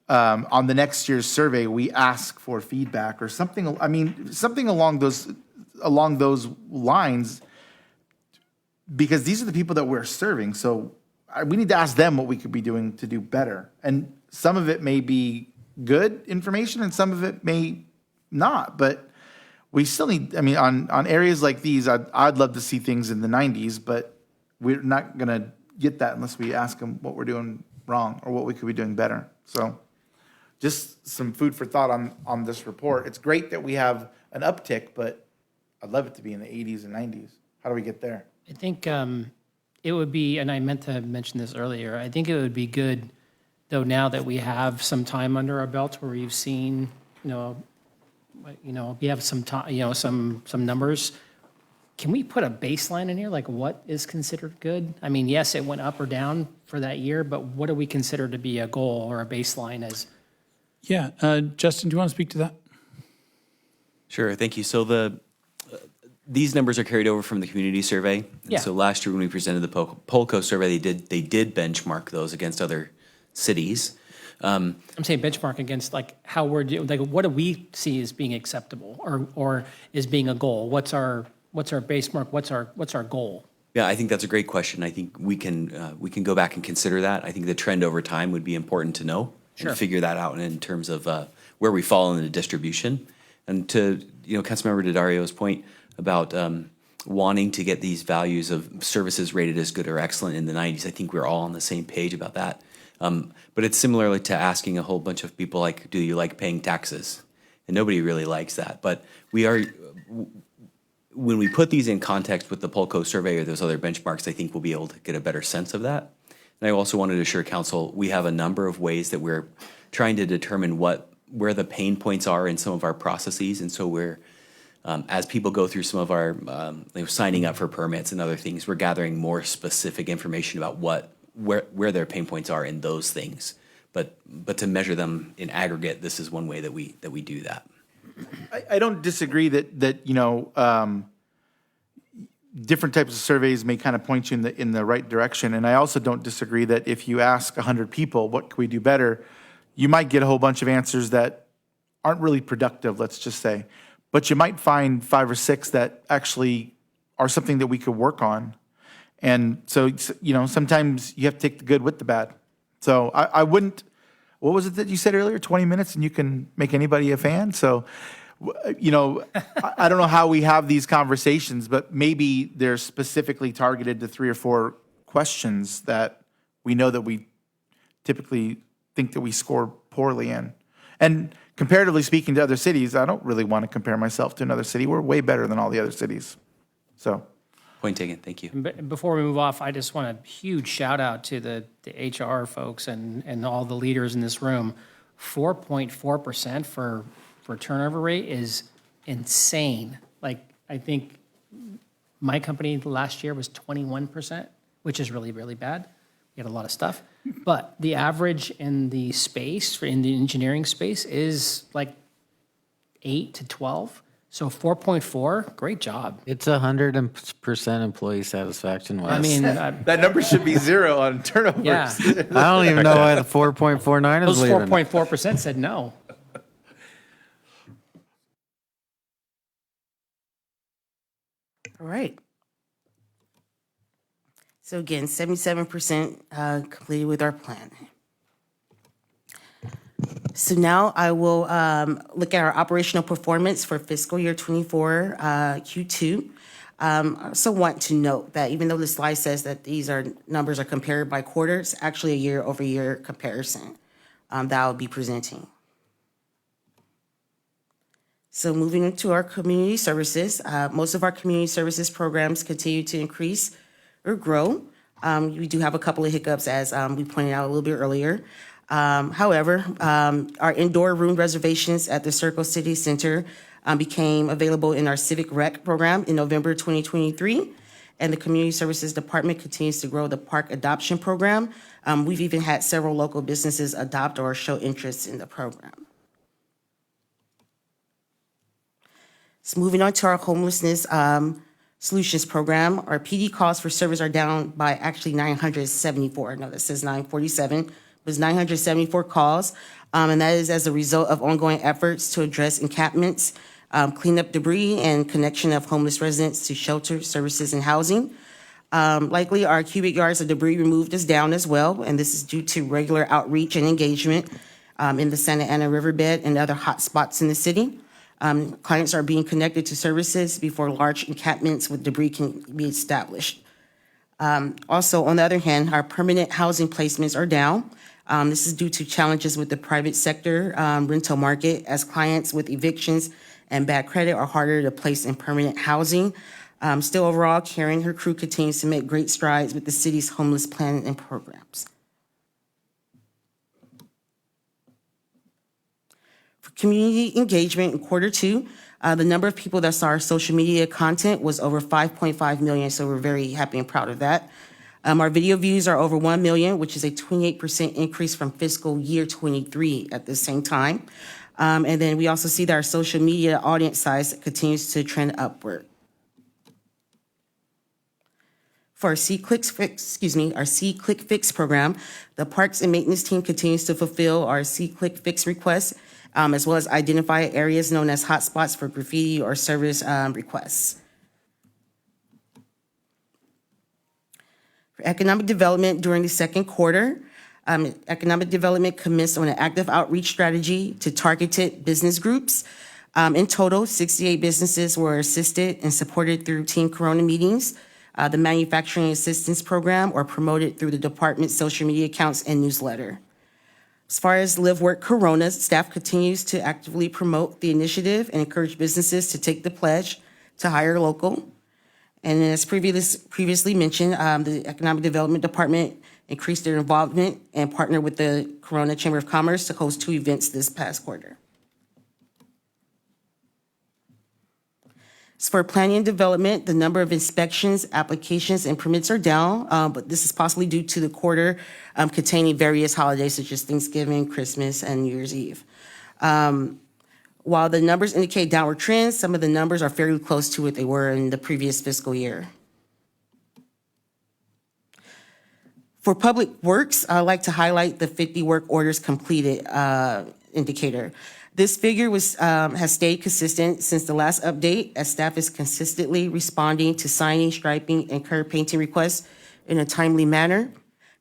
on the next year's survey, we ask for feedback or something. I mean, something along those lines, because these are the people that we're serving. So we need to ask them what we could be doing to do better. And some of it may be good information, and some of it may not. But we still need, I mean, on areas like these, I'd love to see things in the 90s, but we're not going to get that unless we ask them what we're doing wrong or what we could be doing better. So just some food for thought on this report. It's great that we have an uptick, but I'd love it to be in the 80s and 90s. How do we get there? I think it would be, and I meant to mention this earlier, I think it would be good, though, now that we have some time under our belt where we've seen, we have some time, some numbers. Can we put a baseline in here, like what is considered good? I mean, yes, it went up or down for that year, but what do we consider to be a goal or a baseline as? Yeah, Justin, do you want to speak to that? Sure, thank you. So these numbers are carried over from the community survey. And Yeah. So last year when we presented the Polco survey, they did benchmark those against other cities. I'm saying benchmark against like how we're doing, like what do we see as being acceptable or as being a goal? What's our benchmark? What's our goal? Yeah, I think that's a great question. I think we can go back and consider that. I think the trend over time would be important to know Sure. and figure that out in terms of where we fall in the distribution. And to Councilmember DiDario's point about wanting to get these values of services rated as good or excellent in the 90s, I think we're all on the same page about that. But it's similarly to asking a whole bunch of people, like, do you like paying taxes? And nobody really likes that. But when we put these in context with the Polco survey or those other benchmarks, I think we'll be able to get a better sense of that. And I also wanted to assure council, we have a number of ways that we're trying to determine where the pain points are in some of our processes. And so we're, as people go through some of our signing up for permits and other things, we're gathering more specific information about where their pain points are in those things. But to measure them in aggregate, this is one way that we do that. I don't disagree that different types of surveys may kind of point you in the right direction. And I also don't disagree that if you ask 100 people, what can we do better, you might get a whole bunch of answers that aren't really productive, let's just say. But you might find 5 or 6 that actually are something that we could work on. And so, sometimes you have to take the good with the bad. So I wouldn't, what was it that you said earlier? 20 minutes and you can make anybody a fan? So, I don't know how we have these conversations, but maybe they're specifically targeted to 3 or 4 questions that we know that we typically think that we score poorly in. And comparatively speaking to other cities, I don't really want to compare myself to another city. We're way better than all the other cities. So. Point taken. Thank you. Before we move off, I just want a huge shout out to the HR folks and all the leaders in this room. 4.4% for turnover rate is insane. Like, I think my company last year was 21%, which is really, really bad. We had a lot of stuff. But the average in the space, in the engineering space, is like 8 to 12. So 4.4, great job. It's 100% employee satisfaction. Wes. I mean, that number should be 0 on turnovers. Yeah. I don't even know why the 4.49 is Those leaving. 4.4% said no. All right. So again, 77% completed with our plan. So now I will look at our operational performance for fiscal year 24 Q2. I also want to note that even though the slide says that these numbers are compared by quarter, it's actually a year-over-year comparison that I'll be presenting. So moving into our community services, most of our community services programs continue to increase or grow. We do have a couple of hiccups, as we pointed out a little bit earlier. However, our indoor room reservations at the Circle City Center became available in our Civic Rec program in November 2023, and the Community Services Department continues to grow the park adoption program. We've even had several local businesses adopt or show interest in the program. So moving on to our homelessness solutions program, our PD calls for service are down by actually 974. No, that says 947. It was 974 calls, and that is as a result of ongoing efforts to address encampments, clean up debris, and connection of homeless residents to shelter, services, and housing. Likely, our cubic yards of debris removed is down as well, and this is due to regular outreach and engagement in the Santa Ana riverbed and other hot spots in the city. Clients are being connected to services before large encampments with debris can be established. Also, on the other hand, our permanent housing placements are down. This is due to challenges with the private sector rental market, as clients with evictions and bad credit are harder to place in permanent housing. Still, overall, Karen and her crew continues to make great strides with the city's homeless plan and programs. For community engagement in Q2, the number of people that saw our social media content was over 5.5 million, so we're very happy and proud of that. Our video views are over 1 million, which is a 28% increase from fiscal year 23 at the same time. And then we also see that our social media audience size continues to trend upward. For our C-Click Fix program, the Parks and Maintenance team continues to fulfill our C-Click Fix requests, as well as identify areas known as hotspots for graffiti or service requests. For economic development during the second quarter, economic development commenced on an active outreach strategy to targeted business groups. In total, 68 businesses were assisted and supported through Team Corona meetings, the Manufacturing Assistance Program, or promoted through the department's social media accounts and newsletter. As far as Live Work Corona, staff continues to actively promote the initiative and encourage businesses to take the pledge to hire local. And as previously mentioned, the Economic Development Department increased their involvement and partnered with the Corona Chamber of Commerce to host 2 events this past quarter. As for planning and development, the number of inspections, applications, and permits are down, but this is possibly due to the quarter containing various holidays such as Thanksgiving, Christmas, and New Year's Eve. While the numbers indicate downward trends, some of the numbers are fairly close to what they were in the previous fiscal year. For Public Works, I'd like to highlight the 50 work orders completed indicator. This figure has stayed consistent since the last update, as staff is consistently responding to signing, striping, and curb painting requests in a timely manner.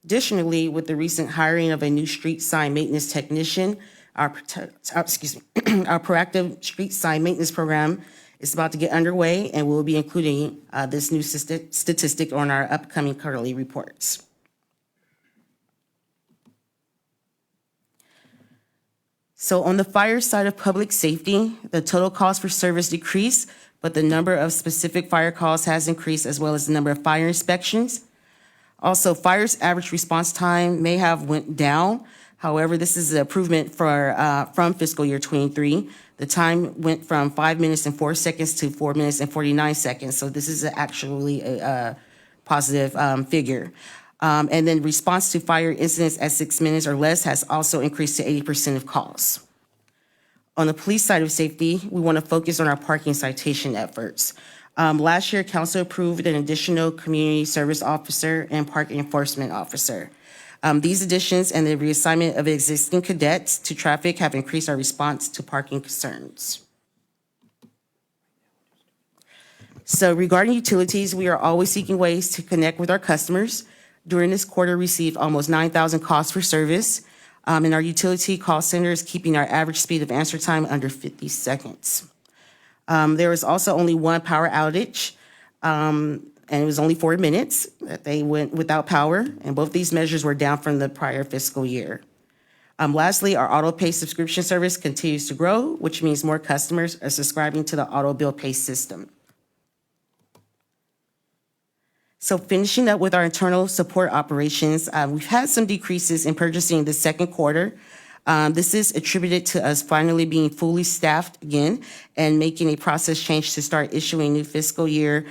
Additionally, with the recent hiring of a new street sign maintenance technician, our proactive street sign maintenance program is about to get underway, and we'll be including this new statistic on our upcoming quarterly reports. So on the fire side of public safety, the total cost for service decreased, but the number of specific fire calls has increased, as well as the number of fire inspections. Also, fire's average response time may have went down. However, this is an improvement from fiscal year 23. The time went from 5 minutes and 4 seconds to 4 minutes and 49 seconds. So this is actually a positive figure. And then response to fire incidents at 6 minutes or less has also increased to 80% of calls. On the police side of safety, we want to focus on our parking citation efforts. Last year, council approved an additional community service officer and park enforcement officer. These additions and the reassignment of existing cadets to traffic have increased our response to parking concerns. So regarding utilities, we are always seeking ways to connect with our customers. During this quarter, received almost 9,000 calls for service, and our utility call center is keeping our average speed of answer time under 50 seconds. There was also only one power outage. and it was only 4 minutes that they went without power, and both these measures were down from the prior fiscal year. Lastly, our auto pay subscription service continues to grow, which means more customers are subscribing to the auto bill pay system. So finishing up with our internal support operations, we've had some decreases in purchasing the second quarter. This is attributed to us finally being fully staffed again and making a process change to start issuing new fiscal year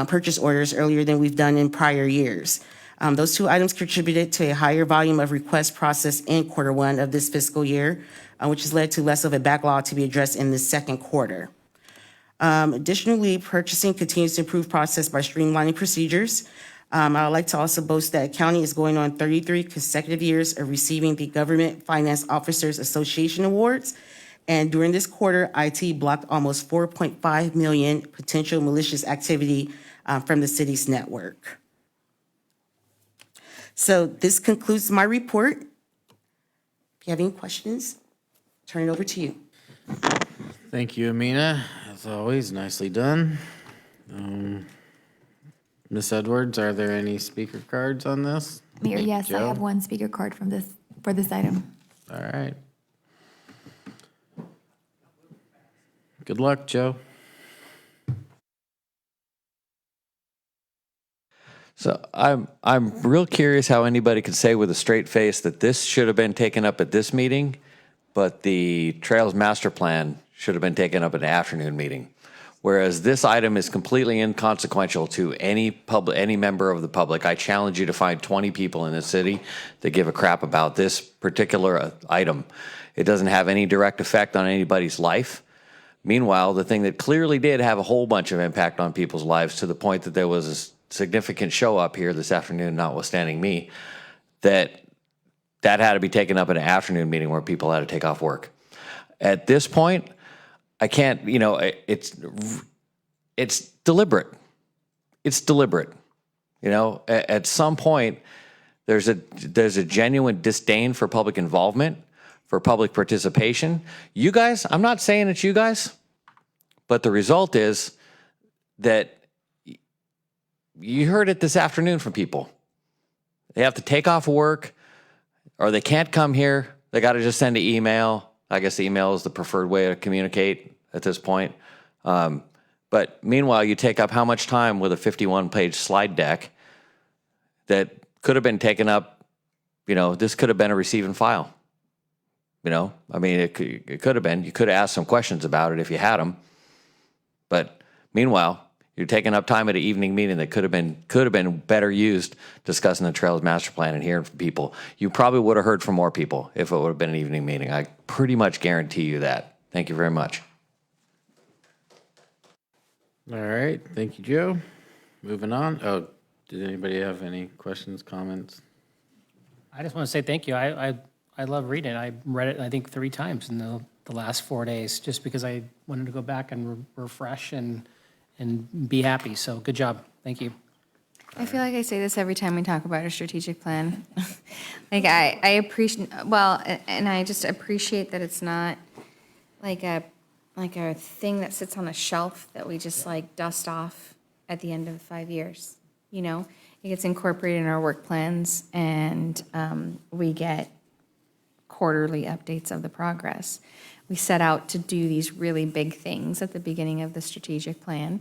purchase orders earlier than we've done in prior years. Those two items contributed to a higher volume of requests processed in quarter one of this fiscal year, which has led to less of a backlog to be addressed in the second quarter. Additionally, purchasing continues to improve process by streamlining procedures. I would like to also boast that county is going on 33 consecutive years of receiving the Government Finance Officers Association Awards. And during this quarter, IT blocked almost 4.5 million potential malicious activity from the city's network. So this concludes my report. If you have any questions, turn it over to you. Thank you, Amina. As always, nicely done. Ms. Edwards, are there any speaker cards on this? Mayor, yes, I Joe? have one speaker card for this item. All right. Good luck, Joe. So I'm real curious how anybody could say with a straight face that this should have been taken up at this meeting, but the Trails Master Plan should have been taken up at an afternoon meeting. Whereas this item is completely inconsequential to any member of the public. I challenge you to find 20 people in this city that give a crap about this particular item. It doesn't have any direct effect on anybody's life. Meanwhile, the thing that clearly did have a whole bunch of impact on people's lives, to the point that there was a significant show up here this afternoon, notwithstanding me, that had to be taken up at an afternoon meeting where people had to take off work. At this point, I can't, it's deliberate. It's deliberate. At some point, there's a genuine disdain for public involvement, for public participation. You guys, I'm not saying it's you guys, but the result is that you heard it this afternoon from people. They have to take off work, or they can't come here. They got to just send an email. I guess the email is the preferred way to communicate at this point. But meanwhile, you take up how much time with a 51-page slide deck that could have been taken up, this could have been a receive and file. It could have been. You could have asked some questions about it if you had them. But meanwhile, you're taking up time at an evening meeting that could have been better used discussing the Trails Master Plan and hearing from people. You probably would have heard from more people if it would have been an evening meeting. I pretty much guarantee you that. Thank you very much. All right. Thank you, Joe. Moving on. Oh, did anybody have any questions, comments? I just want to say thank you. I love reading it. I read it, I think, 3 times in the last 4 days, just because I wanted to go back and refresh and be happy. So good job. Thank you. I feel like I say this every time we talk about a strategic plan. I appreciate, and I just appreciate that it's not like a thing that sits on a shelf that we just dust off at the end of 5 years. It gets incorporated in our work plans, and we get quarterly updates of the progress. We set out to do these really big things at the beginning of the strategic plan,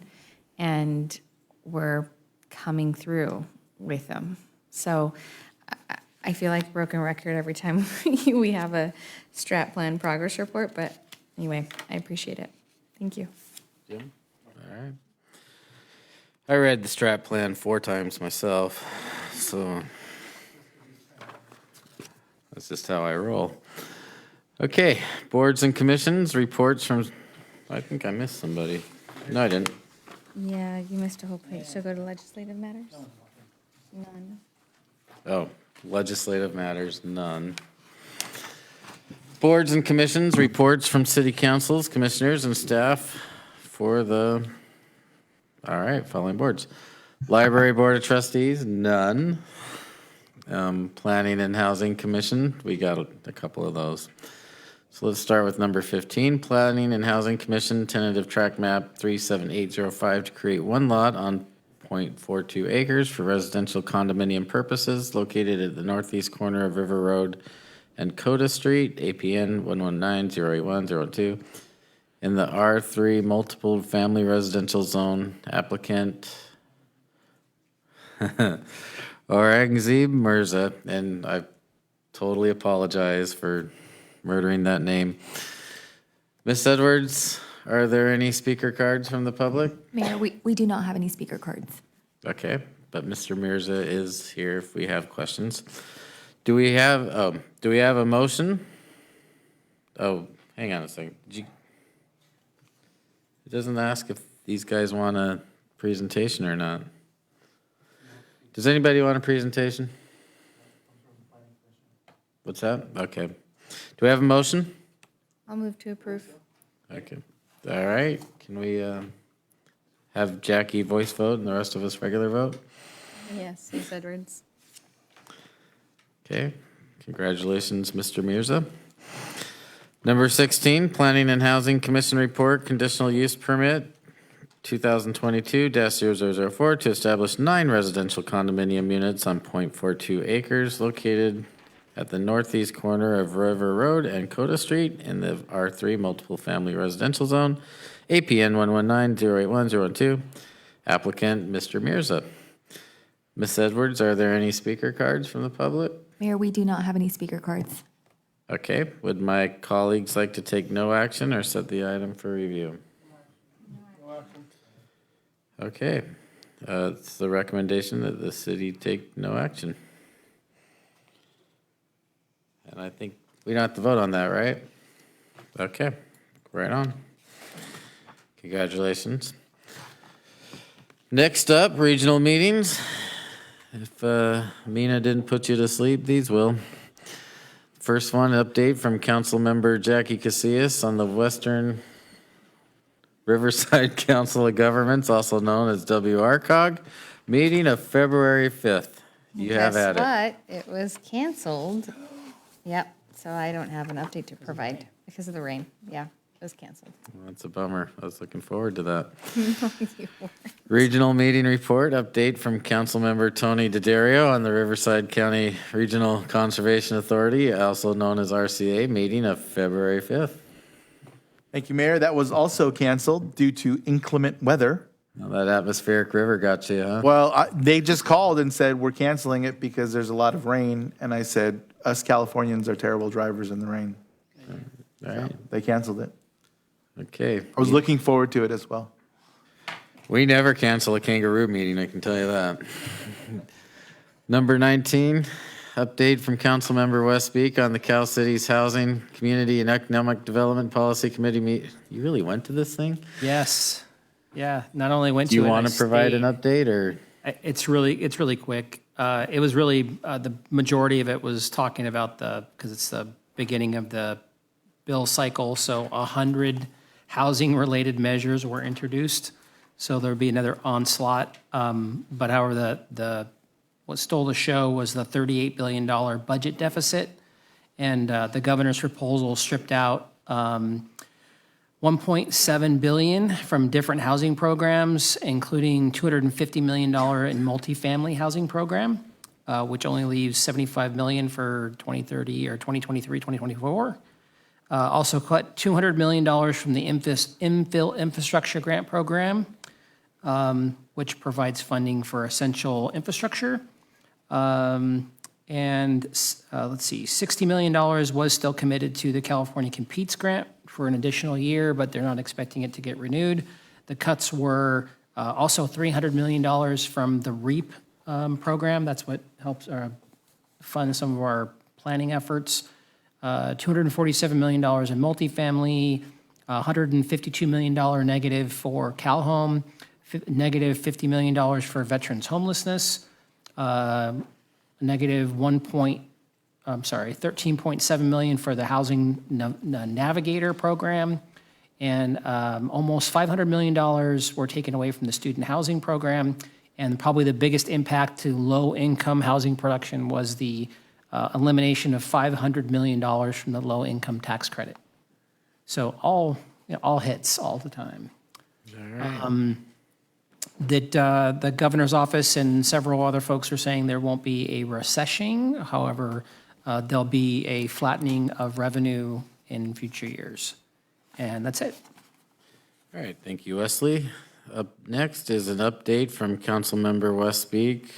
and we're coming through with them. So I feel like a broken record every time we have a strat plan progress report, but anyway, I appreciate it. Thank you. Jim? All right. I read the strat plan 4 times myself, so that's just how I roll. Okay, boards and commissions, reports from, I think I missed somebody. No, I didn't. Yeah, you missed a whole page. So go to legislative matters? None. Oh, legislative matters, none. Boards and commissions, reports from city councils, commissioners, and staff for the, all right, following boards. Library Board of Trustees, none. Planning and Housing Commission, we got a couple of those. So let's start with number 15, Planning and Housing Commission, tentative track map 37805 to create one lot on 0.42 acres for residential condominium purposes located at the northeast corner of River Road and Coda Street, APN 119-081-012, in the R3 multiple family residential zone. Applicant Aurangzeb Mirza, and I totally apologize for murdering that name. Ms. Edwards, are there any speaker cards from the public? Mayor, we do not have any speaker cards. Okay, but Mr. Mirza is here if we have questions. Do we have a motion? Oh, hang on a second. It doesn't ask if these guys want a presentation or not. Does anybody want a presentation? What's that? Okay. Do we have a motion? I'll move to approve. Okay. All right. Can we have Jackie voice vote and the rest of us regular vote? Yes, Ms. Edwards. Okay. Congratulations, Mr. Mirza. Number 16, Planning and Housing Commission Report, Conditional Use Permit 2022-0004 to establish 9 residential condominium units on 0.42 acres located at the northeast corner of River Road and Coda Street in the R3 multiple family residential zone, APN 119-081-012. Applicant, Mr. Mirza. Ms. Edwards, are there any speaker cards from the public? Mayor, we do not have any speaker cards. Okay, would my colleagues like to take no action or set the item for review? Okay, it's the recommendation that the city take no action. And I think we don't have to vote on that, right? Okay, right on. Congratulations. Next up, regional meetings. If Mina didn't put you to sleep, these will. First one, update from Councilmember Jackie Casillas on the Western Riverside Council of Governments, also known as WRCOG, meeting of February 5th. You have at it. Guess what? It was canceled. Yep, so I don't have an update to provide because of the rain. Yeah, it was canceled. Well, that's a bummer. I was looking forward to that. You were. Regional meeting report, update from Councilmember Tony Daddario on the Riverside County Regional Conservation Authority, also known as RCA, meeting of February 5th. Thank you, Mayor. That was also canceled due to inclement weather. Well, that atmospheric river got you, huh? Well, they just called and said, we're canceling it because there's a lot of rain. And I said, us Californians are terrible drivers in the rain. All right. So they canceled it. Okay. I was looking forward to it as well. We never cancel a kangaroo meeting, I can tell you that. Number 19, update from Councilmember Westbeek on the Cal Cities Housing, Community and Economic Development Policy Committee meet. You really went to this thing? Yes. Yeah, not only went Do to you it, want I to provide an stayed. update, or? It's really quick. It was really, the majority of it was talking about because it's the beginning of the bill cycle, so 100 housing-related measures were introduced. So there'll be another onslaught. But however, what stole the show was the $38 billion budget deficit. And the governor's proposal stripped out $1.7 billion from different housing programs, including $250 million in multifamily housing program, which only leaves $75 million for 2030 or 2023, 2024. Also cut $200 million from the infill infrastructure grant program, which provides funding for essential infrastructure. Let's see, $60 million was still committed to the California Competes grant for an additional year, but they're not expecting it to get renewed. The cuts were also $300 million from the REAP program. That's what helps fund some of our planning efforts. $247 million in multifamily, $152 million negative for CalHome, negative $50 million for veterans homelessness, negative $13.7 million for the Housing Navigator program, and almost $500 million were taken away from the student housing program. And probably the biggest impact to low-income housing production was the elimination of $500 million from the low-income tax credit. So all hits all the time. All right. that the governor's office and several other folks are saying there won't be a recession. However, there'll be a flattening of revenue in future years. And that's it. All right, thank you, Wesley. Up next is an update from Councilmember Westbeek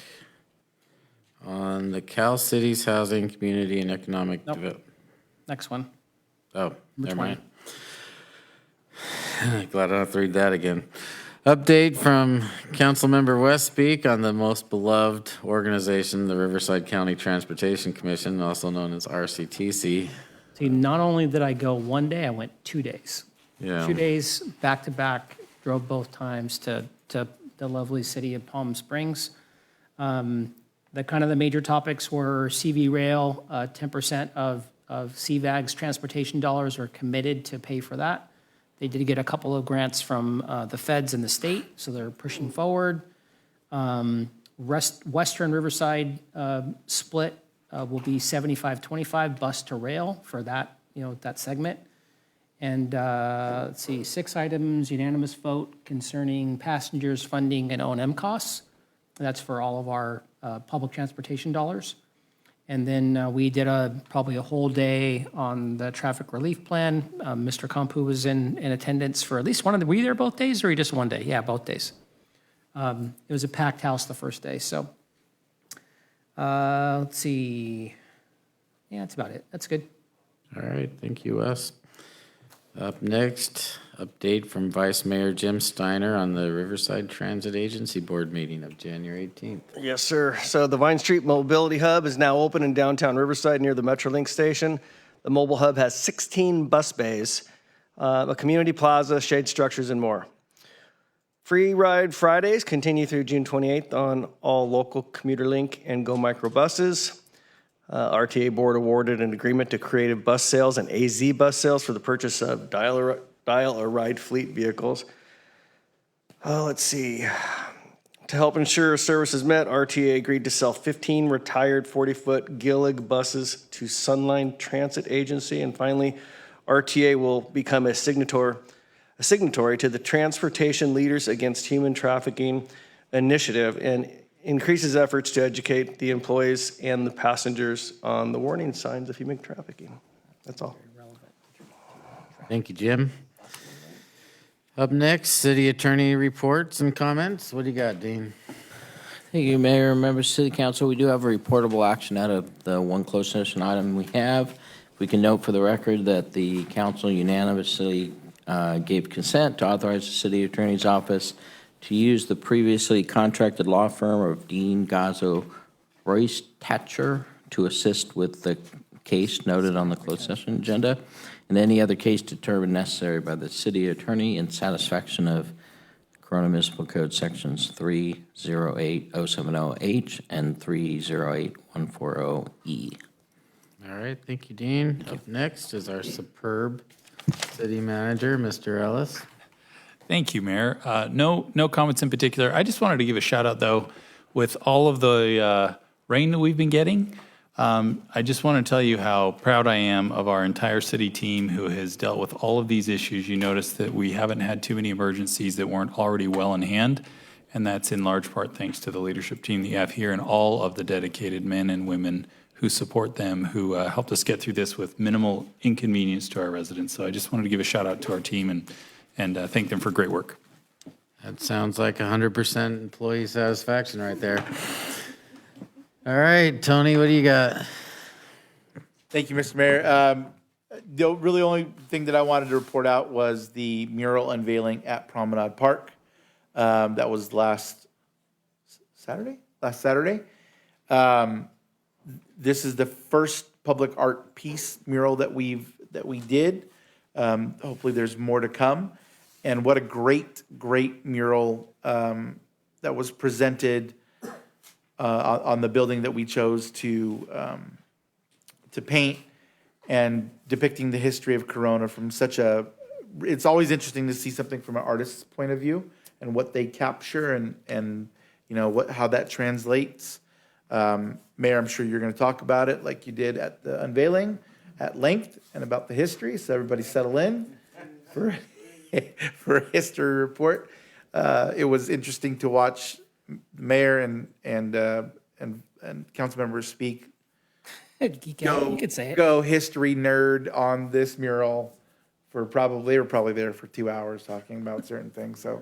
on the Cal Cities Housing, Community, and Economic Development. Next one. Oh, never 20. mind. Glad I don't have to read that again. Update from Councilmember Westbeek on the most beloved organization, the Riverside County Transportation Commission, also known as RCTC. See, not only did I go one day, I went 2 days. Yeah. 2 days back to back, drove both times to the lovely city of Palm Springs. The kind of the major topics were CV Rail, 10% of CVAG's transportation dollars are committed to pay for that. They did get a couple of grants from the feds and the state, so they're pushing forward. Western Riverside split will be 75-25 bus to rail for that, that segment. And let's see, 6 items, unanimous vote concerning passengers, funding, and O&M costs. That's for all of our public transportation dollars. And then we did probably a whole day on the traffic relief plan. Mr. Kampu was in attendance for at least one of the, were you there both days or just one day? Yeah, both days. It was a packed house the first day, so. Let's see. Yeah, that's about it. That's good. All right, thank you, Wes. Up next, update from Vice Mayor Jim Steiner on the Riverside Transit Agency Board meeting of January 18th. Yes, sir. So the Vine Street Mobility Hub is now open in downtown Riverside near the Metrolink station. The mobile hub has 16 bus bays, a community plaza, shade structures, and more. Free Ride Fridays continue through June 28th on all local Commuter Link and Go Micro buses. RTA board awarded an agreement to Creative Bus Sales and AZ Bus Sales for the purchase of Dial or Ride fleet vehicles. Let's see. To help ensure service is met, RTA agreed to sell 15 retired 40-foot Gillig buses to Sunline Transit Agency. And finally, RTA will become a signatory to the Transportation Leaders Against Human Trafficking Initiative and increases efforts to educate the employees and the passengers on the warning signs of human trafficking. That's all. Thank you, Jim. Up next, city attorney reports and comments. What do you got, Dean? Thank you, Mayor, members of City Council. We do have a reportable action out of the one closed session item we have. We can note for the record that the council unanimously gave consent to authorize the city attorney's office to use the previously contracted law firm of Dean Gazzo Royce Tatcher to assist with the case noted on the closed session agenda and any other case determined necessary by the city attorney in satisfaction of Corona Municipal Code sections 308070H and 308140E. All right, thank you, Dean. Up next is our superb city manager, Mr. Ellis. Thank you, Mayor. No comments in particular. I just wanted to give a shout out, though, with all of the rain that we've been getting. I just want to tell you how proud I am of our entire city team who has dealt with all of these issues. You notice that we haven't had too many emergencies that weren't already well in hand, and that's in large part thanks to the leadership team that you have here and all of the dedicated men and women who support them, who helped us get through this with minimal inconvenience to our residents. So I just wanted to give a shout out to our team and thank them for great work. That sounds like 100% employee satisfaction right there. All right, Tony, what do you got? Thank you, Mr. Mayor. The really only thing that I wanted to report out was the mural unveiling at Promenade Park. That was last Saturday. This is the first public art piece mural that we did. Hopefully there's more to come. And what a great mural that was presented on the building that we chose to paint, and depicting the history of Corona from it's always interesting to see something from an artist's point of view and what they capture and how that translates. Mayor, I'm sure you're going to talk about it like you did at the unveiling at length and about the history, so everybody settle in for a history report. it was interesting to watch mayor and council members speak. You could say it. Go history nerd on this mural for they were probably there for 2 hours talking about certain things. So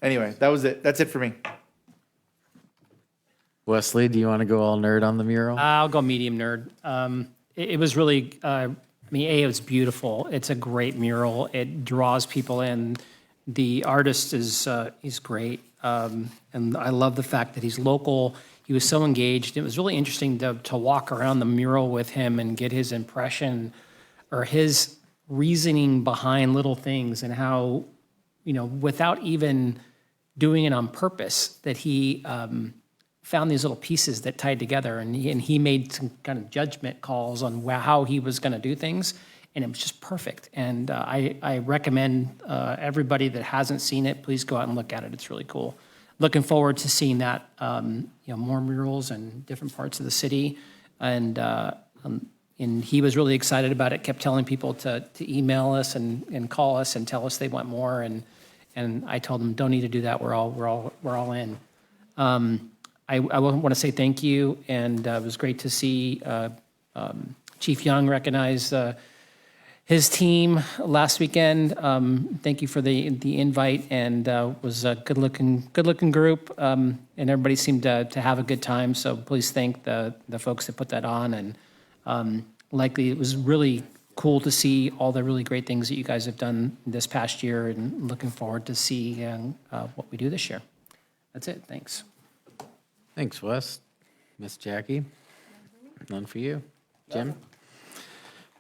anyway, that was it. That's it for me. Wesley, do you want to go all nerd on the mural? I'll go medium nerd. It was really, it was beautiful. It's a great mural. It draws people in. The artist he's great. And I love the fact that he's local. He was so engaged. It was really interesting to walk around the mural with him and get his impression or his reasoning behind little things and how, without even doing it on purpose, that he found these little pieces that tied together, and he made some kind of judgment calls on how he was going to do things, and it was just perfect. And I recommend everybody that hasn't seen it, please go out and look at it. It's really cool. Looking forward to seeing that, more murals in different parts of the city, and he was really excited about it. Kept telling people to email us and call us and tell us they want more, and I told them don't need to do that. We're all in. I want to say thank you, and it was great to see Chief Young recognize his team last weekend. Thank you for the invite, and was a good looking group, and everybody seemed to have a good time. So please thank the folks that put that on, and likely it was really cool to see all the really great things that you guys have done this past year, and looking forward to seeing what we do this year. That's it. Thanks. Thanks, Wes. Miss Jackie? None for you. Jim?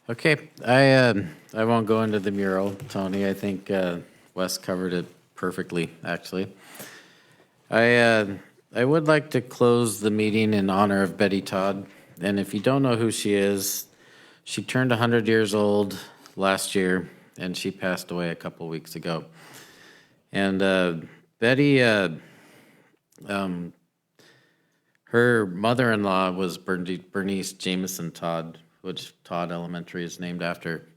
Okay, I won't go into the mural, Tony. I think Wes covered it perfectly, actually. I would like to close the meeting in honor of Betty Todd. And if you don't know who she is, she turned 100 years old last year, and she passed away a couple weeks ago. And Betty, her mother-in-law was Bernice Jameson Todd, which Todd Elementary is named after.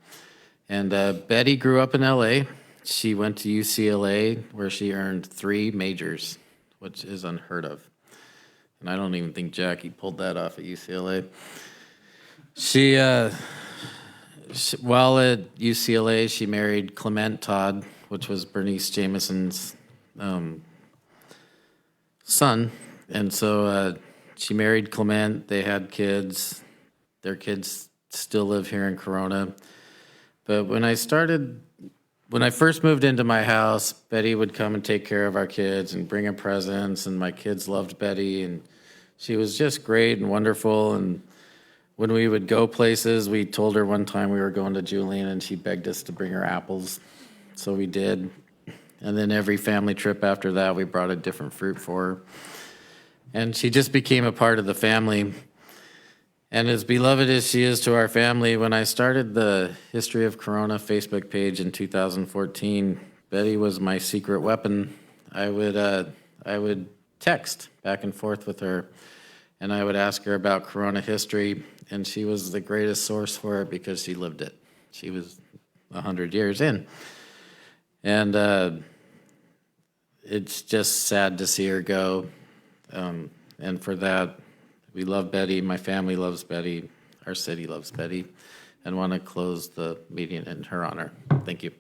And Betty grew up in LA. She went to UCLA, where she earned 3 majors, which is unheard of. And I don't even think Jackie pulled that off at UCLA. She while at UCLA, she married Clement Todd, which was Bernice Jameson's son. And so she married Clement. They had kids. Their kids still live here in Corona. But when I first moved into my house, Betty would come and take care of our kids and bring them presents, and my kids loved Betty, and she was just great and wonderful. And when we would go places, we told her one time we were going to Julian, and she begged us to bring her apples. So we did. And then every family trip after that, we brought a different fruit for her. And she just became a part of the family. And as beloved as she is to our family, when I started the History of Corona Facebook page in 2014, Betty was my secret weapon. I would text back and forth with her, and I would ask her about Corona history, and she was the greatest source for it because she lived it. She was 100 years in. And it's just sad to see her go. And for that, we love Betty. My family loves Betty. Our city loves Betty. And want to close the meeting in her honor. Thank you.